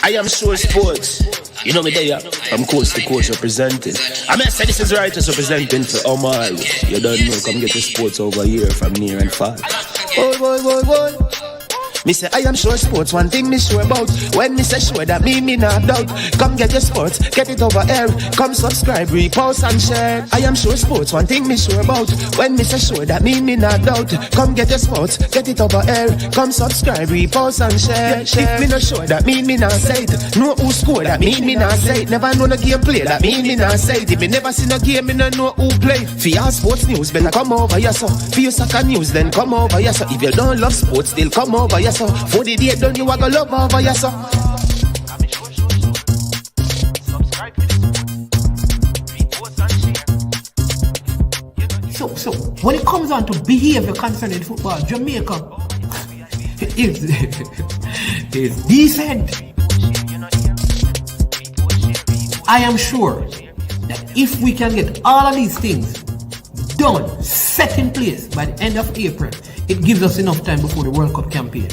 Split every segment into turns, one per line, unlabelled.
I am sure sports. You know me there, I'm coast to coast representing. I mean, I say this is Righteous representing for Omar. You don't know, come get your sports over here from near and far. Boy. Me say I am sure sports, one thing me sure about. When me say sure, that me not doubt. Come get your sports, get it over here. Come subscribe, repost and share. I am sure sports, one thing me sure about. When me say sure, that me not doubt. Come get your sports, get it over here. Come subscribe, repost and share. If me not sure, that me not say it. Know who score, that me not say it. Never know the game play, that me not say it. If me never seen a game, me not know who play. For your sports news, better come over here so. For your soccer news, then come over here so. If you don't love sports, still come over here so. For the day done, you are gonna love over here so.
So when it comes on to behavior concerning football, Jamaica is decent. I am sure that if we can get all of these things done, set in place by the end of April, it gives us enough time before the World Cup campaign.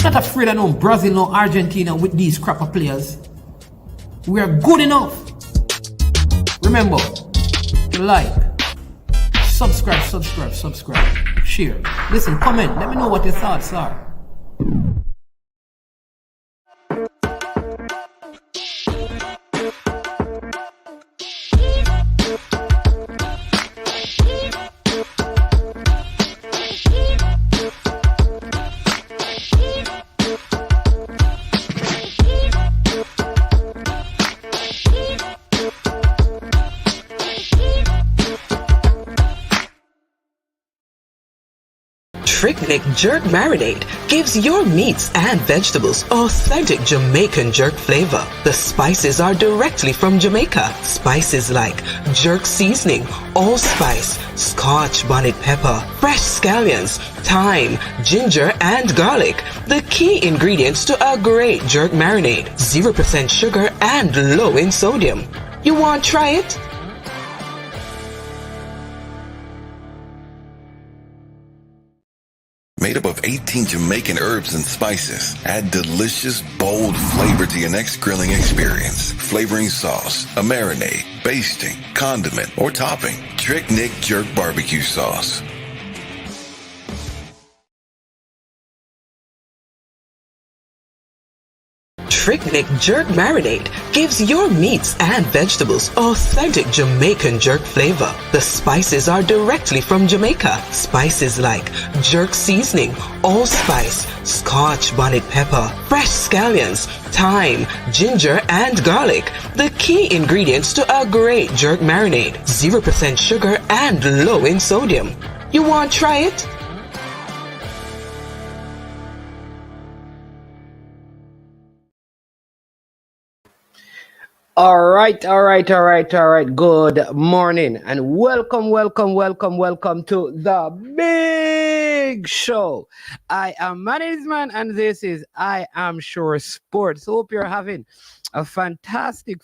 Not afraid of no Brazil, no Argentina with these crap of players. We are good enough. Remember, like, subscribe, share. Listen, comment, let me know what your thoughts are.
Trick Jerk Marinade gives your meats and vegetables authentic Jamaican jerk flavor. The spices are directly from Jamaica. Spices like jerk seasoning, allspice, Scotch bonnet pepper, fresh scallions, thyme, ginger, and garlic. The key ingredients to a great jerk marinade. 0% sugar and low in sodium. You want to try it?
Made up of 18 Jamaican herbs and spices. Add delicious, bold flavor to your next grilling experience. Flavoring sauce, a marinade, basting, condiment, or topping. Trick Nick Jerk Barbecue Sauce.
Trick Jerk Marinade gives your meats and vegetables authentic Jamaican jerk flavor. The spices are directly from Jamaica. Spices like jerk seasoning, allspice, Scotch bonnet pepper, fresh scallions, thyme, ginger, and garlic. The key ingredients to a great jerk marinade. 0% sugar and low in sodium. You want to try it?
All right. Good morning and welcome to the big show. I am Management and this is I Am Sure Sports. Hope you're having a fantastic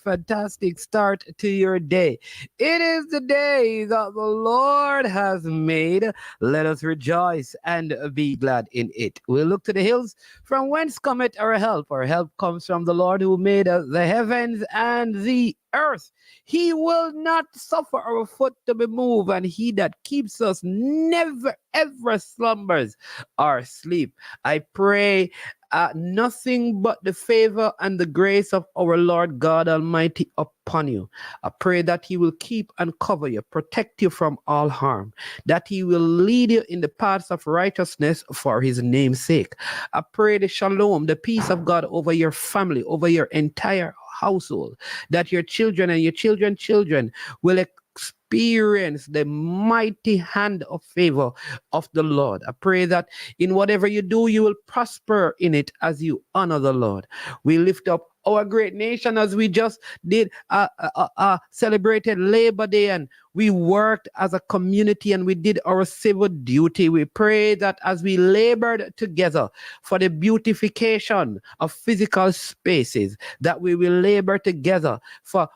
start to your day. It is the day that the Lord has made. Let us rejoice and be glad in it. We'll look to the hills from whence cometh our help. Our help comes from the Lord who made the heavens and the earth. He will not suffer our foot to be moved, and he that keeps us never ever slumbers or sleep. I pray nothing but the favor and the grace of our Lord God Almighty upon you. I pray that he will keep and cover you, protect you from all harm, that he will lead you in the paths of righteousness for his name's sake. I pray the shalom, the peace of God over your family, over your entire household, that your children and your children will experience the mighty hand of favor of the Lord. I pray that in whatever you do, you will prosper in it as you honor the Lord. We lift up our great nation, as we just did celebrated Labor Day, and we worked as a community and we did our civil duty. We pray that as we labored together for the beautification of physical spaces, that we will labor together for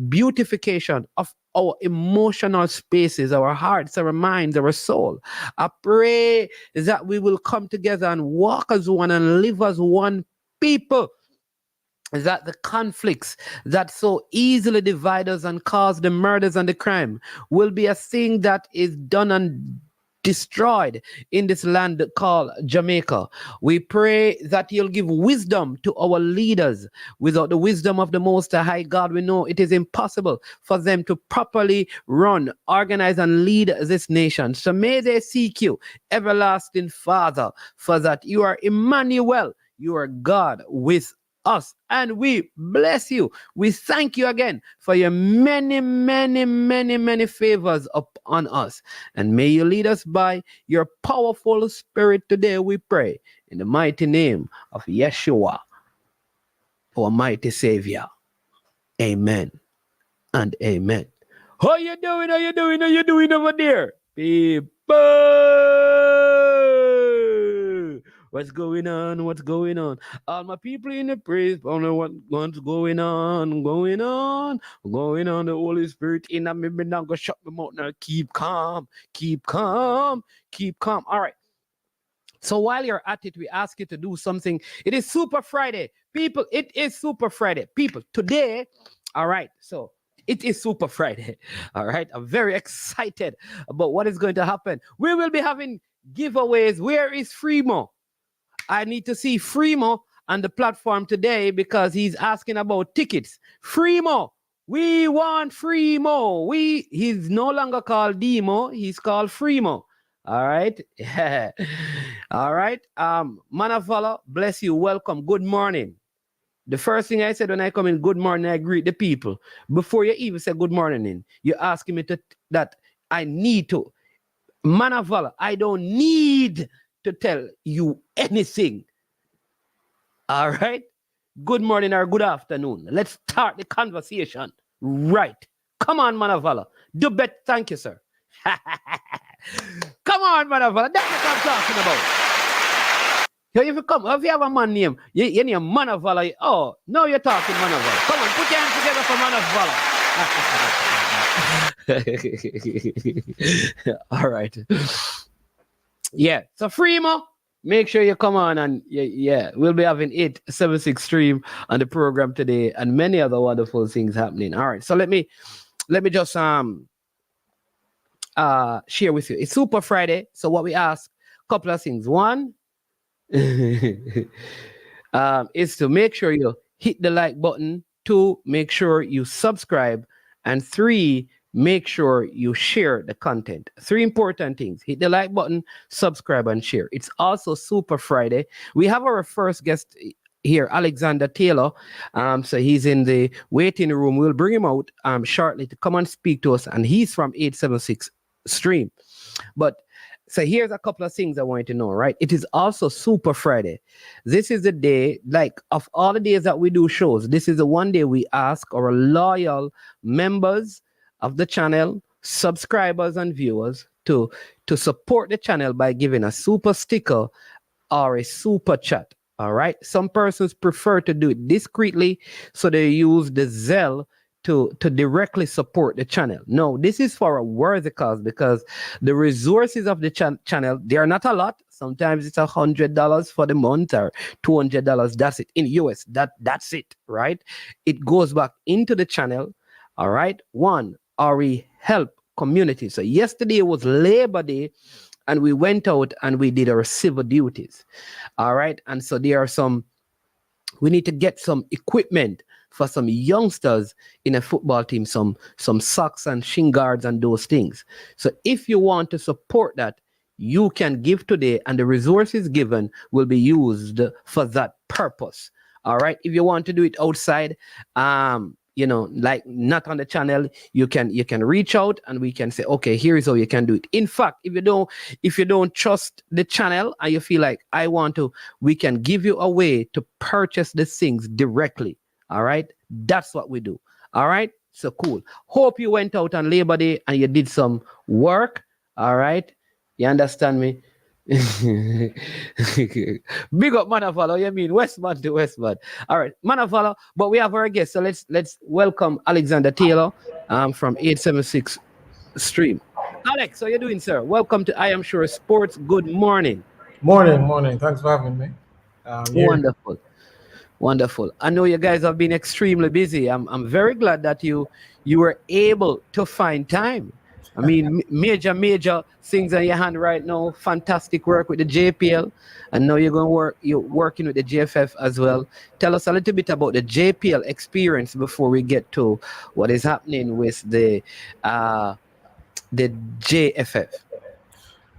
beautification of our emotional spaces, our hearts, our minds, our soul. I pray that we will come together and walk as one and live as one people, that the conflicts that so easily divide us and cause the murders and the crime will be a thing that is done and destroyed in this land called Jamaica. We pray that you'll give wisdom to our leaders. Without the wisdom of the Most High God, we know it is impossible for them to properly run, organize, and lead this nation. So may they seek you, everlasting Father, for that you are Emmanuel, you are God with us, and we bless you. We thank you again for your many, many, many, many favors upon us, and may you lead us by your powerful spirit today, we pray, in the mighty name of Yeshua, our mighty Savior. Amen and amen. How you doing? How you doing? How you doing over there, people? What's going on? What's going on? All my people in the praise, I don't know what's going on. The Holy Spirit in me, not gonna shut me mouth now. Keep calm. All right. So while you're at it, we ask you to do something. It is Super Friday, people. It is Super Friday, people. Today, all right. So it is Super Friday. All right. I'm very excited about what is going to happen. We will be having giveaways. Where is Fremo? I need to see Fremo on the platform today because he's asking about tickets. Fremo, we want Fremo. He's no longer called Demo, he's called Fremo. All right. All right. Manavala, bless you. Welcome. Good morning. The first thing I said when I come in, good morning, I greet the people. Before you even say good morning, you're asking me that I need to. Manavala, I don't need to tell you anything. All right. Good morning or good afternoon. Let's start the conversation. Right. Come on, Manavala. Do bet. Thank you, sir. Come on, Manavala. That's what I'm talking about. If you have a man name, you name Manavala. Oh, no, you're talking Manavala. Come on, put your hands together for Manavala. All right. Yeah, so Fremo, make sure you come on, and we'll be having 876 stream on the program today and many other wonderful things happening. All right, so let me just share with you. It's Super Friday, so what we ask, a couple of things. One is to make sure you hit the like button. 2, make sure you subscribe, and 3, make sure you share the content. 3 important things. Hit the like button, subscribe, and share. It's also Super Friday. We have our first guest here, Alexander Taylor. So he's in the waiting room. We'll bring him out shortly to come and speak to us. And he's from 876 stream. But so here's a couple of things I want you to know, right? It is also Super Friday. This is the day, like of all the days that we do shows, this is the one day we ask our loyal members of the channel, subscribers and viewers to support the channel by giving a super sticker or a super chat. All right. Some persons prefer to do it discreetly, so they use the Zelle to directly support the channel. No, this is for a worthy cause, because the resources of the channel, they are not a lot. Sometimes it's $100 for the month or $200. That's it in US. That's it, right? It goes back into the channel. All right. One, or we help community. So yesterday was Labor Day, and we went out and we did our civil duties. All right. And so we need to get some equipment for some youngsters in a football team, some socks and shin guards and those things. So if you want to support that, you can give today, and the resources given will be used for that purpose. All right. If you want to do it outside, like not on the channel, you can reach out and we can say, okay, here's how you can do it. In fact, if you don't trust the channel and you feel like we can give you a way to purchase the things directly. All right. That's what we do. All right. So cool. Hope you went out on Labor Day and you did some work. All right. You understand me? Big up Manavalo. You mean Westman to Westman. All right, Manavalo. But we have our guest. So let's welcome Alexander Taylor from 876 Stream. Alex, how you doing, sir? Welcome to I Am Sure Sports. Good morning.
Morning. Thanks for having me.
Wonderful. Wonderful. I know you guys have been extremely busy. I'm very glad that you were able to find time. I mean, major things on your hand right now. Fantastic work with the JPL. I know you're working with the JFF as well. Tell us a little bit about the JPL experience before we get to what is happening with the JFF.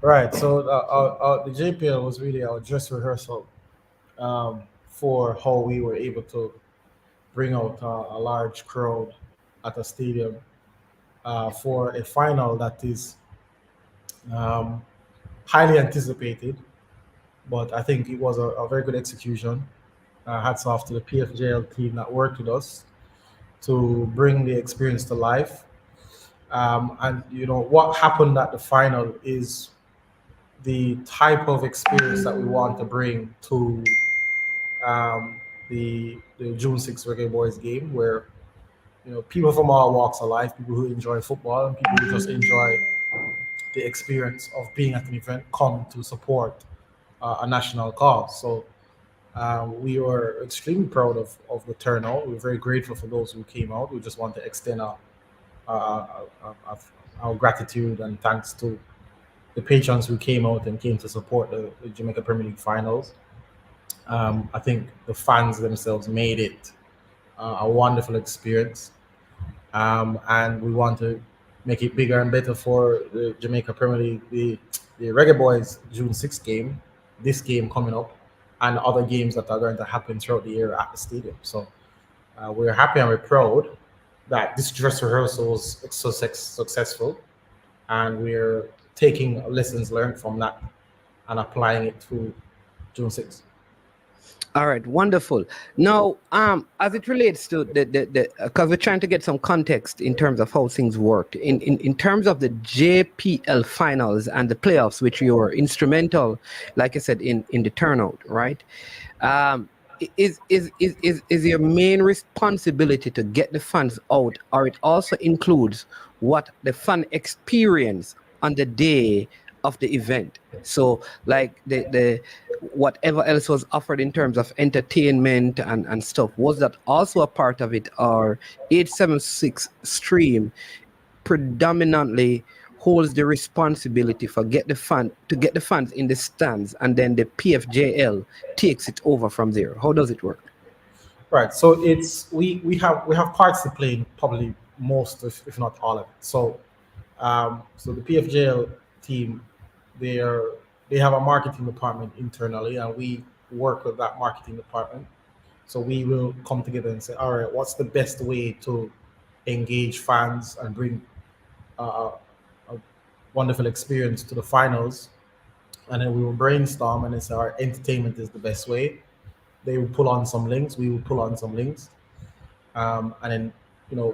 Right. So the JPL was really our dress rehearsal for how we were able to bring out a large crowd at a stadium for a final that is highly anticipated. But I think it was a very good execution. Hats off to the PFJL team that worked with us to bring the experience to life. And what happened at the final is the type of experience that we want to bring to the June 6th Reggae Boys game, where people from all walks of life, people who enjoy football and people who just enjoy the experience of being at an event, come to support a national cause. So we were extremely proud of the turnout. We were very grateful for those who came out. We just want to extend our gratitude and thanks to the patrons who came out and came to support the Jamaica Premier League finals. I think the fans themselves made it a wonderful experience, and we want to make it bigger and better for the Jamaica Premier League, the Reggae Boys June 6th game, this game coming up, and other games that are going to happen throughout the year at the stadium. So we're happy and we're proud that this dress rehearsal was so successful, and we're taking lessons learned from that and applying it to June 6th.
All right, wonderful. Now, as it relates to the because we're trying to get some context in terms of how things worked. In terms of the JPL finals and the playoffs, which you were instrumental, like I said, in the turnout, right? Is your main responsibility to get the fans out, or it also includes what the fan experience on the day of the event? So like the whatever else was offered in terms of entertainment and stuff, was that also a part of it, or 876 Stream predominantly holds the responsibility for get the fans in the stands, and then the PFJL takes it over from there? How does it work?
Right. So it's we have parts to play in probably most, if not all of it. So so the PFJL team, they have a marketing department internally, and we work with that marketing department. So we will come together and say, all right, what's the best way to engage fans and bring a wonderful experience to the finals? And then we will brainstorm and say, all right, entertainment is the best way. They will pull on some links, we will pull on some links, and then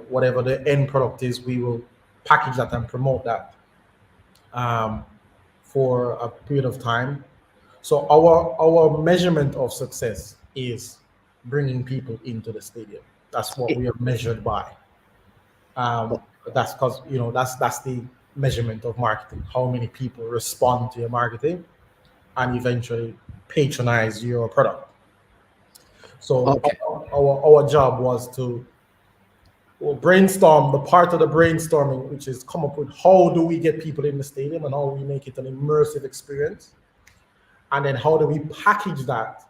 whatever the end product is, we will package that and promote that for a period of time. So our measurement of success is bringing people into the stadium. That's what we are measured by. That's because that's the measurement of marketing. How many people respond to your marketing and eventually patronize your product. So
Okay.
our job was to brainstorm, the part of the brainstorming, which is come up with how do we get people in the stadium and how we make it an immersive experience, and then how do we package that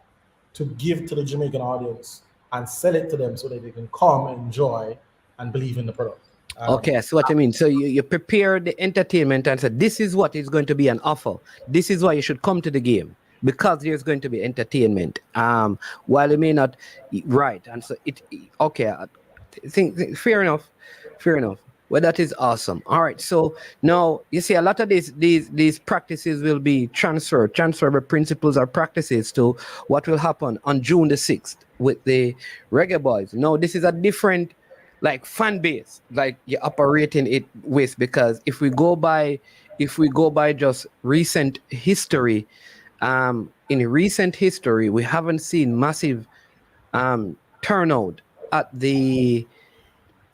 to give to the Jamaican audience and sell it to them so that they can come, enjoy, and believe in the product.
Okay, I see what I mean. So you prepare the entertainment and say, this is what is going to be an offer. This is why you should come to the game, because there's going to be entertainment. While it may not, right? And so okay. Fair enough. Well, that is awesome. All right. So now you see a lot of these practices will be transferable principles or practices to what will happen on June the 6th. with the Reggae Boys. No, this is a different like fan base like you're operating it with, because if we go by just recent history, in recent history we haven't seen massive turnout at the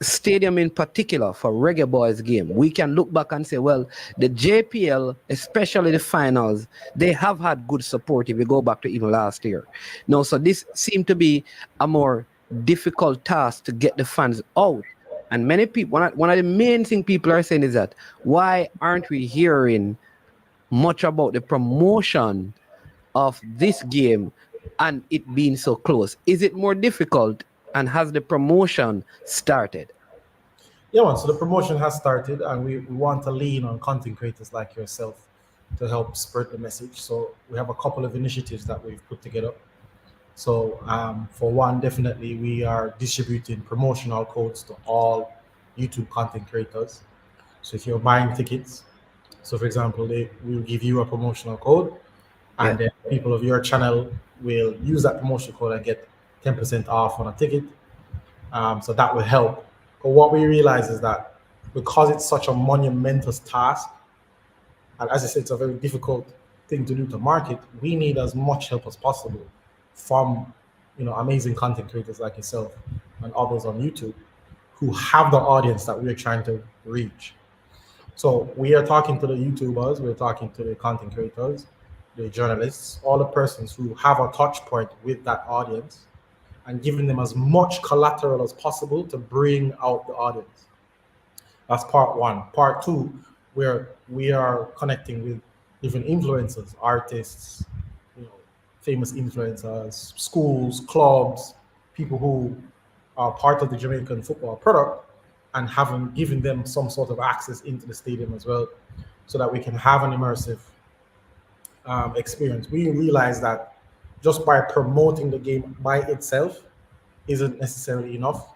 stadium in particular for Reggae Boys game. We can look back and say, well, the JPL, especially the finals, they have had good support if you go back to even last year. No, so this seemed to be a more difficult task to get the fans out. And many people, one of the main things people are saying is that why aren't we hearing much about the promotion of this game and it being so close? Is it more difficult, and has the promotion started?
Yeah, man. So the promotion has started, and we want to lean on content creators like yourself to help spread the message. So we have a couple of initiatives that we've put together. So for one, definitely we are distributing promotional codes to all YouTube content creators. So if you're buying tickets, so for example, they will give you a promotional code, and then people of your channel will use that promotional code and get 10% off on a ticket. So that will help. But what we realize is that because it's such a monumentous task, and as I said, it's a very difficult thing to do to market, we need as much help as possible from amazing content creators like yourself and others on YouTube who have the audience that we're trying to reach. So we are talking to the YouTubers, we're talking to the content creators, the journalists, all the persons who have a touch point with that audience, and giving them as much collateral as possible to bring out the audience. That's part one. Part two, where we are connecting with different influencers, artists, famous influencers, schools, clubs, people who are part of the Jamaican football product, and given them some sort of access into the stadium as well, so that we can have an immersive experience. We realize that just by promoting the game by itself isn't necessarily enough.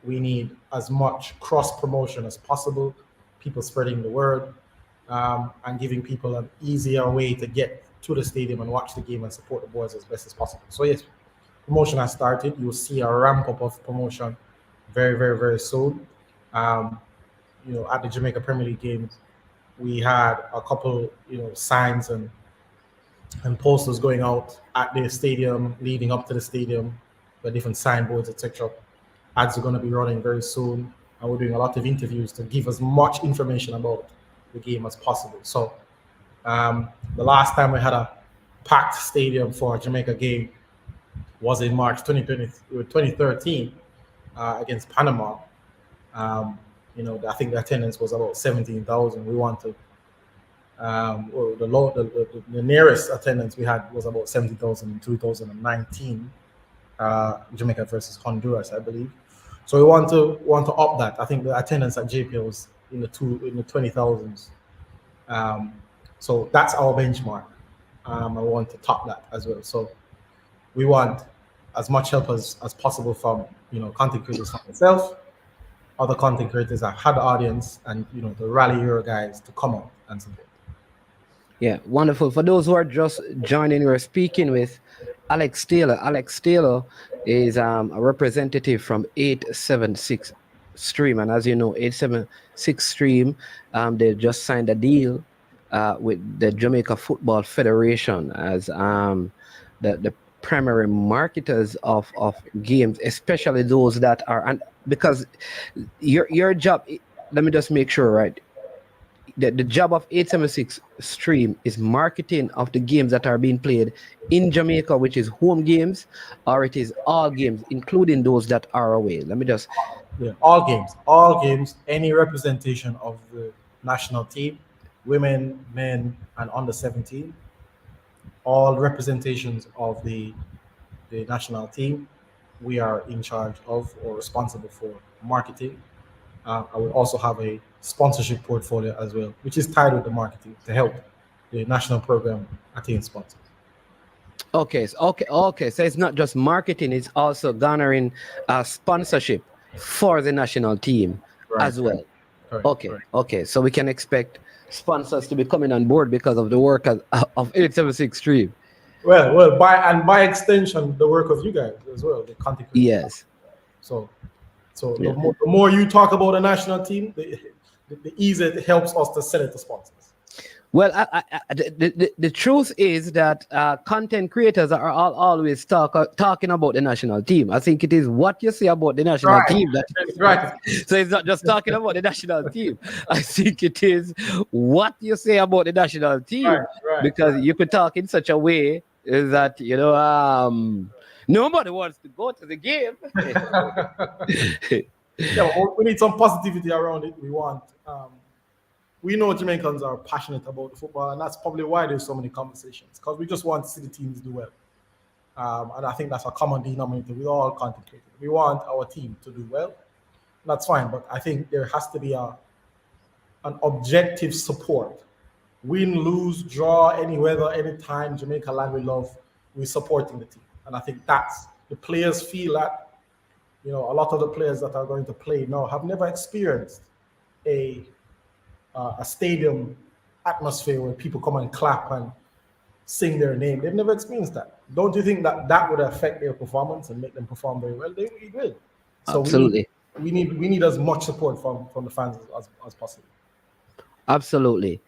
We need as much cross promotion as possible, people spreading the word, and giving people an easier way to get to the stadium and watch the game and support the boys as best as possible. So yes, promotion has started. You'll see a ramp up of promotion very, very, very soon. At the Jamaica Premier League games, we had a couple, signs and posters going out at the stadium, leading up to the stadium, the different signboards, etc. Ads are going to be running very soon, and we're doing a lot of interviews to give as much information about the game as possible. So the last time we had a packed stadium for a Jamaica game was in March 2013 against Panama. I think the attendance was about 17,000. We want to the nearest attendance we had was about 70,000 in 2019, Jamaica versus Honduras, I believe. So we want to up that. I think the attendance at JPL was in the 20,000s. So that's our benchmark. I want to top that as well. So we want as much help as possible from content creators like myself, other content creators that had the audience, and to rally your guys to come out and support.
Yeah, wonderful. For those who are just joining, we're speaking with Alex Taylor. Alex Taylor is a representative from 876 Stream, and as you know, 876 Stream, they just signed a deal with the Jamaica Football Federation as the primary marketers of games, especially those that are, and because your job, let me just make sure, right? The job of 876 Stream is marketing of the games that are being played in Jamaica, which is home games, or it is all games, including those that are away. Let me just...
Yeah, all games, any representation of the national team, women, men, and under 17, all representations of the national team, we are in charge of or responsible for marketing. I will also have a sponsorship portfolio as well, which is tied with the marketing to help the national program attain sponsors.
Okay. So it's not just marketing; it's also garnering sponsorship for the national team as well.
Correct.
Okay. So we can expect sponsors to be coming on board because of the work of 876 Stream.
Well, by extension, the work of you guys as well, the content creators.
Yes.
So the more you talk about the national team, the easier it helps us to sell it to sponsors.
Well, the truth is that content creators are always talking about the national team. I think it is what you say about the national team.
Right.
So it's not just talking about the national team. I think it is what you say about the national team. Because you could talk in such a way that, nobody wants to go to the game.
Yeah, we need some positivity around it. We know Jamaicans are passionate about football, and that's probably why there's so many conversations, because we just want to see the teams do well. And I think that's a common denominator with all content creators. We want our team to do well. That's fine, but I think there has to be an objective support. Win, lose, draw, any weather, any time, Jamaica land we love, we're supporting the team. And I think that's the players feel that, a lot of the players that are going to play now have never experienced a stadium atmosphere where people come and clap and sing their name. They've never experienced that. Don't you think that would affect their performance and make them perform very well? It will. So
absolutely.
We need as much support from the fans as possible.
Absolutely.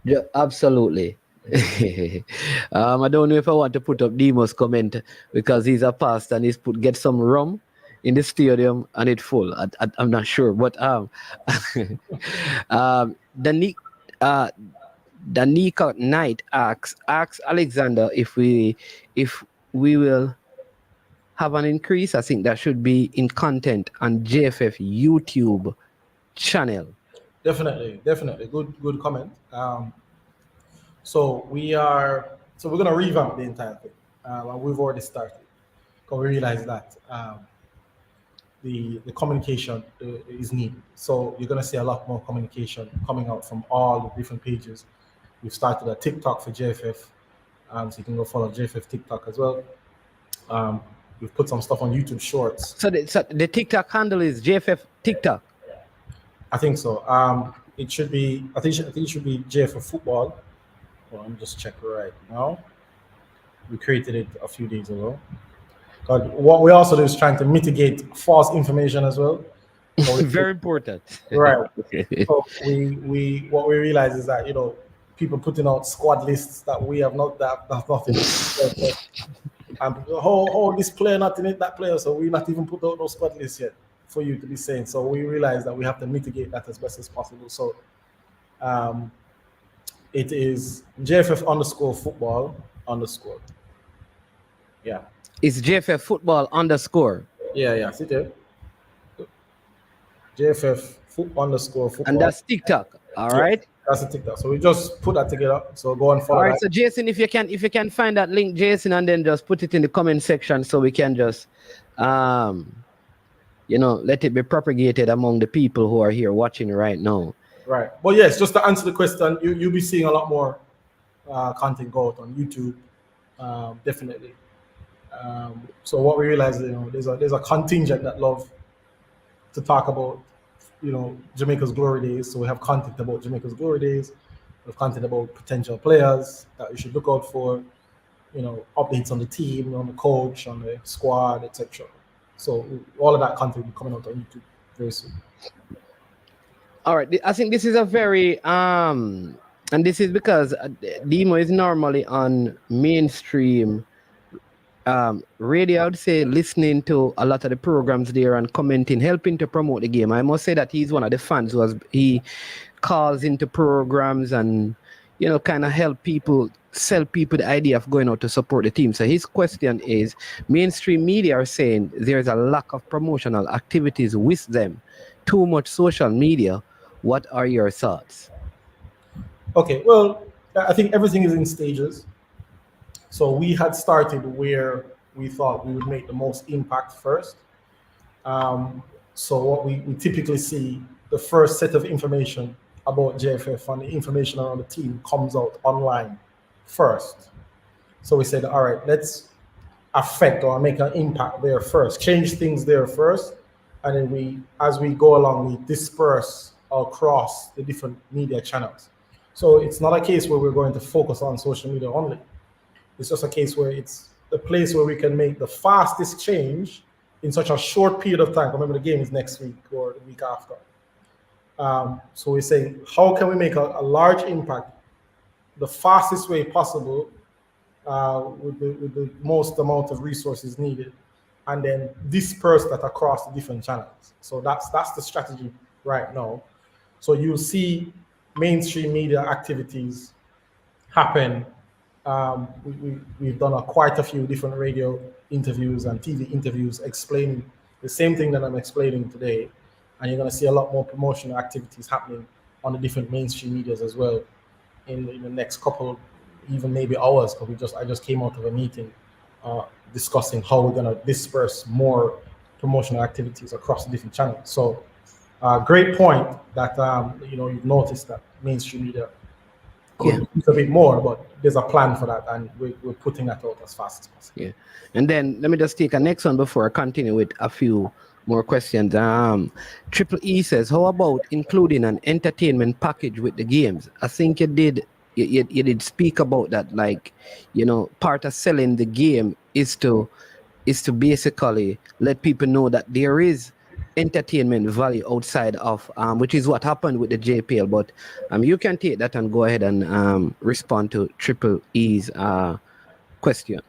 Yeah, absolutely. I don't know if I want to put up Demo's comment because he's a pastor and he's get some rum in the stadium and it's full. I'm not sure, but Danica Knight asks Alexander if we will have an increase. I think that should be in content on JFF YouTube channel.
Definitely. Good comment. So we're going to revamp the entire thing, and we've already started because we realize that the communication is needed. So you're going to see a lot more communication coming out from all the different pages. We've started a TikTok for JFF, so you can go follow JFF TikTok as well. We've put some stuff on YouTube Shorts.
So the TikTok handle is JFF TikTok.
I think so. It should be. I think it should be JFF Football. Well, let me just check right now. We created it a few days ago. But what we also do is trying to mitigate false information as well.
Very important.
Right. So what we realize is that people putting out squad lists that we have not that nothing. And this player not in it, that player. So we not even put out those squad lists yet for you to be saying. So we realize that we have to mitigate that as best as possible. So it is JFF_football_. Yeah.
It's JFF football _.
Yeah. See there. JFF _football.
And that's TikTok. All right.
That's a TikTok. So we just put that together. So go and follow.
All right. So Jason, if you can find that link, Jason, and then just put it in the comment section so we can just let it be propagated among the people who are here watching right now. Right.
Well, yes, just to answer the question, you'll be seeing a lot more content go out on YouTube. Definitely. So what we realize is, there's a contingent that love to talk about, Jamaica's glory days. So we have content about Jamaica's glory days. We have content about potential players that you should look out for. Updates on the team, on the coach, on the squad, etc. So all of that content will be coming out on YouTube very soon.
All right. I think this is a very and this is because Demo is normally on mainstream radio, I would say, listening to a lot of the programs there and commenting, helping to promote the game. I must say that he's one of the fans he calls into programs and kind of sell people the idea of going out to support the team. So his question is, mainstream media are saying there's a lack of promotional activities with them, too much social media. What are your thoughts?
Okay, well, I think everything is in stages. So we had started where we thought we would make the most impact first. So what we typically see, the first set of information about JFF and the information around the team comes out online first. So we said, all right, let's affect or make an impact there first, change things there first. And then as we go along, we disperse across the different media channels. So it's not a case where we're going to focus on social media only. It's just a case where it's the place where we can make the fastest change in such a short period of time. Remember, the game is next week or the week after. So we're saying, how can we make a large impact the fastest way possible with the most amount of resources needed, and then disperse that across the different channels. So that's the strategy right now. So you'll see mainstream media activities happen. We've done quite a few different radio interviews and TV interviews explaining the same thing that I'm explaining today. And you're going to see a lot more promotional activities happening on the different mainstream medias as well in the next couple, even maybe hours, because I just came out of a meeting discussing how we're going to disperse more promotional activities across the different channels. So great point that you've noticed that mainstream media could use a bit more, but there's a plan for that, and we're putting that out as fast as possible.
Yeah. And then let me just take a next one before I continue with a few more questions. Triple E says, how about including an entertainment package with the games? I think you did speak about that, like, part of selling the game is to basically let people know that there is entertainment value outside of which is what happened with the JPL. But you can take that and go ahead and respond to Triple E's question.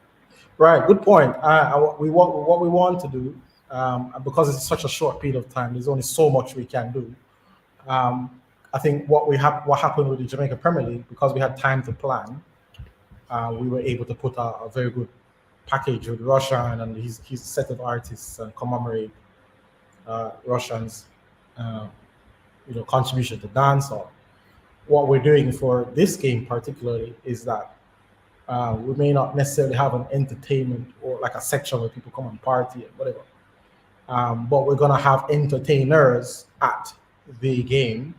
Right, good point. What we want to do, because it's such a short period of time, there's only so much we can do. I think what happened with the Jamaica Premier League, because we had time to plan, we were able to put a very good package with Roshan and his set of artists and commemorate Roshan's contribution to dancehall. What we're doing for this game particularly is that we may not necessarily have an entertainment or like a section where people come and party and whatever, but we're gonna have entertainers at the game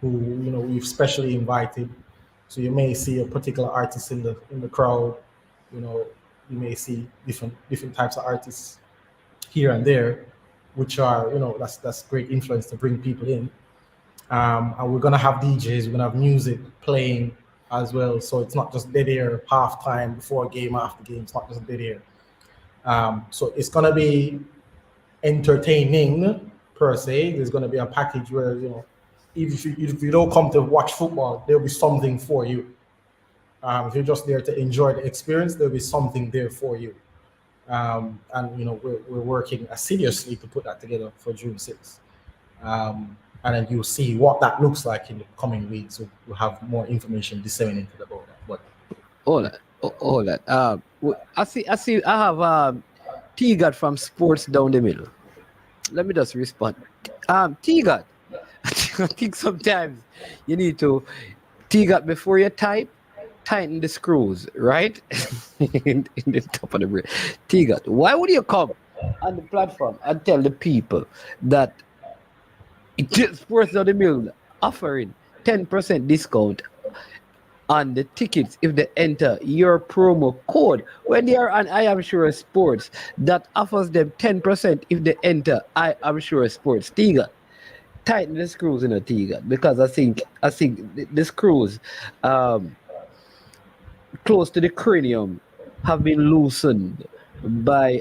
who we've specially invited. So you may see a particular artist in the crowd. You may see different types of artists here and there, which are that's great influence to bring people in. And we're gonna have DJs. We're gonna have music playing as well. So it's not just dead air halftime, before a game, after game. It's not just dead air. So it's gonna be entertaining per se. There's gonna be a package where if you don't come to watch football, there'll be something for you. If you're just there to enjoy the experience, there'll be something there for you. And we're working assiduously to put that together for June 6th. And then you'll see what that looks like in the coming weeks. So we'll have more information disseminated about that. But
all that. I see. I have T-God from Sports Down the Middle. Let me just respond. T-God, I think sometimes you need to T-God before you type. Tighten the screws, right? in the top of the brain. T-God, why would you come on the platform and tell the people that Sports Down the Middle offering 10% discount on the tickets if they enter your promo code when they are on I Am Sure Sports that offers them 10% if they enter I Am Sure Sports? T-God, tighten the screws in a T-God, because I think the screws close to the cranium have been loosened by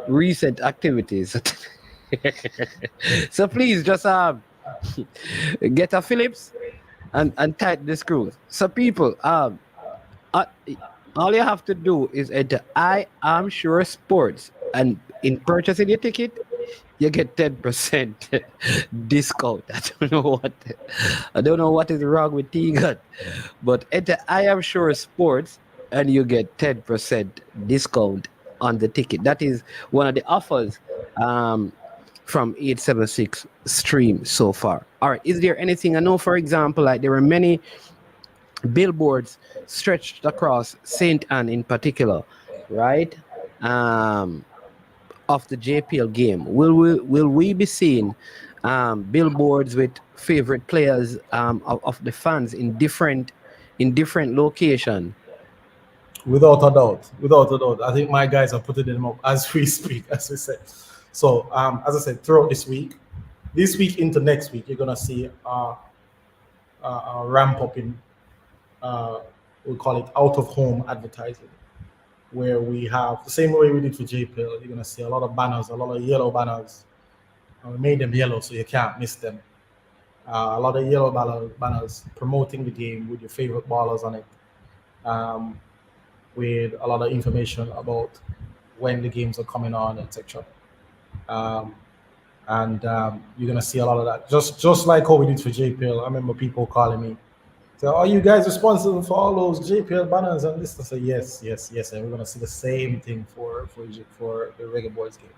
recent activities. So please just get a Phillips and tighten the screws. So people, all you have to do is enter I Am Sure Sports, and in purchasing your ticket, you get 10% discount. I don't know what is wrong with T-God, but enter I Am Sure Sports and you get 10% discount on the ticket. That is one of the offers from 876 stream so far. All right, is there anything? I know, for example, like there were many billboards stretched across St. Anne in particular, right? Of the JPL game. Will we be seeing billboards with favorite players of the fans in different locations?
Without a doubt. I think my guys are putting them up as we speak, as we said. So as I said, throughout this week into next week, you're gonna see a ramp up in we call it out of home advertising. where we have the same way we did for JPL. You're gonna see a lot of banners, a lot of yellow banners. And we made them yellow so you can't miss them. A lot of yellow banners promoting the game with your favorite ballers on it, um, with a lot of information about when the games are coming on, etc. Um, and you're gonna see a lot of that. Just like how we did for JPL. I remember people calling me, so are you guys responsible for all those JPL banners and this? I say yes, yes, yes, and we're gonna see the same thing for the Reggae Boys game.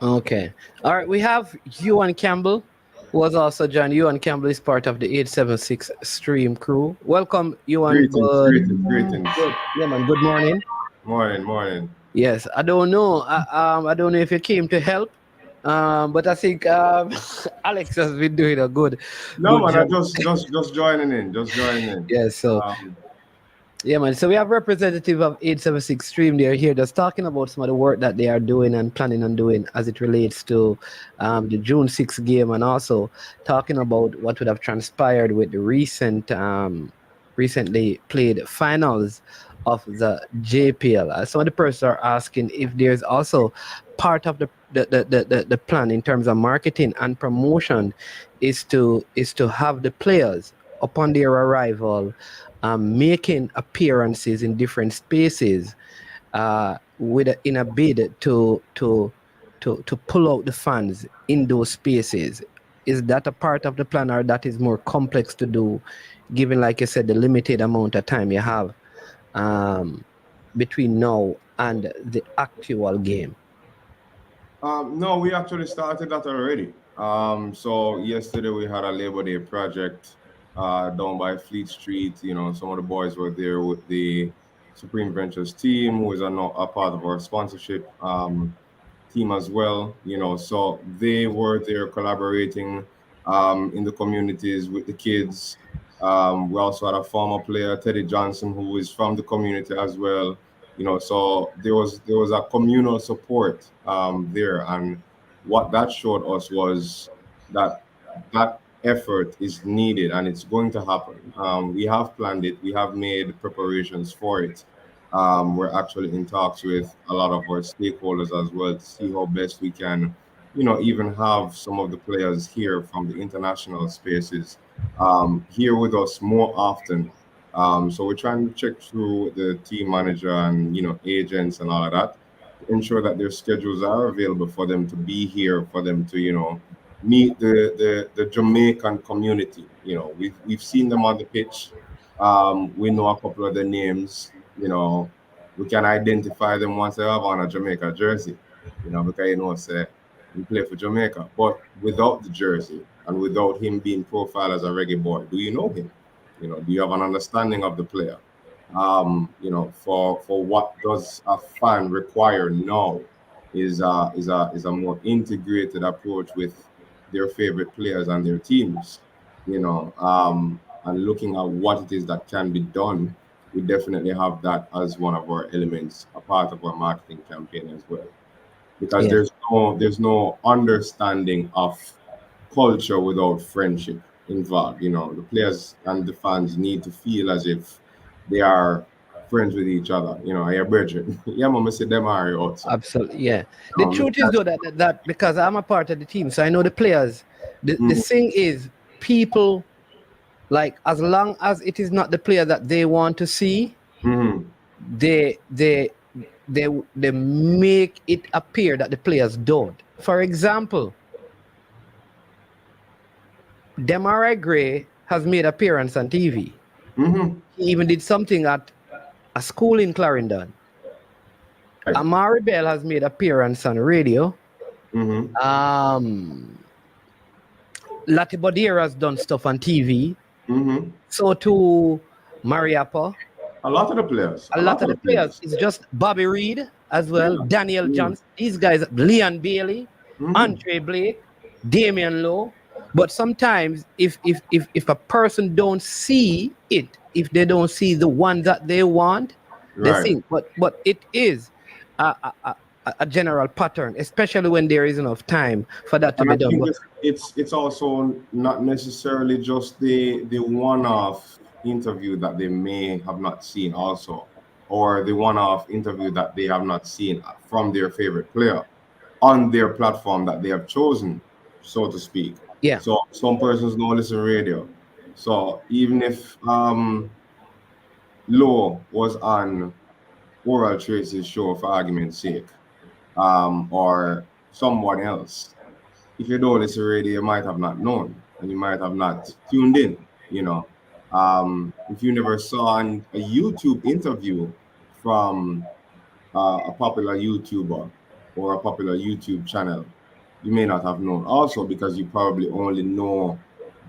Okay. All right. We have Ewan Campbell, who was also joined. Ewan Campbell is part of the 876 stream crew. Welcome, Ewan.
Greetings.
Yeah, man. Good morning.
Morning.
Yes. I don't know. I don't know if you came to help. But I think Alex has been doing a good.
No,
good
man,
job.
I just joining in.
Yes. So. Yeah, man. So we have representative of 876 Stream. They're here just talking about some of the work that they are doing and planning on doing as it relates to the June 6th game, and also talking about what would have transpired with the recently played finals of the JPL. Some of the persons are asking if there's also part of the plan in terms of marketing and promotion is to have the players upon their arrival making appearances in different spaces in a bid to pull out the fans in those spaces. Is that a part of the plan, or that is more complex to do, given, like you said, the limited amount of time you have between now and the actual game?
No, we actually started that already. So yesterday we had a Labor Day project down by Fleet Street. You know, some of the boys were there with the Supreme Ventures team, who is a part of our sponsorship team as well. You know, so they were there collaborating in the communities with the kids. We also had a former player, Teddy Johnson, who is from the community as well. You know, so there was a communal support there, and what that showed us was that effort is needed and it's going to happen. We have planned it, we have made preparations for it. We're actually in talks with a lot of our stakeholders as well to see how best we can, you know, even have some of the players here from the international spaces here with us more often. So we're trying to check through the team manager and, you know, agents and all of that to ensure that their schedules are available for them to be here, for them to, you know, meet the Jamaican community. You know, we've seen them on the pitch. We know a couple of their names. You know, we can identify them once they have on a Jamaica jersey. You know, because you know, say we play for Jamaica, but without the jersey and without him being profiled as a reggae boy, do you know him? You know, do you have an understanding of the player? You know, for what does a fan require now is a more integrated approach with their favorite players and their teams. You know, and looking at what it is that can be done, we definitely have that as one of our elements, a part of our marketing campaign as well. Because
Yeah.
there's no understanding of culture without friendship involved. You know, the players and the fans need to feel as if they are friends with each other. You know, I brethren. Yeah, mama said them are also.
Absolutely, yeah. The truth is though that because I'm a part of the team, so I know the players. The thing is, people, like, as long as it is not the player that they want to see, they make it appear that the players don't. For example, Demarai Gray has made appearance on TV. He even did something at a school in Clarendon. Amari Bell has made appearance on radio. Lati Bodira has done stuff on TV. So too Mariapa.
A lot of the players.
A lot of the players. It's just Bobby Reed as well, Daniel Johnson. These guys, Leon Bailey, Andre Blake, Damian Lowe. But sometimes if a person don't see it, if they don't see the one that they want, they think. But it is a general pattern, especially when there is enough time for that to be done. But
it's also not necessarily just the one-off interview that they may have not seen also. or the one-off interview that they have not seen from their favorite player on their platform that they have chosen, so to speak.
Yeah.
So some persons don't listen radio. So even if Low was on Oral Tracy's show for argument's sake, or someone else, if you don't listen to radio, you might have not known and you might have not tuned in, you know. If you never saw a YouTube interview from a popular YouTuber or a popular YouTube channel, you may not have known. Also, because you probably only know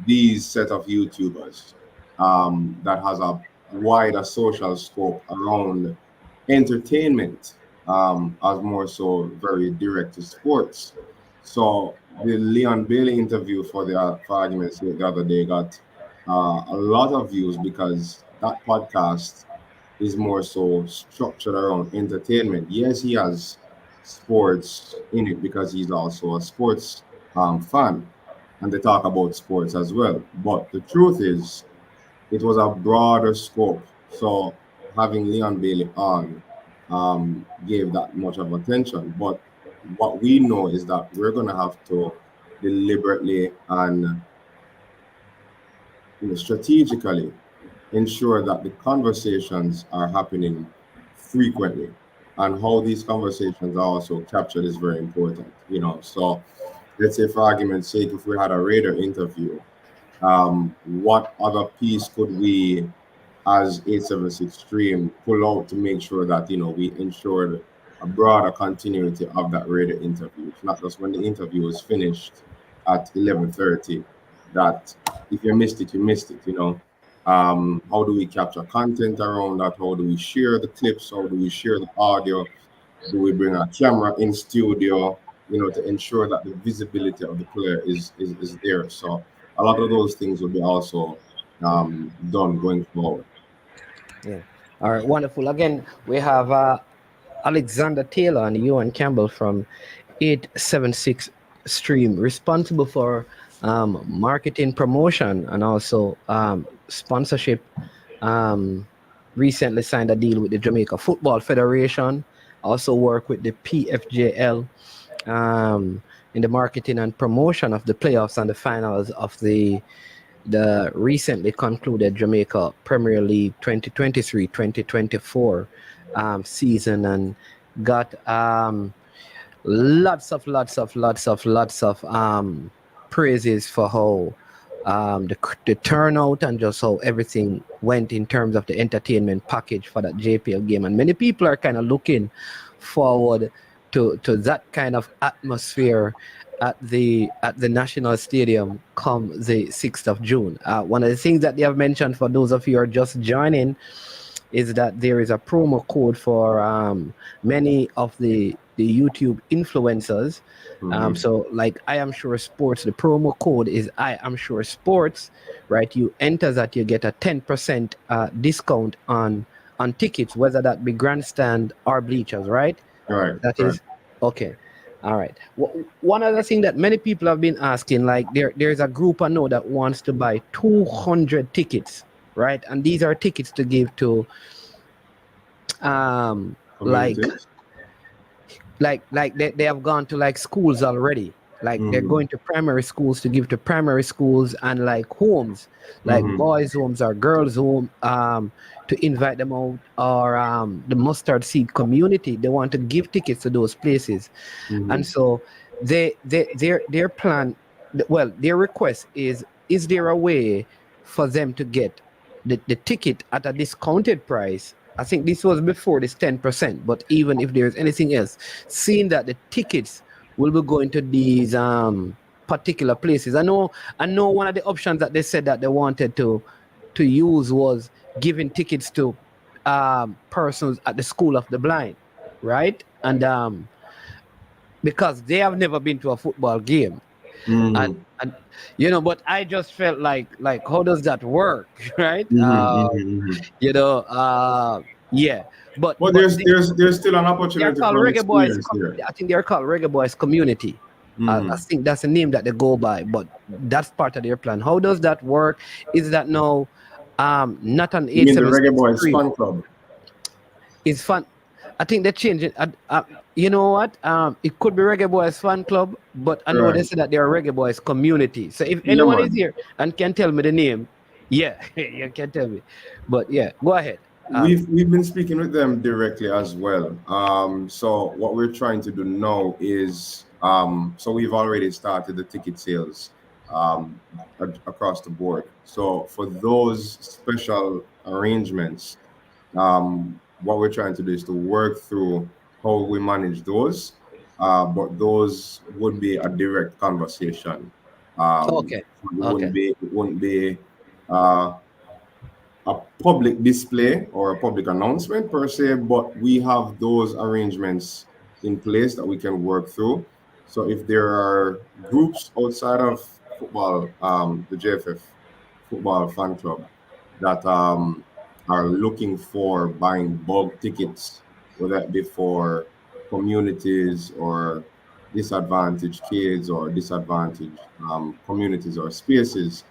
these set of YouTubers that has a wider social scope around entertainment, as more so very direct to sports. So the Leon Bailey interview for argument's sake the other day got a lot of views because that podcast is more so structured around entertainment. Yes, he has sports in it because he's also a sports fan, and they talk about sports as well. But the truth is, it was a broader scope. So having Leon Bailey on gave that much of attention. But what we know is that we're going to have to deliberately and strategically ensure that the conversations are happening frequently, and how these conversations are also captured is very important. So let's say, for argument's sake, if we had a Raider interview, what other piece could we, as 876 Stream, pull out to make sure that we ensured a broader continuity of that Raider interview? It's not just when the interview is finished at 11:30 that if you missed it, you missed it. How do we capture content around that? How do we share the clips? How do we share the audio? Do we bring a camera in studio, to ensure that the visibility of the player is there? So a lot of those things will be also done going forward.
Yeah. All right. Wonderful. Again, we have Alexander Taylor and Ewan Campbell from 876 Stream, responsible for marketing, promotion, and also sponsorship. Recently signed a deal with the Jamaica Football Federation. Also work with the PFJL in the marketing and promotion of the playoffs and the finals of the recently concluded Jamaica Premier League 2023-2024 season, and got lots of praises for how the turnout and just how everything went in terms of the entertainment package for that JPL game. And many people are kind of looking forward to that kind of atmosphere at the National Stadium come the 6th of June. One of the things that they have mentioned for those of you who are just joining is that there is a promo code for many of the YouTube influencers. So like I Am Sure Sports, the promo code is I Am Sure Sports, right? You enter that, you get a 10% discount on tickets, whether that be grandstand or bleachers, right?
Right.
That is okay. All right. One other thing that many people have been asking, like there's a group I know that wants to buy 200 tickets, right? And these are tickets to give to like they have gone to like schools already. Like they're going to primary schools to give to primary schools, and like homes, like boys' homes or girls' home, to invite them out, or the mustard seed community. They want to give tickets to those places, and so their plan, well, their request is there a way for them to get the ticket at a discounted price? I think this was before this 10%, but even if there's anything else, seeing that the tickets will be going to these particular places. I know one of the options that they said that they wanted to use was giving tickets to persons at the School of the Blind, right? And because they have never been to a football game. And but I just felt like how does that work, right? Yeah, but
there's still an opportunity for
Reggae Boys.
here.
I think they're called Reggae Boys Community. I think that's the name that they go by, but that's part of their plan. How does that work? Is that now not an 876
Reggae Boys Fun Club?
It's fun. I think they change it. You know what? It could be Reggae Boys fan club, but I know they
Right.
say that they're a Reggae Boys community. So if
Yeah,
anyone is
man.
here and can tell me the name, yeah, you can tell me. But yeah, go ahead, Alex.
We've been speaking with them directly as well. So what we're trying to do now is so we've already started the ticket sales um, across the board. So for those special arrangements, what we're trying to do is to work through how we manage those. But those would be a direct conversation.
Okay, okay,
It wouldn't be uh, a public display or a public announcement per se, but we have those arrangements in place that we can work through. So if there are groups outside of football, the JFF football fan club that are looking for buying bulk tickets, whether it be for communities or disadvantaged kids or disadvantaged communities or spaces,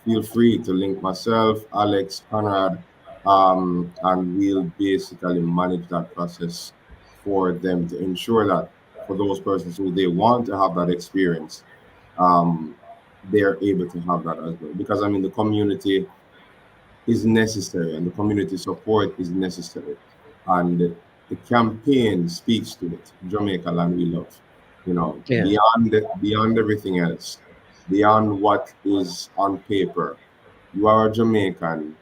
feel free to link myself, Alex, Conrad, and we'll basically manage that process for them to ensure that for those persons who they want to have that experience, um, they're able to have that as well. Because I mean, the community is necessary and the community support is necessary. And the campaign speaks to it. Jamaica land we love. You know,
yeah,
beyond everything else, beyond what is on paper. You are a Jamaican.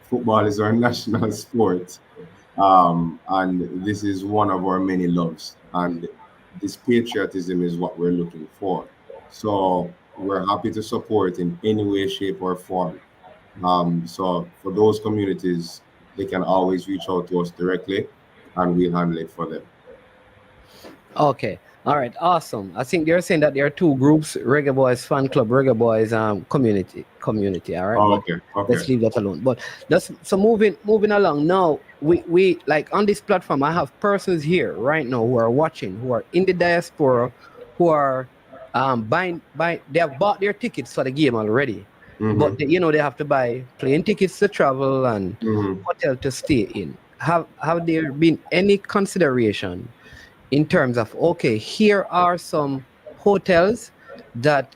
Football is our national sport. And this is one of our many loves. And this patriotism is what we're looking for. So we're happy to support in any way, shape, or form. So for those communities, they can always reach out to us directly and we'll handle it for them.
okay. All right, awesome. I think they're saying that there are two groups: Reggae Boys fan club, Reggae Boys community. All right,
Oh,
but
okay,
let's
okay.
leave that alone. But that's so moving along now. We like on this platform. I have persons here right now who are watching, who are in the diaspora, who are buying. They have bought their tickets for the game already, but
Mm-hmm.
they have to buy plane tickets to travel and
Mm-hmm.
hotel to stay in. Have there been any consideration in terms of, okay, here are some hotels that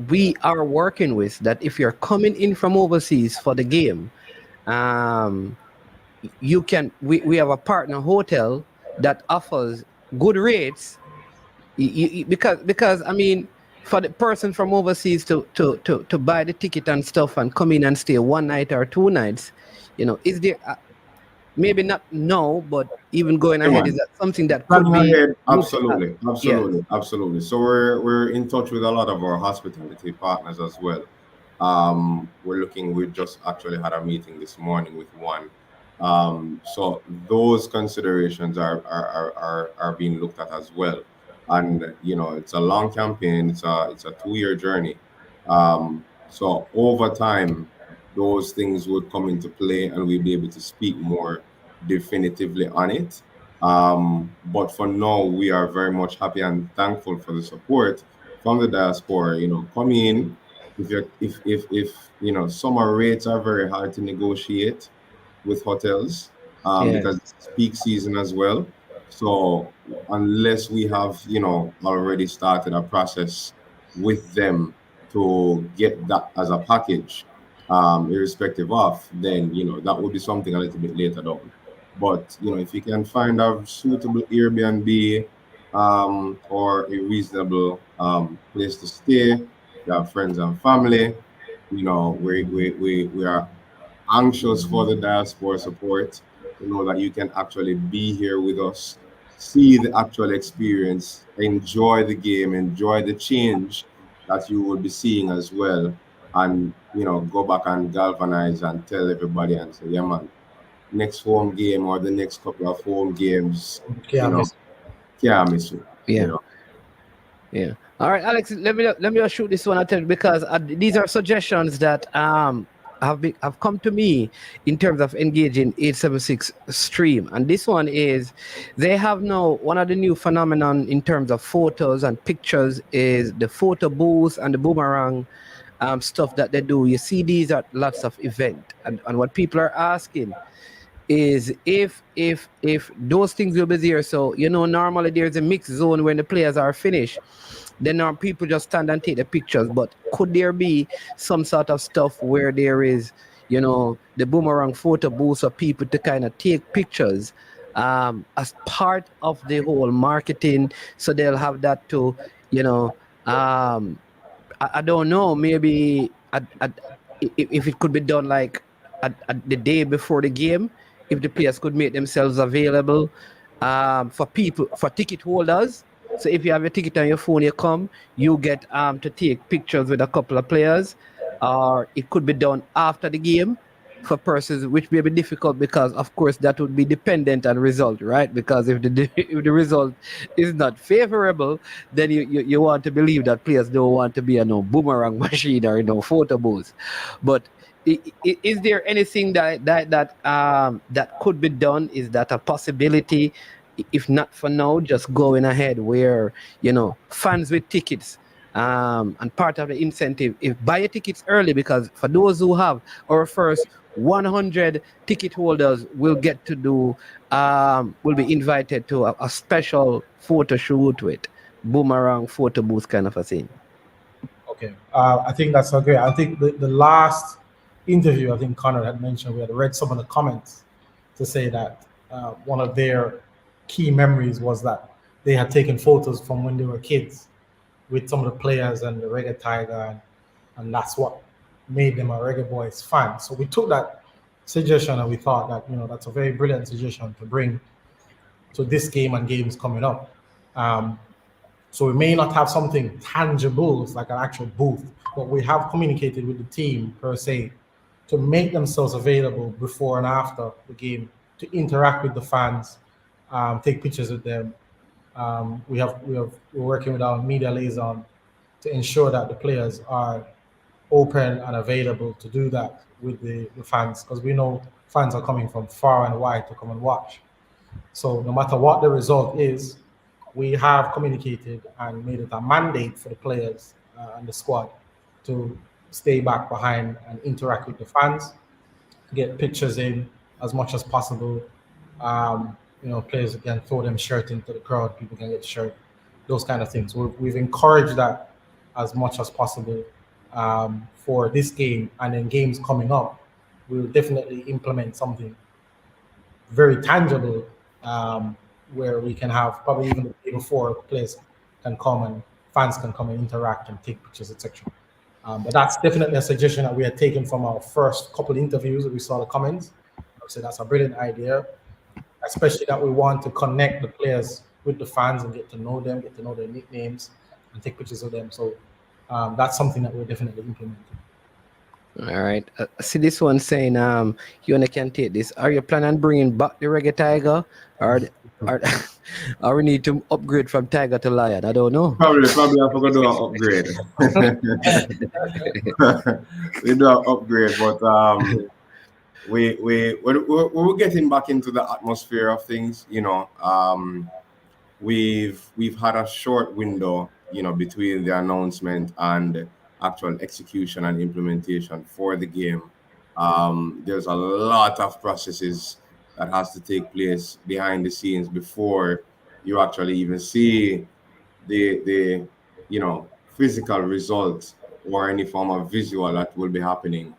we are working with, that if you're coming in from overseas for the game, um you can we have a partner hotel that offers good rates, because I mean, for the person from overseas to buy the ticket and stuff and come in and stay one night or two nights, is there, maybe not now, but even going
Yeah,
ahead, is
man.
that something that could
Planning
be
ahead,
looked at?
absolutely,
Yeah.
absolutely, absolutely. So we're in touch with a lot of our hospitality partners as well. We're looking. We just actually had a meeting this morning with one. So those considerations are being looked at as well. And it's a long campaign. It's a 2 year journey. So over time, those things would come into play, and we'll be able to speak more definitively on it. But for now, we are very much happy and thankful for the support from the diaspora. Come in. If summer rates are very hard to negotiate with hotels,
Yeah.
because it's peak season as well. So unless we have already started a process with them to get that as a package, irrespective of, then that would be something a little bit later down. But if you can find a suitable Airbnb, or a reasonable place to stay, you have friends and family, we are anxious for the diaspora support, to know that you can actually be here with us, see the actual experience, enjoy the game, enjoy the change that you will be seeing as well, and go back and galvanize and tell everybody and say, yeah, man, next home game or the next couple of home games,
Yeah,
you know,
miss.
can't miss it, you
Yeah.
know.
Yeah. All right, Alex. Let me just shoot this one at you, because these are suggestions that have come to me in terms of engaging 876 stream, and this one is, they have now one of the new phenomenon in terms of photos and pictures is the photo booth and the boomerang stuff that they do. You see these at lots of event, and what people are asking, is if those things will be there. So normally there's a mixed zone when the players are finished. Then people just stand and take the pictures. But could there be some sort of stuff where there is, the boomerang photo booth for people to kind of take pictures as part of the whole marketing? So they'll have that to, I don't know, maybe if it could be done like at the day before the game, if the players could make themselves available for people, for ticket holders. So if you have your ticket on your phone, you come, you get to take pictures with a couple of players, or it could be done after the game for persons, which may be difficult because, of course, that would be dependent on result, right? Because if the if the result is not favorable, then you want to believe that players don't want to be a no boomerang machine or photo booth. But is there anything that could be done? Is that a possibility? If not for now, just going ahead where fans with tickets, and part of the incentive, if buy your tickets early, because for those who have our first 100 ticket holders will get to do, will be invited to a special photo shoot with boomerang photo booth kind of a thing.
Okay, I think that's okay. I think the last interview, I think Connor had mentioned, we had read some of the comments to say that one of their key memories was that they had taken photos from when they were kids with some of the players and the Reggae Tiger, and that's what made them a Reggae Boys fan. So we took that suggestion and we thought that that's a very brilliant suggestion to bring to this game and games coming up. So we may not have something tangible like an actual booth, but we have communicated with the team per se to make themselves available before and after the game to interact with the fans, take pictures with them. We're working with our media liaison to ensure that the players are open and available to do that with the fans, because we know fans are coming from far and wide to come and watch. So no matter what the result is, we have communicated and made it a mandate for the players and the squad to stay back behind and interact with the fans, get pictures in as much as possible. Players can throw them shirt into the crowd, people can get the shirt, those kind of things. We've encouraged that as much as possible for this game, and then games coming up, we'll definitely implement something very tangible, where we can have probably even the day before players can come and fans can come and interact and take pictures, etc. But that's definitely a suggestion that we had taken from our first couple interviews. We saw the comments. So that's a brilliant idea, especially that we want to connect the players with the fans and get to know them, get to know their nicknames, and take pictures of them. So that's something that we're definitely implementing.
All right. See this one saying, you can take this. Are you planning on bringing back the Reggae Tiger, or or we need to upgrade from Tiger to Lion? I don't know.
Probably I forgot to do an upgrade. We do an upgrade, but we're getting back into the atmosphere of things. We've had a short window, between the announcement and actual execution and implementation for the game. There's a lot of processes that has to take place behind the scenes before you actually even see the physical results or any form of visual that will be happening.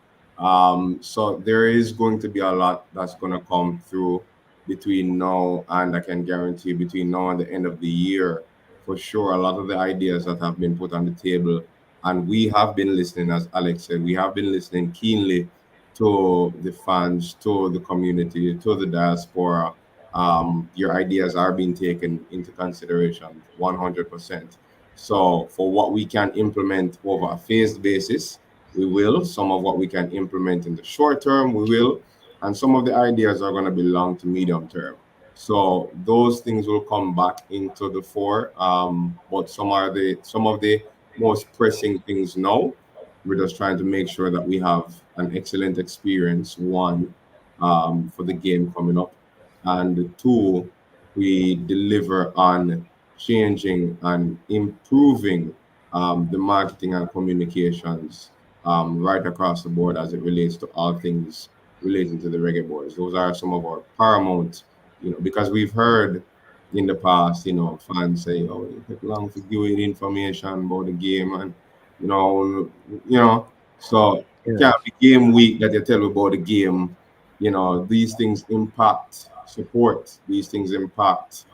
So there is going to be a lot that's going to come through between now and, I can guarantee, between now and the end of the year, for sure. A lot of the ideas that have been put on the table, and we have been listening, as Alex said, we have been listening keenly to the fans, to the community, to the diaspora. Your ideas are being taken into consideration 100%. So for what we can implement over a phased basis, we will. Some of what we can implement in the short term, we will. And some of the ideas are going to be long to medium term. So those things will come back into the fore. But some of the most pressing things now, we're just trying to make sure that we have an excellent experience, one, for the game coming up, and two, we deliver on changing and improving the marketing and communications right across the board as it relates to all things relating to the Reggae Boys. Those are some of our paramount, because we've heard in the past, fans say, "Oh, it take long to give you information about the game," and you know, you know. So it
Yeah.
can't be game week that you tell about the game. These things impact support. These things impact,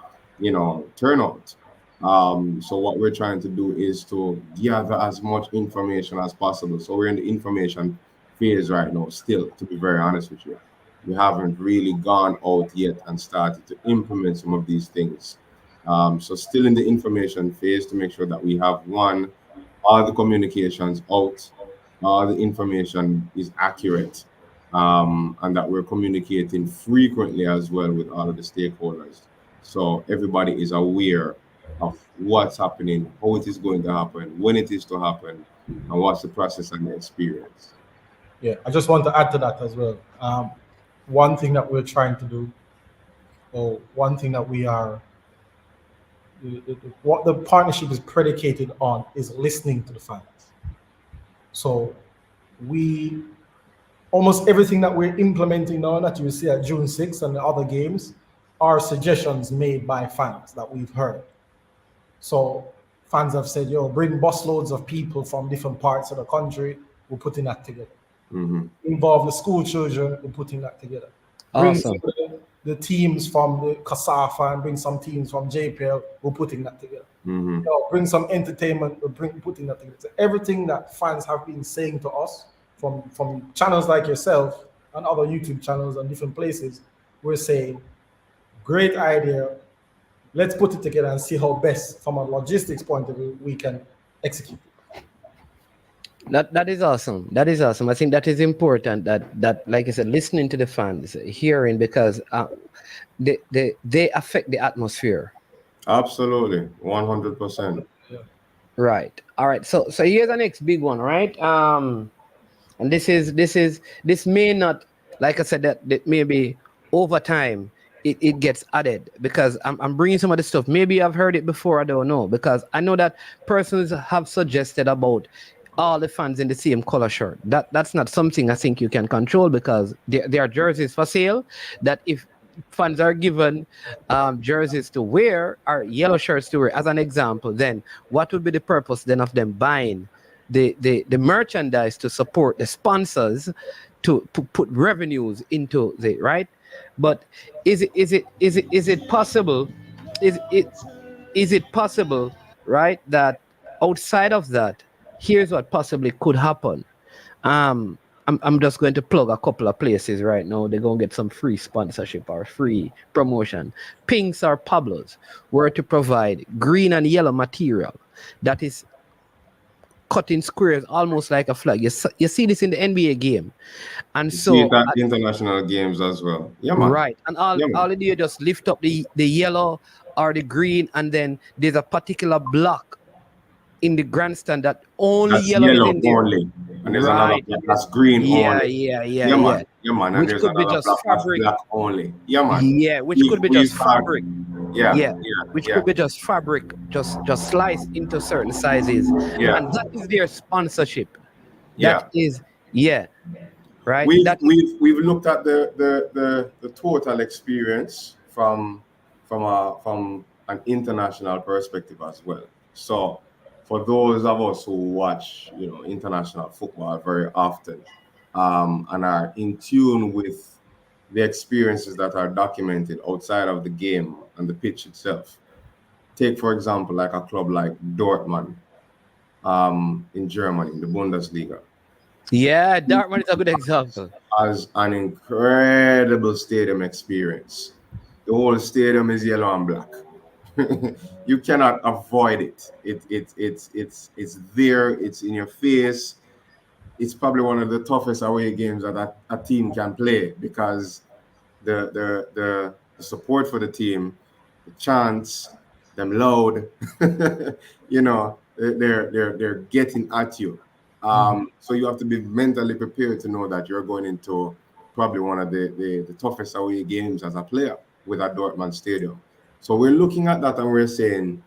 turnout. So what we're trying to do is to gather as much information as possible. So we're in the information phase right now, still, to be very honest with you. We haven't really gone out yet and started to implement some of these things. So still in the information phase to make sure that we have all the communications out, all the information is accurate, and that we're communicating frequently as well with all of the stakeholders. So everybody is aware of what's happening, how it is going to happen, when it is to happen, and what's the process and the experience.
Yeah, I just want to add to that as well. One thing that we're trying to do, or one thing that we are, what the partnership is predicated on, is listening to the fans. So we almost everything that we're implementing now that you see at June 6th and the other games are suggestions made by fans that we've heard. So fans have said, "Yo, bring busloads of people from different parts of the country. We're putting that together. Involve the school children. We're putting that together. Bring
Awesome.
the teams from the CASAFA and bring some teams from JPL. We're putting that together. Bring some entertainment. We're putting that together." So everything that fans have been saying to us from channels like yourself and other YouTube channels and different places, we're saying, "Great idea. Let's put it together and see how best, from a logistics point of view, we can execute."
That is awesome. That is awesome. I think that is important. That like I said, listening to the fans, hearing, because they affect the atmosphere.
Absolutely, 100%.
Right. All right. So here's the next big one, right? And this may not, like I said, that maybe over time it gets added, because I'm bringing some of the stuff. Maybe I've heard it before, I don't know, because I know that persons have suggested about all the fans in the same color shirt. That's not something I think you can control, because there are jerseys for sale that if fans are given jerseys to wear, or yellow shirts to wear, as an example, then what would be the purpose then of them buying the merchandise to support the sponsors to put revenues into the right? But is it possible? Is it possible, right, that outside of that, here's what possibly could happen. I'm just going to plug a couple of places right now. They're going to get some free sponsorship or free promotion. Pinks or Pablos were to provide green and yellow material that is cut in squares, almost like a flag. You see this in the NBA game. And
You see
so,
it at the international games as well. Yeah, man.
right. And all
Yeah, man.
you do, you just lift up the yellow or the green, and then there's a particular block in the grandstand that only
That's
yellow is
yellow
in there.
only, and there's another
Right.
block that's green
Yeah,
only.
yeah, yeah,
Yeah,
yeah.
man. Yeah, man. And
Which
there's
could be
another
just
block that's
fabric.
black only. Yeah, man.
Yeah, which could be just
We've had,
fabric.
yeah,
Yeah.
yeah,
Which
yeah,
could be just fabric, just sliced into certain sizes.
yeah,
And that is their sponsorship.
yeah.
That is, yeah, right?
We've
That
we've we've looked at the total experience from an international perspective as well. So for those of us who watch, international football very often, and are in tune with the experiences that are documented outside of the game and the pitch itself. Take for example, like a club like Dortmund, in Germany, in the Bundesliga,
yeah, Dartmouth is a good example.
has an incredible stadium experience. The whole stadium is yellow and black. You cannot avoid it. It's there. It's in your face. It's probably one of the toughest away games that a team can play, because the support for the team, the chants, them loud, they're getting at you. So you have to be mentally prepared to know that you're going into probably one of the toughest away games as a player with a Dortmund stadium. So we're looking at that and we're saying,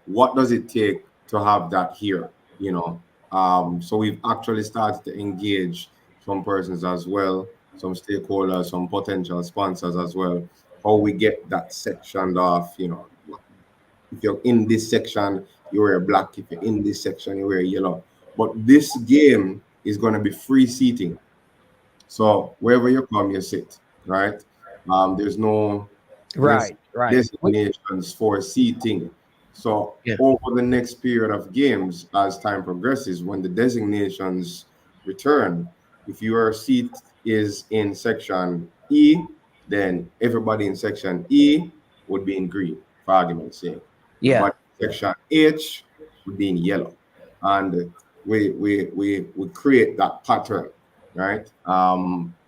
what does it take to have that here? So we've actually started to engage some persons as well, some stakeholders, some potential sponsors as well. How we get that sectioned off, if you're in this section, you wear black. If you're in this section, you wear yellow. But this game is going to be free seating. So wherever you come, you sit, right? There's no
Right, right.
designations for seating. So
Yeah.
over the next period of games, as time progresses, when the designations return, if your seat is in section E, then everybody in section E would be in green, for argument's sake.
Yeah.
Everybody in section H would be in yellow. And we create that pattern, right?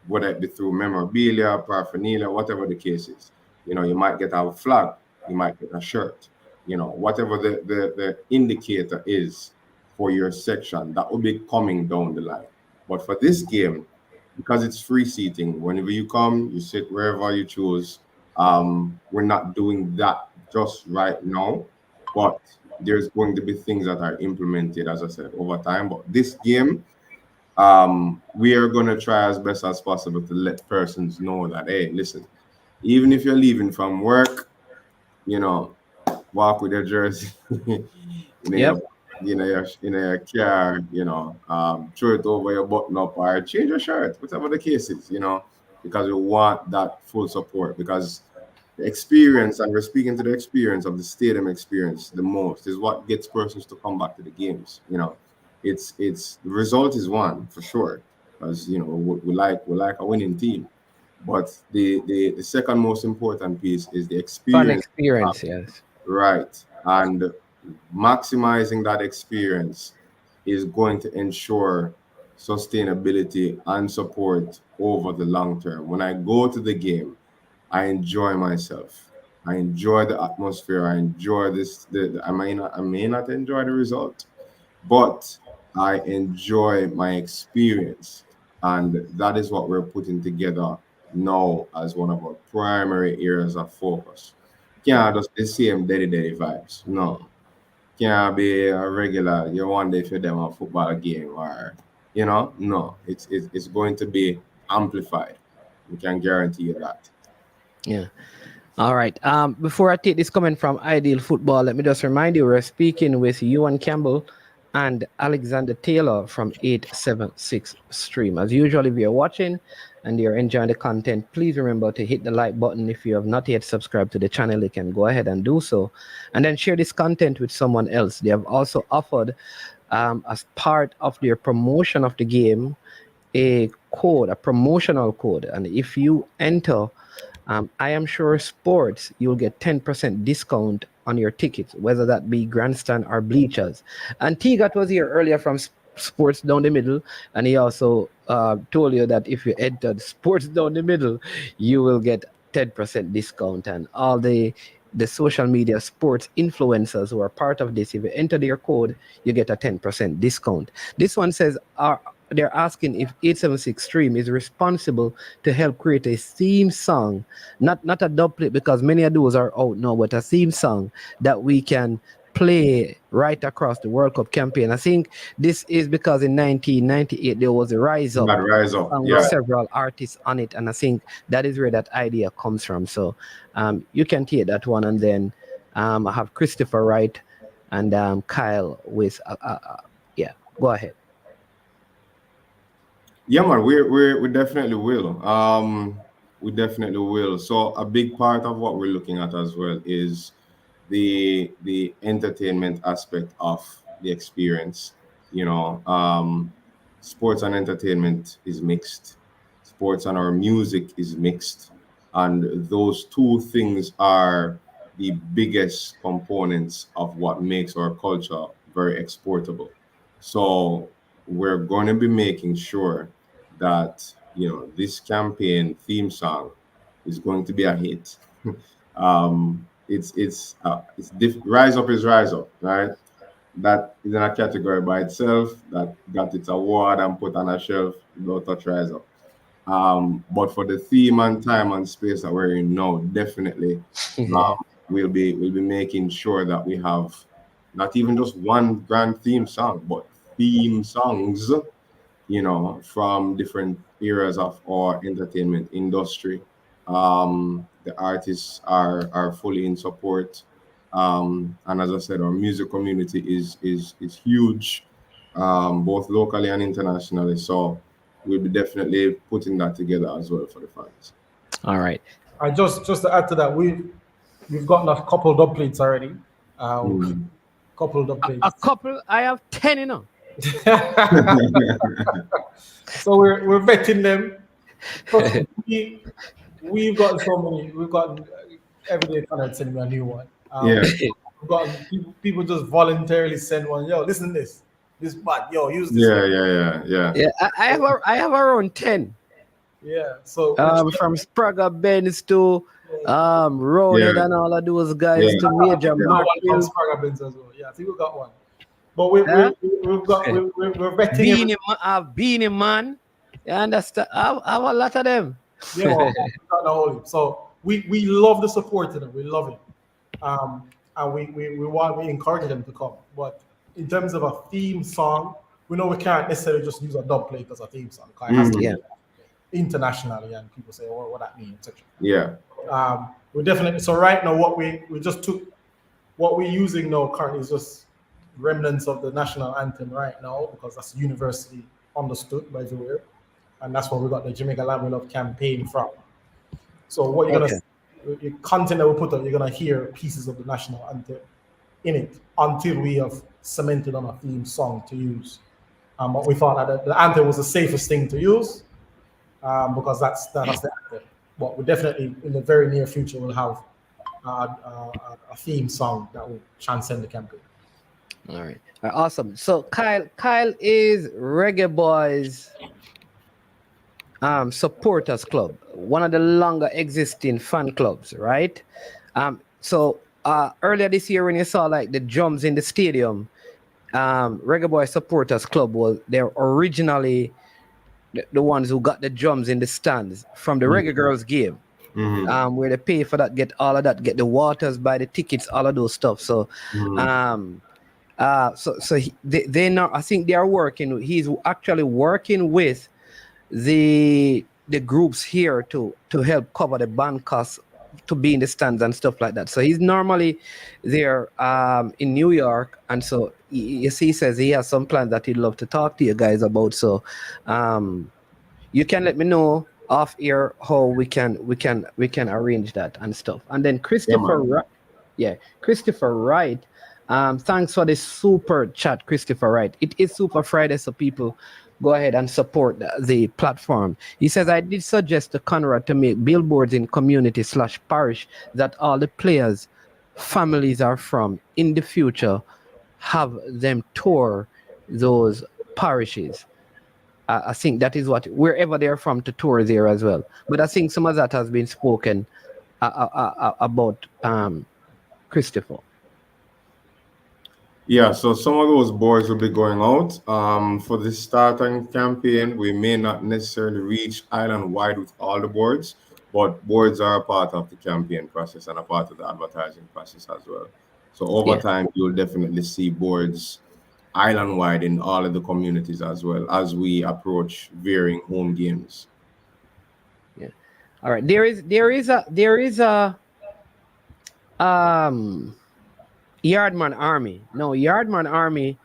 Whether it be through memorabilia, paraphernalia, whatever the case is. You might get a flag, you might get a shirt, whatever the indicator is for your section, that will be coming down the line. But for this game, because it's free seating, whenever you come, you sit wherever you choose. We're not doing that just right now, but there's going to be things that are implemented, as I said, over time. But this game, we are going to try as best as possible to let persons know that, hey, listen, even if you're leaving from work, walk with your jersey,
Yep.
your car, throw it over your button up or change your shirt, whatever the case is, because we want that full support. Because the experience, and we're speaking to the experience of the stadium experience the most, is what gets persons to come back to the games. It's the result is one for sure, because we like a winning team. But the second most important piece is the
Fun
experience.
experience, yes.
Right. And maximizing that experience is going to ensure sustainability and support over the long term. When I go to the game, I enjoy myself. I enjoy the atmosphere. I enjoy this. I may not enjoy the result, but I enjoy my experience. And that is what we're putting together now as one of our primary areas of focus. Can't just the same day vibes. No. Can't be a regular, you wonder if you're them a football game or no. It's going to be amplified. We can guarantee you that.
Yeah. All right. Before I take this comment from Ideal Football, let me just remind you we're speaking with Ewan Campbell and Alexander Taylor from 876 Stream. As usual, if you're watching and you're enjoying the content, please remember to hit the like button. If you have not yet subscribed to the channel, you can go ahead and do so. And then share this content with someone else. They have also offered, as part of their promotion of the game, a promotional code. And if you enter I am sure sports, you'll get 10% discount on your tickets, whether that be grandstand or bleachers. And Tigat was here earlier from Sports Down the Middle, and he also told you that if you entered Sports Down the Middle, you will get 10% discount. And all the social media sports influencers who are part of this, if you enter their code, you get a 10% discount. This one says, they're asking if 876 Stream is responsible to help create a theme song, not a dubplate, because many of those are out now, but a theme song that we can play right across the World Cup campaign. I think this is because in 1998 there was a Rise Up,
That rise up.
song
Yeah.
with several artists on it, and I think that is where that idea comes from. So you can take that one, and then I have Christopher Wright and Kyle with yeah. Go ahead.
Yeah, man, we definitely will. We definitely will. So a big part of what we're looking at as well is the entertainment aspect of the experience. Sports and entertainment is mixed. Sports and our music is mixed, and those two things are the biggest components of what makes our culture very exportable. So we're going to be making sure that this campaign theme song is going to be a hit. Rise Up is Rise Up, right? That is in a category by itself that got its award and put on a shelf. No touch Rise Up. But for the theme and time and space that we're in now, definitely, we'll be making sure that we have not even just one grand theme song, but theme songs from different areas of our entertainment industry. The artists are fully in support. And as I said, our music community is huge, both locally and internationally. So we'll be definitely putting that together as well for the fans.
All right.
I just to add to that, we've gotten a couple dub plates already. Couple dub plates.
A couple. I have 10, you know.
So we're vetting them. We've got so many. We've got every day trying to send me a new one.
Yeah.
We've got people just voluntarily send one. Yo, listen to this. This bad. Yo, use this.
Yeah.
Yeah, I have around 10.
Yeah. So
from Sprague Benz to Roland and all of those guys to Major Macfield.
Sprague Benz as well. Yeah, I think we got one. But we've got we're vetting
Beanie Man. You understand? I have a lot of them.
Yeah, well, we got the whole heap. So we love the support to them. We love it. And we encourage them to come. But in terms of a theme song, we know we can't necessarily just use a dub plate as a theme song. It has to be internationally, and people say, "Oh, what that means?" etc.
Yeah.
We definitely. So right now, what we just took, what we're using now currently is just remnants of the national anthem right now, because that's universally understood by everywhere, and that's where we got the Jamaica Land We Love campaign from. So what you're gonna, the content that we put up, you're gonna hear pieces of the national anthem in it until we have cemented on a theme song to use. But we thought that the anthem was the safest thing to use, because that's the anthem. But we definitely, in the very near future, will have a theme song that will transcend the campaign.
All right, awesome. So Kyle is Reggae Boys supporters club, one of the longer existing fan clubs, right? So earlier this year, when you saw like the drums in the stadium, Reggae Boys supporters club they're originally the ones who got the drums in the stands from the Reggae Girls game. Where they pay for that, get all of that, get the waters, buy the tickets, all of those stuff. So they now, I think they are working. He's actually working with the groups here to help cover the band costs to be in the stands and stuff like that. So he's normally there in New York, and so he says he has some plans that he'd love to talk to you guys about. So you can let me know off air how we can arrange that and stuff. And then Christopher Wright. Thanks for the super chat, Christopher Wright. It is Super Friday, so people go ahead and support the platform. He says, I did suggest to Conrad to make billboards in community/parish that all the players' families are from in the future, have them tour those parishes. I think that is what, wherever they're from, to tour there as well. But I think some of that has been spoken about Christopher.
Yeah, so some of those boards will be going out. For the starting campaign, we may not necessarily reach island-wide with all the boards, but boards are a part of the campaign process and a part of the advertising process as well. So over time, you'll definitely see boards island-wide in all of the communities as well as we approach varying home games.
Yeah. All right. There is a Yardman Army. No, Yardman Army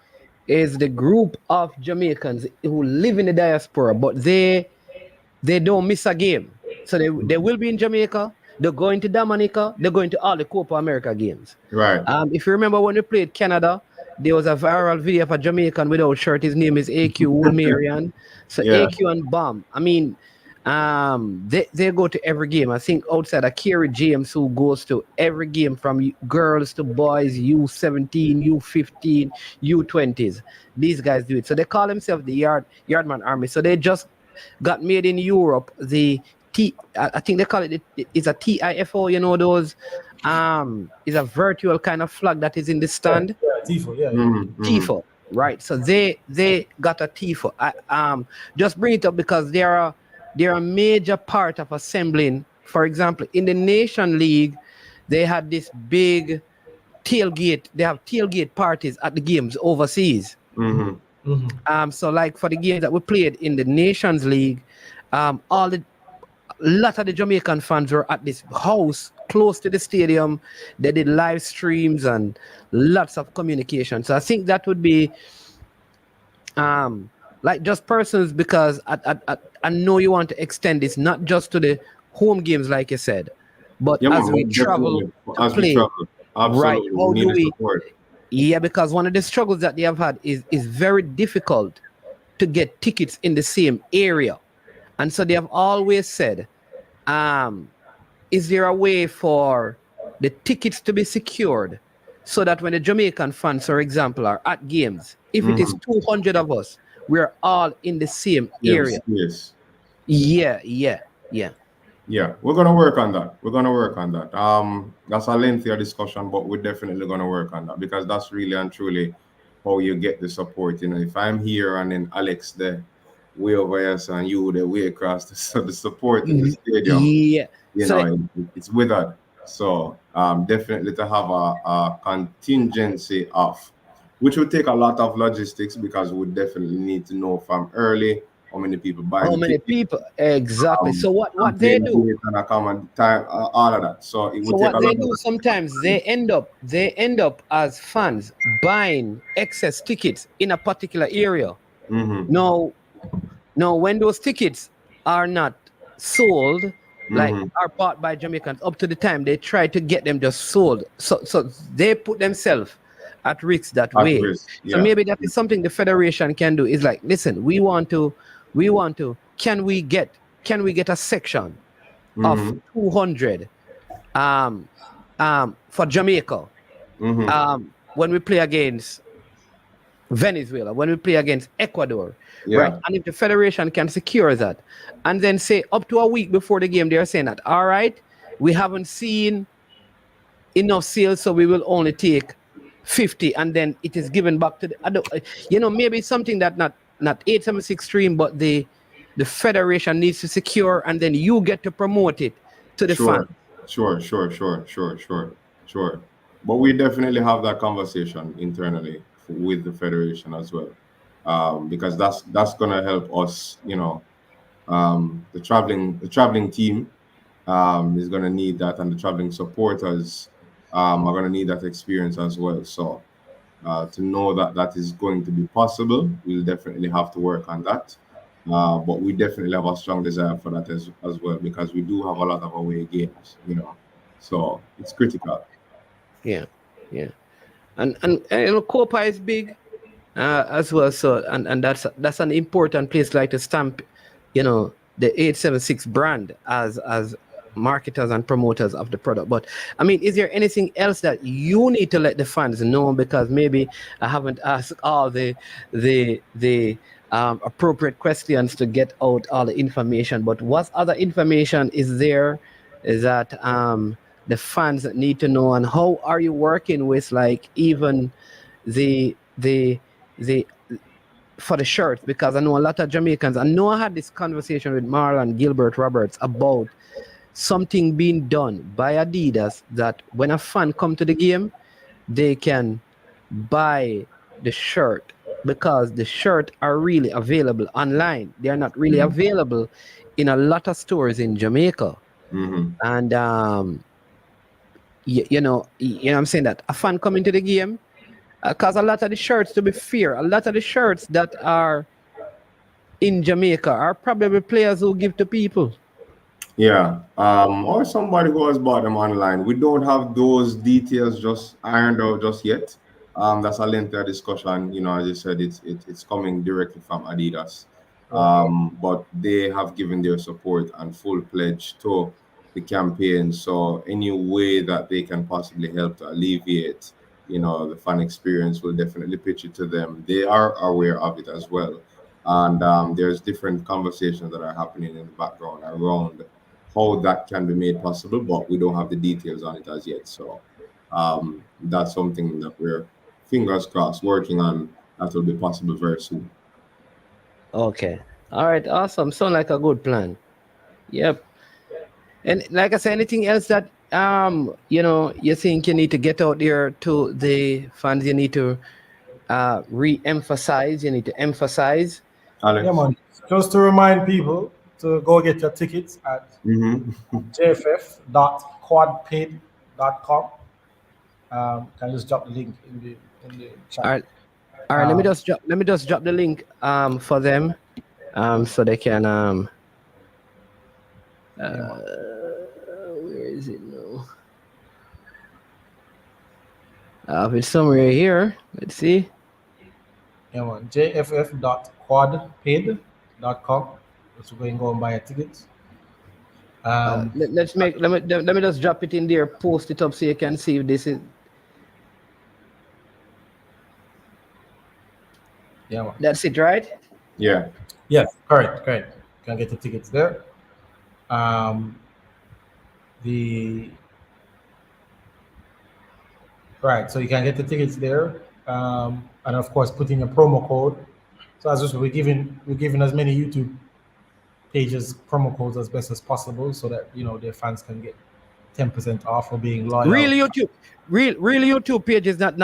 is the group of Jamaicans who live in the diaspora, but they don't miss a game. So they will be in Jamaica. They're going to Dominica. They're going to all the Copa America games.
Right. If
you remember when we played Canada, there was a viral video of a Jamaican without shirt. His name is AQ Woolmarian. So AQ and Bomb. I mean, they go to every game. I think outside of Kerry James, who goes to every game from girls to boys, U17, U15, U20's. These guys do it. So they call themselves the Yardman Army. So they just got made in Europe. I think they call it, it's a TIFO, you know, those is a virtual kind of flag that is in the stand.
TIFO,
TIFO, right? So they got a TIFO. I just bring it up because they're a major part of assembling. For example, in the Nation League, they had this big tailgate. They have tailgate parties at the games overseas. So like for the games that we played in the Nations League, all the lot of the Jamaican fans were at this house close to the stadium. They did live streams and lots of communication. So I think that would be like just persons, because I know you want to extend this not just to the home games like you said, but
Yeah,
as
man,
we travel
definitely.
to
As we
play,
travel,
right?
absolutely,
How
we
do
need the
we?
support.
Yeah, because one of the struggles that they have had is very difficult to get tickets in the same area, and so they have always said, is there a way for the tickets to be secured so that when the Jamaican fans, for example, are at games, if it is 200 of us, we're all in the same area?
Yes.
Yeah.
Yeah, we're gonna work on that. We're gonna work on that. That's a lengthier discussion, but we're definitely gonna work on that because that's really and truly how you get the support. You know, if I'm here and then Alex the way over here, so and you the way across, so the support in the stadium,
Yeah.
you
So
know, it's withered. So definitely to have a contingency of, which would take a lot of logistics because we definitely need to know from early how many people buy
how
the
many
ticket,
people? Exactly. So what they
campaign
do?
date and a common time, all of that. So it
So
would take a
what they
lot
do
of
sometimes they end up as fans buying excess tickets in a particular area.
mm-hmm,
Now when those tickets are not sold, like
mm-hmm.
are bought by Jamaicans up to the time they try to get them just sold. So they put themselves at risk that
At
way.
risk.
So
Yeah.
maybe that is something the federation can do. Is like, listen, we want to can we get a section of
Mm-hmm,
200 for Jamaica
mm-hmm.
when we play against Venezuela, when we play against Ecuador, right?
Yeah.
And if the federation can secure that, and then say up to a week before the game, they're saying that, all right, we haven't seen enough sales, so we will only take 50, and then it is given back to maybe something that not 876 stream, but the federation needs to secure, and then you get to promote it to the fan.
Sure. Sure. But we definitely have that conversation internally with the federation as well, because that's gonna help us. You know, the traveling team is gonna need that, and the traveling supporters are gonna need that experience as well. So to know that that is going to be possible, we'll definitely have to work on that. But we definitely have a strong desire for that as well because we do have a lot of away games, you know. So it's critical.
Yeah, yeah. And Copa is big as well. So and that's an important place, like to stamp, the 876 brand as marketers and promoters of the product. But I mean, is there anything else that you need to let the fans know? Because maybe I haven't asked all the appropriate questions to get out all the information. But what other information is there that the fans need to know, and how are you working with, like, even the for the shirts? Because I know a lot of Jamaicans. I know I had this conversation with Marlon Gilbert Roberts about something being done by Adidas, that when a fan come to the game, they can buy the shirt, because the shirt are really available online. They are not really available in a lot of stores in Jamaica.
Mm-hmm.
And you know I'm saying, that a fan coming to the game, because a lot of the shirts, to be fair, a lot of the shirts that are in Jamaica are probably players who give to people.
Yeah, or somebody who has bought them online. We don't have those details just ironed out just yet. That's a lengthier discussion. You know, as I said, it's coming directly from Adidas.
Okay.
But they have given their support and full pledge to the campaign. So any way that they can possibly help to alleviate, you know, the fan experience, will definitely pitch it to them. They are aware of it as well. And there's different conversations that are happening in the background around how that can be made possible, but we don't have the details on it as yet. So that's something that we're, fingers crossed, working on. That will be possible very soon.
Okay. All right. Awesome. Sound like a good plan. Yep. And like I said, anything else that you think you need to get out there to the fans? You need to re-emphasize. You need to emphasize.
Alex.
Yeah, man. Just to remind people to go get your tickets at jff.quadpaid.com. Can you just drop the link in the chat?
All right. All right. Let me just drop the link for them, so they can where is it now? It's somewhere here. Let's see.
Yeah, man. jff.quadpaid.com. Just go and go and buy your tickets.
Let me just drop it in there, post it up so you can see if this is.
Yeah, man.
That's it, right?
Yeah.
Yes, correct. You can get the tickets there. So you can get the tickets there, and of course put in your promo code. So as usual, we're giving as many YouTube pages promo codes as best as possible, so that their fans can get 10% off for being loyal.
Real YouTube page is not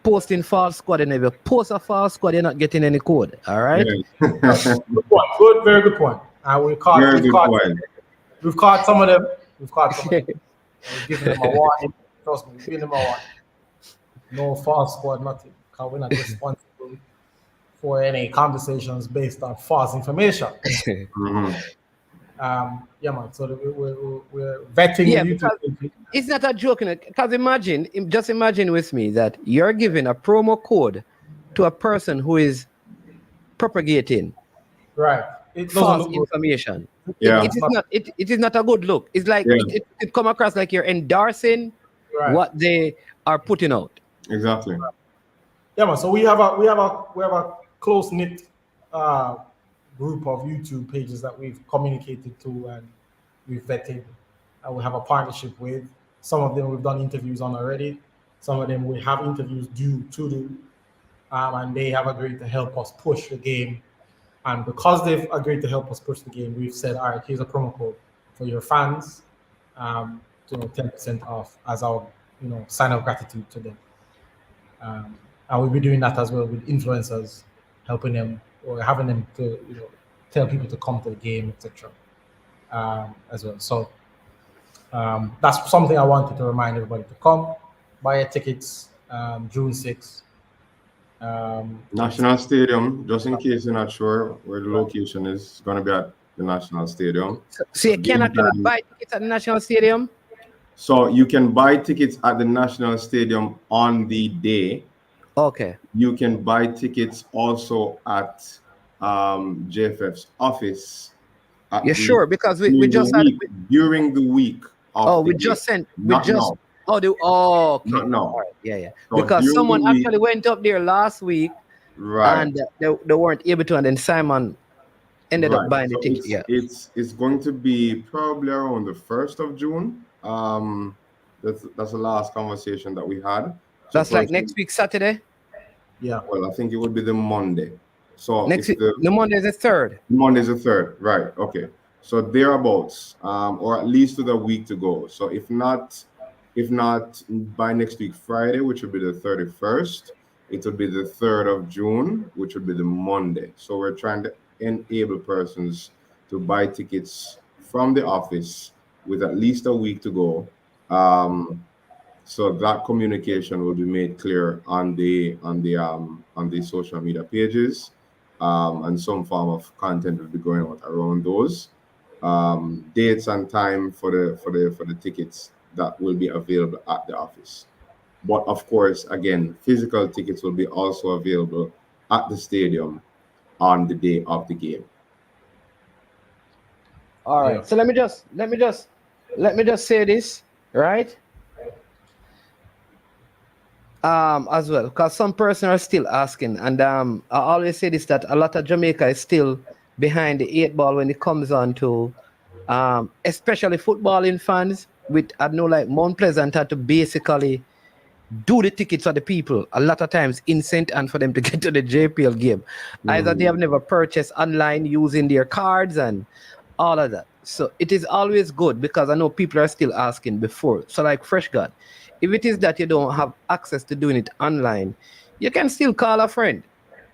posting false squad. And if you post a false squad, you're not getting any code. All right.
Yeah.
Good point. Very good point. We've caught some of them. We've given them a warning. Trust me, we've given them a warning. No false squad, nothing. Because we're not responsible for any conversations based on false information. Yeah, man. So we're vetting.
Yeah, because it's not a joke. Because just imagine with me that you're giving a promo code to a person who is propagating false information.
Yeah.
It is not a good look. It's like it come across like you're endorsing what they are putting out.
Exactly.
Yeah, man. So we have a close knit group of YouTube pages that we've communicated to and we've vetted and we have a partnership with. Some of them we've done interviews on already. Some of them we have interviews due to do, and they have agreed to help us push the game. And because they've agreed to help us push the game, we've said, all right, here's a promo code for your fans, 10% off as our sign of gratitude to them. And we'll be doing that as well with influencers, helping them or having them to tell people to come to the game, etc. As well. So that's something I wanted to remind everybody to come buy your tickets June 6th.
National Stadium, just in case you're not sure where the location is, it's going to be at the National Stadium.
So you can actually buy tickets at the National Stadium?
So you can buy tickets at the National Stadium on the day.
Okay.
You can buy tickets also at JFF's office.
You're sure? Because we just had
during the week.
Okay.
Not
now.
Right.
Yeah.
So
because someone actually went up there last week,
right?
And they weren't able to, and then Simon ended up buying the ticket.
It's going to be probably around the 1st of June. That's the last conversation that we had. So
that's like next week Saturday.
Yeah.
Well, I think it would be the Monday. So
next week, the Monday is the 3rd.
Monday is the 3rd, right? Okay. So thereabouts, or at least with a week to go. So if not by next week Friday, which would be the 31st, it would be the 3rd of June, which would be the Monday. So we're trying to enable persons to buy tickets from the office with at least a week to go. So that communication will be made clear on the social media pages, and some form of content will be going out around those dates and time for the tickets that will be available at the office. But of course, again, physical tickets will be also available at the stadium on the day of the game.
All right. So let me just say this, right? As well, because some person are still asking, and I always say this, that a lot of Jamaica is still behind the 8 ball when it comes on to especially footballing fans, with like Mount Pleasant had to basically do the tickets for the people a lot of times in St. Anne for them to get to the JPL game. Either they have never purchased online using their cards and all of that. So it is always good, because I know people are still asking before. So like Fresh God, if it is that you don't have access to doing it online, You can still call a friend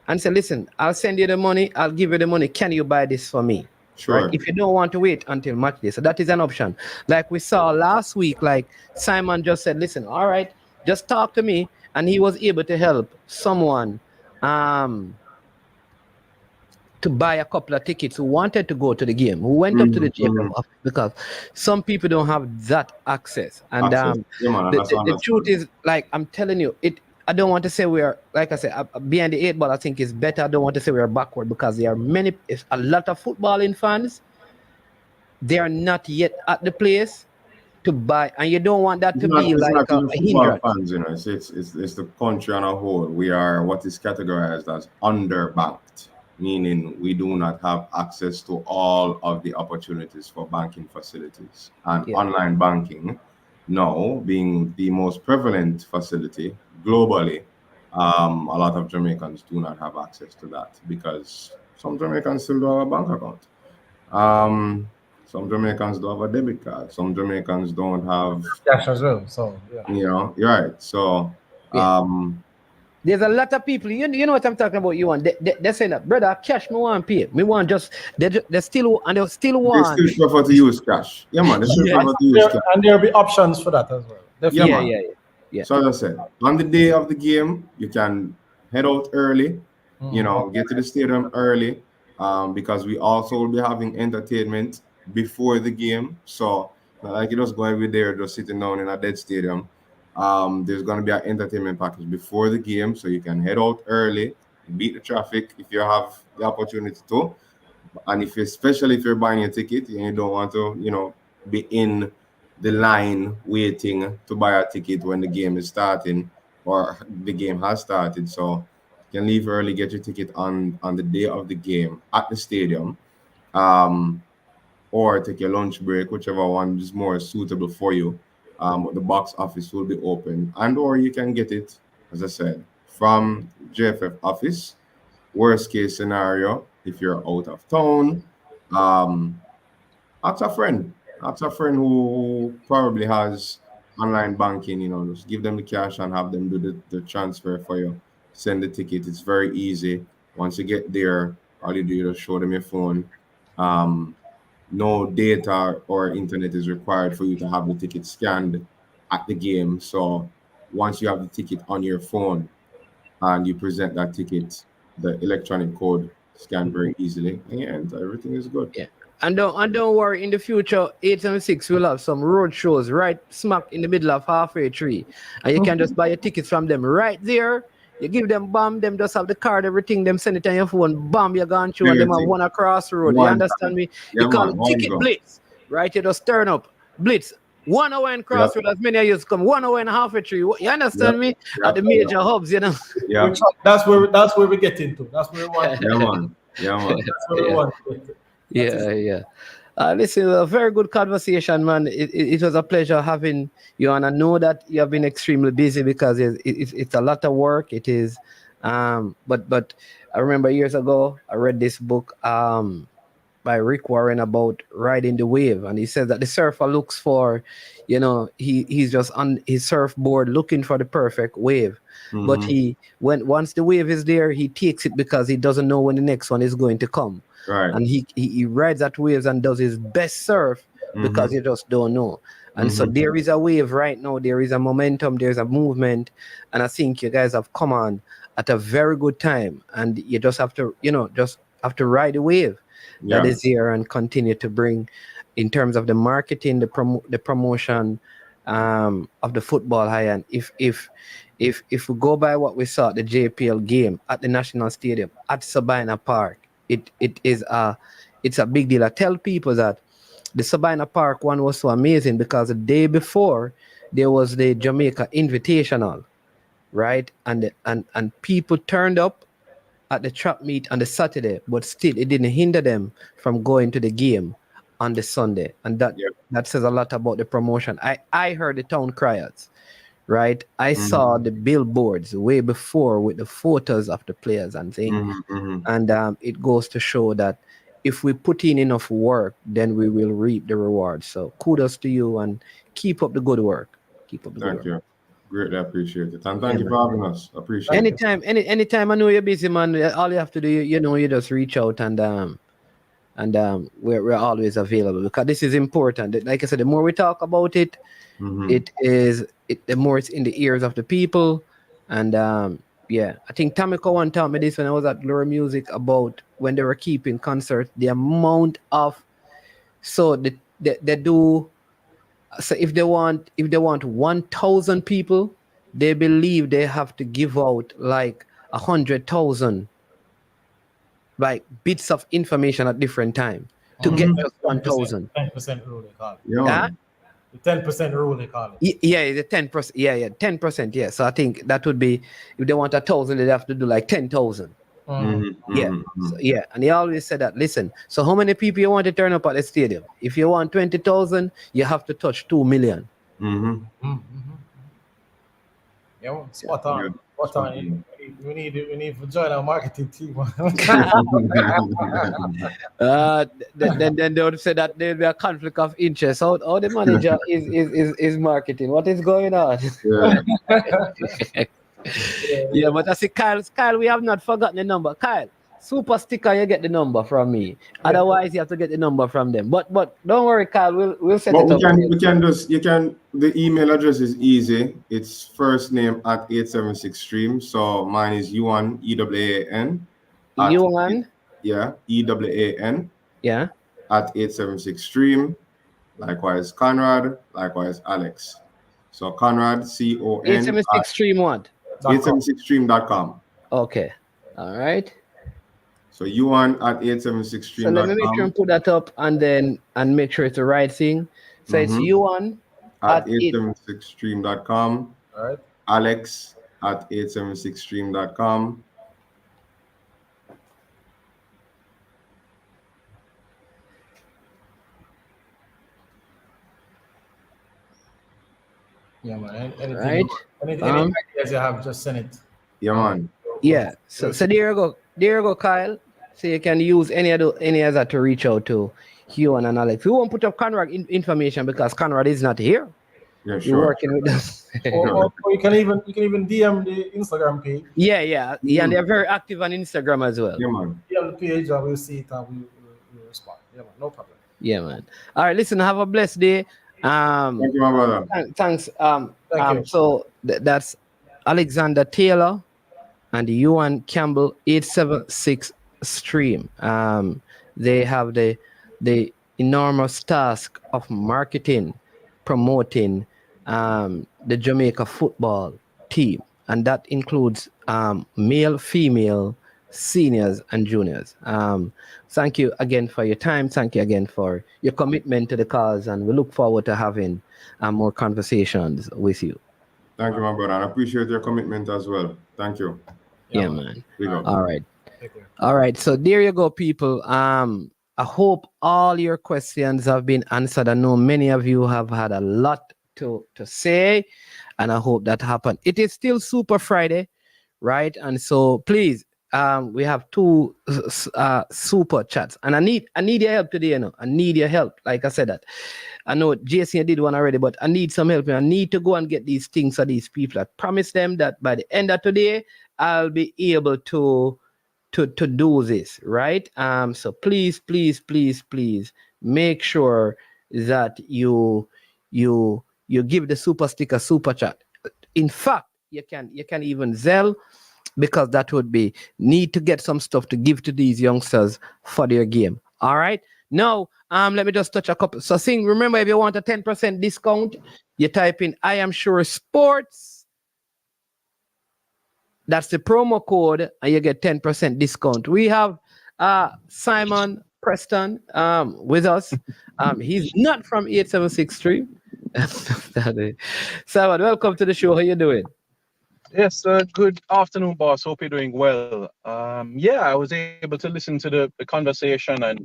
and say, listen, I'll send you the money, I'll give you the money. Can you buy this for me? Right?
Sure.
If you don't want to wait until match day. So that is an option. Like we saw last week, like Simon just said, listen, all right, just talk to me. And he was able to help someone to buy a couple of tickets who wanted to go to the game, who went up to the JFM office, because some people don't have that access. And
Access. Yeah, man, and that's
the truth
understood.
is, like, I'm telling you, I don't want to say we are, like I said, behind the eight ball. I think is better. I don't want to say we are backward, because there are a lot of footballing fans. They are not yet at the place to buy, and you don't want that to be
It's
like
not
a
even football
hindrance.
fans, you know. It's the country on a whole. We are what is categorized as underbanked, meaning we do not have access to all of the opportunities for banking facilities. And
Yeah.
online banking, now being the most prevalent facility globally, a lot of Jamaicans do not have access to that because some Jamaicans still don't have a bank account. Um, some Jamaicans don't have a debit card. Some Jamaicans don't have,
Cash as well. So yeah.
you're right. So,
Yeah.
um,
There's a lot of people. You know what I'm talking about. You want they're saying that, brother, cash me want pay. Me want just they still, and they still
they still
want.
prefer to use cash. Yeah, man, they still
Yeah.
prefer to use cash.
And there'll be options for that as well.
Yeah,
Definitely.
Yeah,
man.
yeah, yeah.
So as I said, on the day of the game, you can head out early,
Mhm.
get to the stadium early, because we also will be having entertainment before the game. So not like you just go every day or just sitting down in a dead stadium. There's going to be an entertainment package before the game, so you can head out early, beat the traffic if you have the opportunity to. And if you, especially if you're buying a ticket and you don't want to, be in the line waiting to buy a ticket when the game is starting or the game has started. So you can leave early, get your ticket on the day of the game at the stadium, um, or take your lunch break, whichever one is more suitable for you. The box office will be open, and or you can get it, as I said, from JFF office. Worst case scenario, if you're out of town, um, ask a friend. Ask a friend who probably has online banking, just give them the cash and have them do the transfer for you. Send the ticket. It's very easy. Once you get there, all you do is show them your phone. Um, no data or internet is required for you to have the ticket scanned at the game. So once you have the ticket on your phone, and you present that ticket, the electronic code scanned very easily, and everything is good.
Yeah. And don't worry, in the future, 876 will have some road shows right smack in the middle of halfway tree. And you can just buy your tickets from them right there. You give them bam, them just have the card, everything, them send it on your phone, bam, you're gone through, and them have
Everything.
one across the road. You
One
understand
time.
me? You
Yeah,
call
man.
it
One
ticket
go.
blitz, right? You just turn up, blitz. 1 hour in
Yep.
crossroad, as many of you come, 1 hour and halfway tree. You
Yep.
understand me? At
Yep.
the major hubs, you know.
Yep.
That's where we get into. That's where we want.
Yeah, man. Yeah, man.
That's where we
Yeah.
want. To get to. That is.
Yeah. Listen, a very good conversation, man. It was a pleasure having you on. I know that you have been extremely busy because it's a lot of work. It is, but I remember years ago I read this book by Rick Warren about riding the wave, and he says that the surfer looks for, he's just on his surfboard looking for the perfect wave, but
Mm-hmm.
once the wave is there, he takes it because he doesn't know when the next one is going to come,
Right.
and he rides that waves and does his best surf because
Mm-hmm.
he just don't know. And so
Mm-hmm.
there is a wave right now, there is a momentum, there's a movement, and I think you guys have come on at a very good time, and you just have to, just have to ride the wave that
Yeah.
is here and continue to bring, in terms of the marketing, the promotion of the football high. And if we go by what we saw at the JPL game at the National Stadium at Sabina Park, it's a big deal. I tell people that the Sabina Park one was so amazing because the day before there was the Jamaica Invitational, right? And people turned up at the trap meet on the Saturday, but still it didn't hinder them from going to the game on the Sunday. And
Yep.
that says a lot about the promotion. I heard the town criers, right? I saw
Mm-hmm.
the billboards way before with the photos of the players and things.
Mm-hmm. Mm-hmm.
And it goes to show that if we put in enough work, then we will reap the reward. So kudos to you and keep up the good work. Keep up the good
Thank
work.
you. Greatly appreciate it. And thank you for having us. Appreciate it.
Anytime I know you're busy, man. All you have to do, you just reach out and we're always available because this is important. Like I said, the more we talk about it, the more it's in the ears of the people. And yeah, I think Tamiko one taught me this when I was at Lure Music about when they were keeping concerts, the amount of they do. So if they want 1,000 people, they believe they have to give out like 100,000 like bits of information at different time to get just 1,000.
10% rule they call it.
Yeah.
The 10% rule they call it.
Yeah, the 10%. Yeah, 10%. Yeah. So I think that would be if they want 1,000, they have to do like 10,000. Yeah. So, yeah. And he always said that, listen, so how many people you want to turn up at the stadium? If you want 20,000, you have to touch 2 million.
Yeah, spot on. Spot on. We need to join our marketing team.
Then they would say that there'll be a conflict of interest. How the manager is marketing? What is going on? Yeah, but I see Kyle, we have not forgotten the number. Kyle, super sticker, you get the number from me. Otherwise, you have to get the number from them. But don't worry, Kyle, we'll set it up.
The email address is easy. It's first name at 876 stream. So mine is Yuan, EWAN.
Yuan?
Yeah, EWAN.
Yeah.
At 876 stream. Likewise, Conrad. Likewise, Alex. So Conrad, CON.
876 stream what?
876stream.com.
Okay. All right.
So Yuan at 876stream.com.
So let me make sure and put that up and make sure it's the right thing. So it's Yuan
at 876stream.com.
All right.
Alex at 876stream.com.
Yeah, man. Anything,
right.
Any ideas you have, just send it.
Yeah, man.
Yeah. So there you go. There you go, Kyle. So you can use any other to reach out to Huan and Alex. We won't put up Conrad information because Conrad is not here.
Yeah, sure.
You're working with us.
or you can even DM the Instagram page.
Yeah, and they're very active on Instagram as well.
Yeah, man.
DM the page and we'll see it and we'll respond. Yeah, man. No problem.
Yeah, man. All right, listen, have a blessed day.
Thank you, my brother.
Thanks.
Thank you.
So that's Alexander Taylor and Ewan Campbell 876 stream. They have the enormous task of marketing, promoting the Jamaica football team, and that includes male, female, seniors, and juniors. Thank you again for your time. Thank you again for your commitment to the cause, and we look forward to having more conversations with you.
Thank you, my brother. I appreciate your commitment as well. Thank you.
Yeah, man.
We go.
All right. All right. So there you go, people. I hope all your questions have been answered. I know many of you have had a lot to say, and I hope that happened. It is still Super Friday, right? And so please, we have 2 super chats, and I need your help today. You know, I need your help. Like I said that. I know Jason did one already, but I need some help. I need to go and get these things for these people. I promise them that by the end of today, I'll be able to do this, right? So please make sure that you give the super sticker super chat. In fact, you can even Zelle, because that would be need to get some stuff to give to these youngsters for their game. All right. Now, let me just touch a couple. So remember, if you want a 10% discount, you type in I am sure sports. That's the promo code, and you get 10% discount. We have Simon Preston with us. He's not from 876 Street. Simon, welcome to the show. How you doing?
Yes, good afternoon, boss. Hope you're doing well. Yeah, I was able to listen to the conversation, and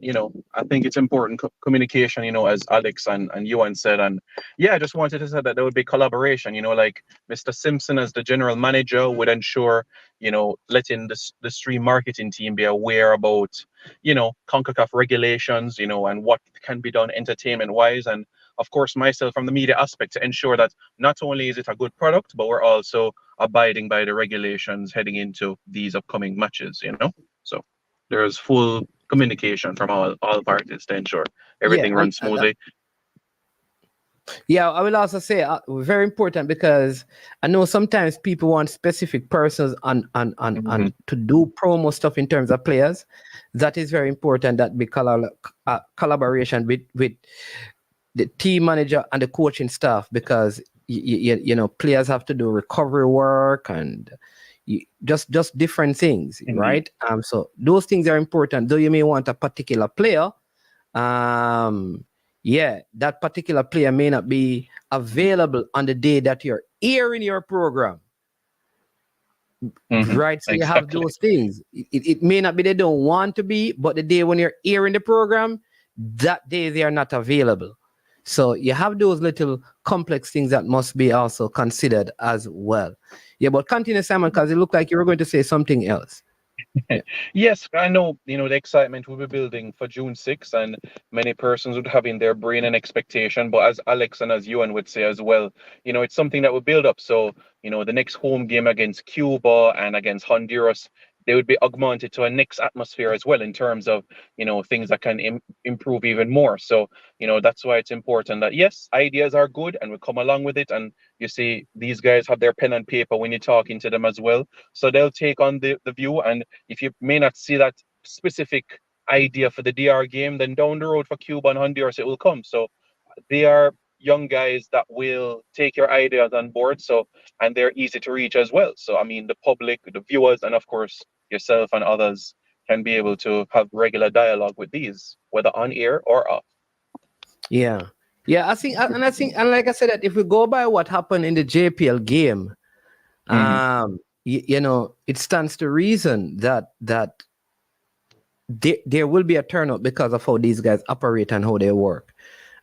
I think it's important communication, as Alex and Ewan said. And yeah, I just wanted to say that there would be collaboration, like Mr. Simpson as the general manager would ensure, letting the stream marketing team be aware about, CONCACAF regulations, and what can be done entertainment wise. And of course, myself from the media aspect to ensure that not only is it a good product, but we're also abiding by the regulations heading into these upcoming matches, you know? So there's full communication from all parties to ensure everything runs smoothly.
Yeah, I will also say very important, because I know sometimes people want specific persons on to do promo stuff in terms of players. That is very important, that be collaboration with the team manager and the coaching staff, because you know, players have to do recovery work and just different things, right? So those things are important. Though you may want a particular player, yeah, that particular player may not be available on the day that you're airing your program. Right, so you have those things. It may not be they don't want to be, but the day when you're airing the program, that day they are not available. So you have those little complex things that must be also considered as well. Yeah, but continue, Simon, because it looked like you were going to say something else.
Yes, I know, you know, the excitement we'll be building for June 6th, and many persons would have in their brain an expectation. But as Alex and as Ewan would say as well, you know, it's something that will build up. So, you know, the next home game against Cuba and against Honduras, they would be augmented to a next atmosphere as well, in terms of, you know, things that can improve even more. So, you know, that's why it's important that, yes, ideas are good and we come along with it. And you see, these guys have their pen and paper when you're talking to them as well. So they'll take on the view. And if you may not see that specific idea for the DR game, then down the road for Cuba and Honduras, it will come. So they are young guys that will take your ideas on board. So, and they're easy to reach as well. So, I mean, the public, the viewers, and of course, yourself and others can be able to have regular dialogue with these, whether on air or off.
Yeah. Yeah, I think, and like I said, that if we go by what happened in the JPL game, you know, it stands to reason that there will be a turnout because of how these guys operate and how they work.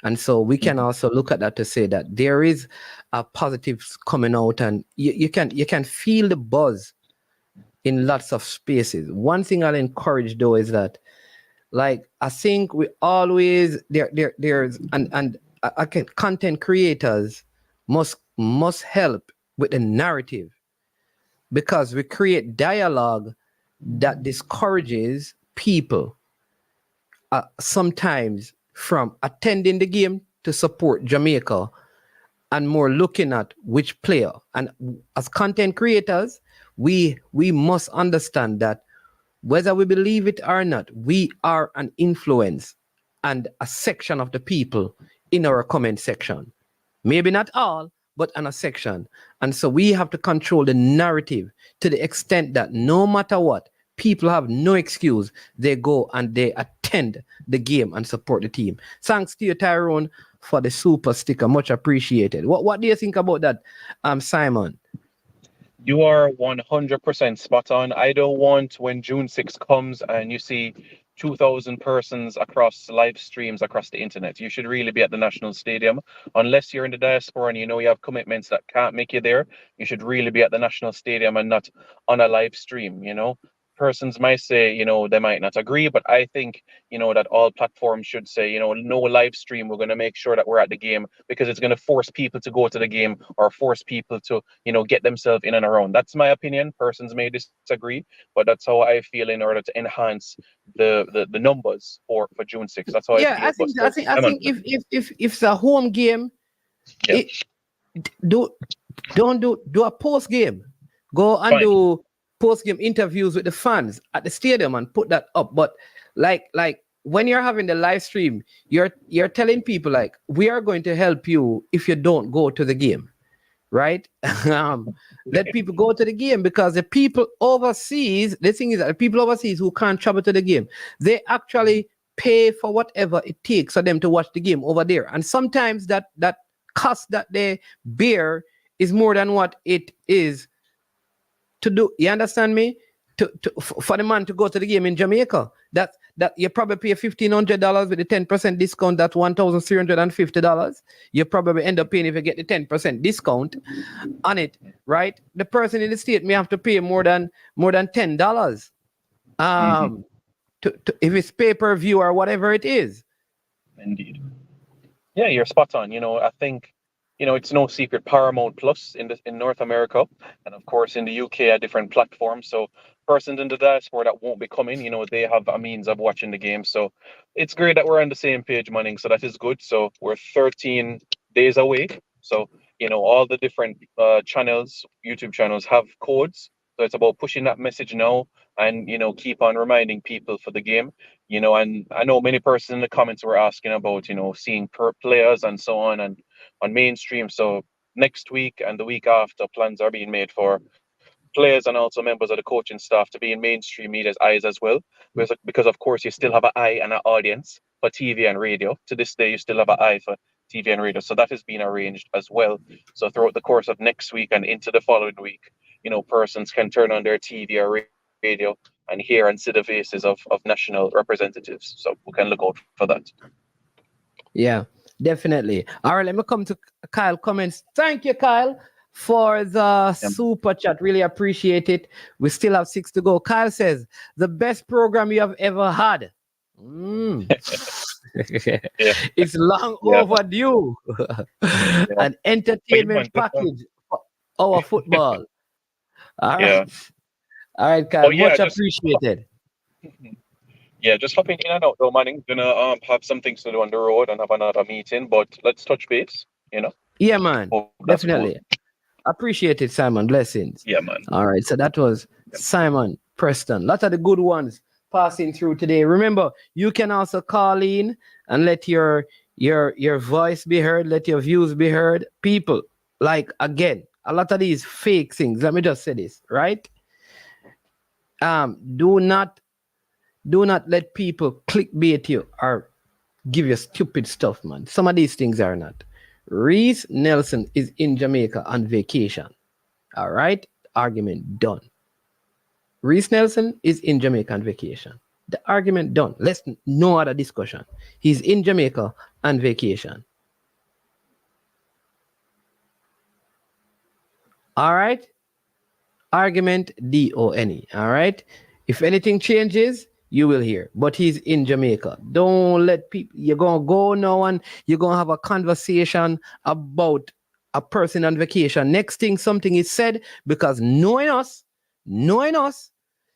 And so we can also look at that to say that there is a positives coming out, and you can feel the buzz in lots of spaces. One thing I'll encourage though is that, like, I think we always there's content creators must help with the narrative, because we create dialogue that discourages people sometimes from attending the game to support Jamaica, and more looking at which player. And as content creators, we must understand that whether we believe it or not, we are an influence and a section of the people in our comment section. Maybe not all, but in a section. And so we have to control the narrative to the extent that no matter what, people have no excuse. They go and they attend the game and support the team. Thanks to you, Tyrone, for the super sticker. Much appreciated. What do you think about that, Simon?
You are 100% spot on. I don't want, when June 6th comes and you see 2,000 persons across live streams across the internet, you should really be at the National Stadium. Unless you're in the diaspora and you know you have commitments that can't make you there, you should really be at the National Stadium and not on a live stream, you know. Persons might say, you know, they might not agree, but I think, you know, that all platforms should say, you know, no live stream. We're going to make sure that we're at the game, because it's going to force people to go to the game, or force people to, you know, get themselves in and around. That's my opinion. Persons may disagree, but that's how I feel in order to enhance the numbers for June 6th. That's how I feel.
I think if it's a home game, don't do a post game. Go and do post-game interviews with the fans at the stadium and put that up. But like when you're having the live stream, you're telling people, like, we are going to help you if you don't go to the game, right? Let people go to the game, because the people overseas, the thing is that the people overseas who can't travel to the game, they actually pay for whatever it takes for them to watch the game over there. And sometimes that cost that they bear is more than what it is to do. You understand me? For the man to go to the game in Jamaica, that you probably pay $1,500 with the 10% discount. That's $1,350. You probably end up paying, if you get the 10% discount on it, right? The person in the state may have to pay more than $10. To if it's pay-per-view or whatever it is.
Indeed. Yeah, you're spot on. I think, it's no secret Paramount Plus in North America, and of course in the UK at different platforms. So persons in the diaspora that won't be coming, they have a means of watching the game. So it's great that we're on the same page, Manning. So that is good. So we're 13 days away. So all the different channels, YouTube channels, have codes. So it's about pushing that message now, and keep on reminding people for the game. And I know many persons in the comments were asking about, seeing players and so on on mainstream. So next week and the week after, plans are being made for players and also members of the coaching staff to be in mainstream media's eyes as well. Because of course, you still have an eye and an audience for TV and radio. To this day, you still have an eye for TV and radio. So that has been arranged as well. So throughout the course of next week and into the following week, persons can turn on their TV or radio and hear and see the faces of national representatives. So we can look out for that.
Yeah, definitely. All right, let me come to Kyle comments. Thank you, Kyle, for the super chat. Really appreciate it. We still have 6 to go. Kyle says, the best program you have ever had. It's long overdue. An entertainment package for our football. All right. All right, Kyle. Much appreciated.
Yeah, just hopping in and out though, Manning. Gonna have some things to do on the road and have another meeting, but let's touch base,
Yeah, man. Definitely. Cool. Appreciate it, Simon. Blessings.
Yeah, man.
All right. So that was Simon Preston. Lots of the good ones passing through today. Remember, you can also call in and let your voice be heard, let your views be heard. People, like, again, a lot of these fake things. Let me just say this, right? Do not let people clickbait you or give you stupid stuff, man. Some of these things are not. Reiss Nelson is in Jamaica on vacation. All right? Argument done. Reiss Nelson is in Jamaica on vacation. The argument done. No other discussion. He's in Jamaica on vacation. All right? Argument done. All right? If anything changes, you will hear. But he's in Jamaica. Don't let people... You're going to go now and you're going to have a conversation about a person on vacation. Next thing, something is said, because knowing us,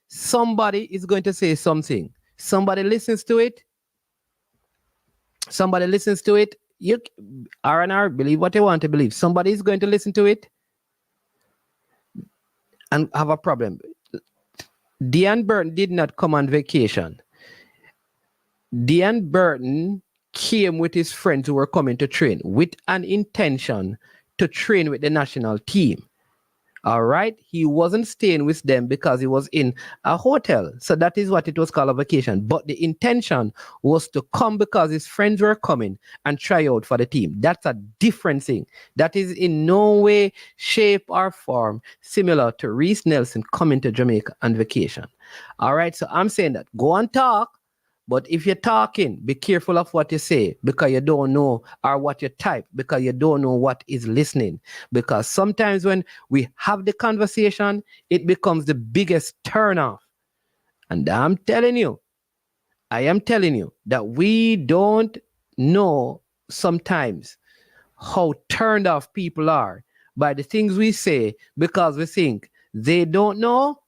somebody is going to say something. Somebody listens to it. You R&R, believe what they want to believe. Somebody is going to listen to it and have a problem. Dean Burton did not come on vacation. Dean Burton came with his friends who were coming to train with an intention to train with the national team. All right? He wasn't staying with them because he was in a hotel. So that is what it was called, a vacation. But the intention was to come because his friends were coming and try out for the team. That's a different thing. That is in no way, shape, or form similar to Reiss Nelson coming to Jamaica on vacation. All right? So I'm saying that. Go and talk. But if you're talking, be careful of what you say, because you don't know, or what you type, because you don't know what is listening. Because sometimes when we have the conversation, it becomes the biggest turnoff. And I am telling you that we don't know sometimes how turned off people are by the things we say, because we think they don't know.